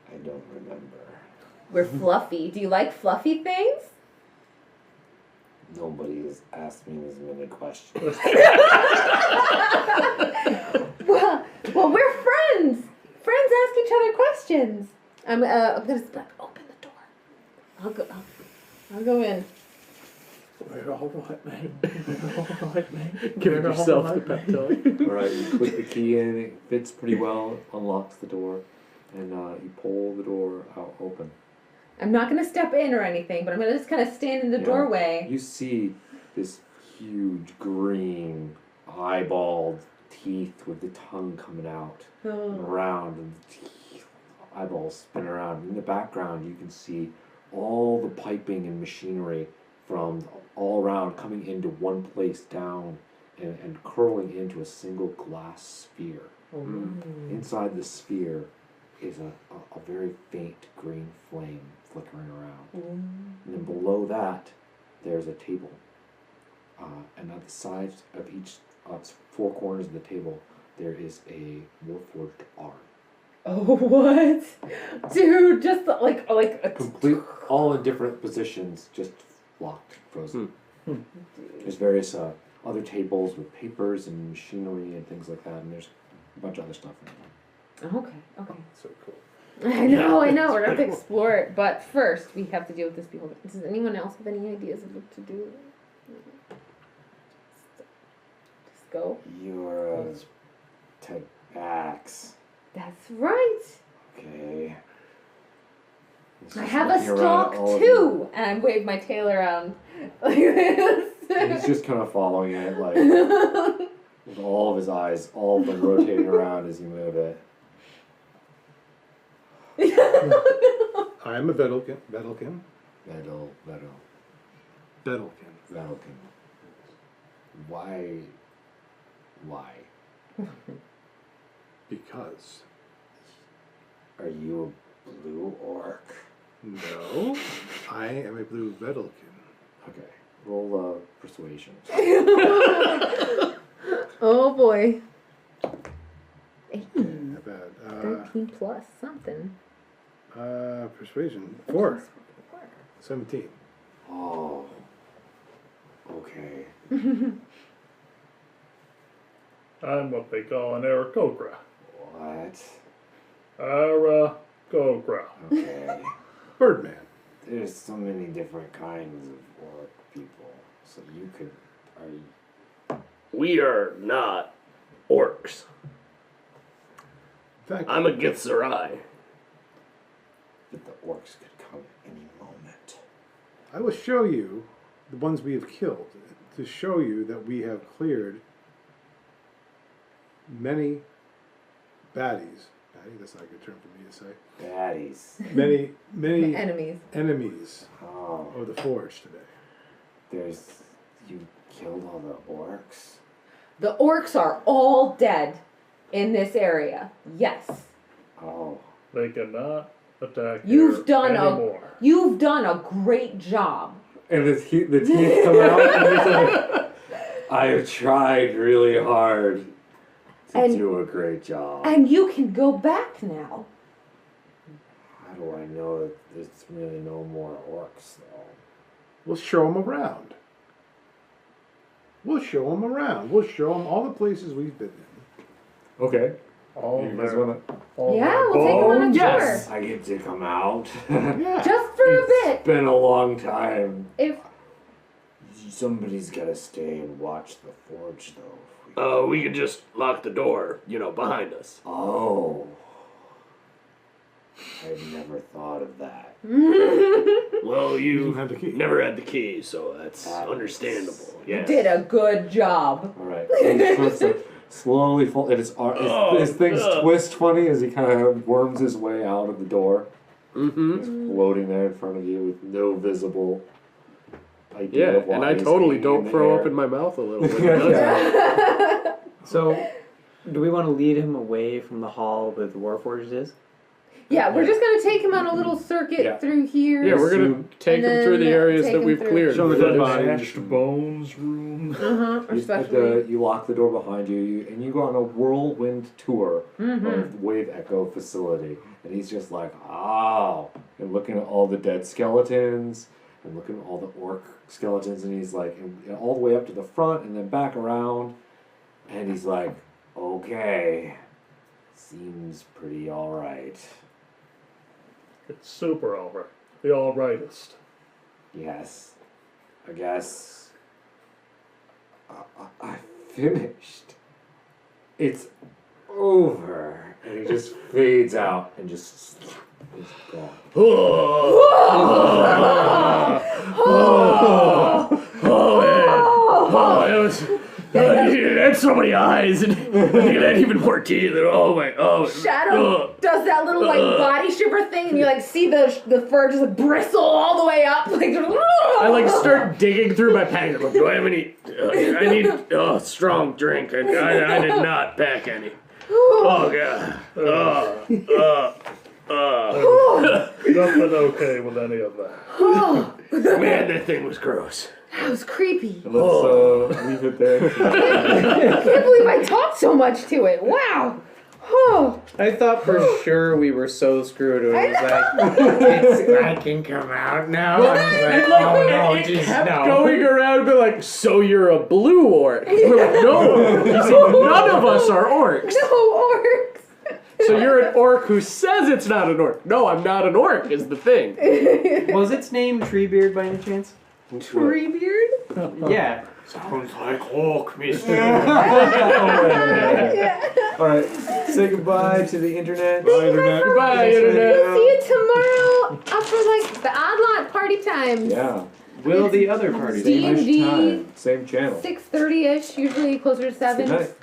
I don't remember. We're fluffy. Do you like fluffy things? Nobody has asked me as many questions. Well, we're friends. Friends ask each other questions. I'm gonna open the door. I'll go in. We're all right, mate. We're all right, mate. Give yourself the pep talk. Alright, you click the key in, it fits pretty well, unlocks the door, and you pull the door out open. I'm not gonna step in or anything, but I'm gonna just kind of stand in the Yeah. doorway. You see this huge green eyeballed teeth with the tongue coming out and Oh. around, and the teeth, eyeballs spin around. In the background, you can see all the piping and machinery from all around, coming into one place down and curling into a single glass sphere. Inside the sphere is a very faint green flame flickering around. And then below that, there's a table. And at the sides of each four corners of the table, there is a warforged arm. Oh, what? Dude, just like a Complete, all in different positions, just locked, frozen. There's various other tables with papers and machinery and things like that, and there's a bunch of other stuff in there. Okay. So cool. I know. We're gonna have to explore it, but first we have to deal with this people. Does anyone else have any ideas of what to do? Just go. You're a tabax. That's right. Okay. I have a looking around stalk at all of too, and I wave my tail around like this. And he's just kind of following it, like, with all of his eyes, all of them rotating around as you move it. I am a Vedalken. Vedalken. Why? Because. Are you a blue orc? No, I am a blue Vedalken. Okay, roll persuasion. Oh boy. Not bad. 13 plus something. Persuasion. 4. 17. Oh. Okay. I'm what they call an Aarakocra. What? Aarakocra. Okay. Birdman. There's so many different kinds of orc people. So you could. Are you? We are not orcs. In fact, I'm a Githzerai. But the orcs could come at any moment. I will show you the ones we have killed to show you that we have cleared many baddies. Baddie, that's not a good term for me to say. Baddies. Many Enemies. enemies Oh. of the Forge today. You killed all the orcs? The orcs are all dead in this area. Yes. Oh. They cannot attack You've here done anymore. You've done a great job. And the teeth come out, and he's like, I have tried really hard to do a great job. And you can go back now. How do I know that there's really no more orcs, though? We'll show them around. We'll show them around. We'll show them all the places we've been in. Okay. All You guys their, wanna? all Yeah, their we'll take 'em on a bones. Yes. I get to come out. Yeah. Just for a It's bit. been a long time. If Somebody's gotta stay and watch the forge, though. Oh, we could just lock the door, behind us. Oh. I'd never thought of that. Well, You you didn't have the key. never had the key, so that's That understandable. you Yes. did a good job. All right. So he starts to slowly fold. And his things twist funny as he kind of worms his way out of the door. Mm-hmm. He's floating there in front of you with no visible idea Yeah, of why and I he's totally hanging don't the throw air. up in my mouth a little bit. So, do we want to lead him away from the hall where the Warforged is? Yeah, we're just gonna take him on a little circuit Yeah. through here. Yeah, we're gonna take And him through the then areas take that him we've through. cleared. Show the dead But bodies. Mashed bones room. Or You, especially. you lock the door behind you, and you go on a whirlwind tour of Wave Echo facility. And he's just like, oh, and looking at all the dead skeletons, and looking at all the orc skeletons, and he's like, and all the way up to the front, and then back around, and he's like, okay, seems pretty alright. It's super alright. The alrightest. Yes, I guess I finished. It's over. And he just fades out and just is gone. Oh, man. Oh, that was... that's so many eyes, and it had even more teeth. And Shadow does that little like body shiver thing, and you like see the fur just like bristle all the way up. Like I like start digging through my pack. Like, do I have any? I need strong drink. I did not pack any. Oh god. Nothing okay with any of that. Man, that thing was gross. That was creepy. Let's leave it there. I can't believe I talked so much to it. Wow. Oh. I thought for sure we were so screwed. It was like, I can come out now. I was like, oh no, it just kept no. going around and be like, so you're a blue orc? We're like, no. He said, none of us are orcs. No orcs. So you're an orc who says it's not an orc. No, I'm not an orc, is the thing. Was its name Treebeard by any chance? Treebeard? Yeah. Sounds like orc, mister. Yeah. Alright, say goodbye to the internet. Bye, internet. Goodbye, internet. We'll see you tomorrow after like the odd lot party time. Yeah. Will the other parties? D&D. Same channel. 6:30ish, usually closer to 7. Good night.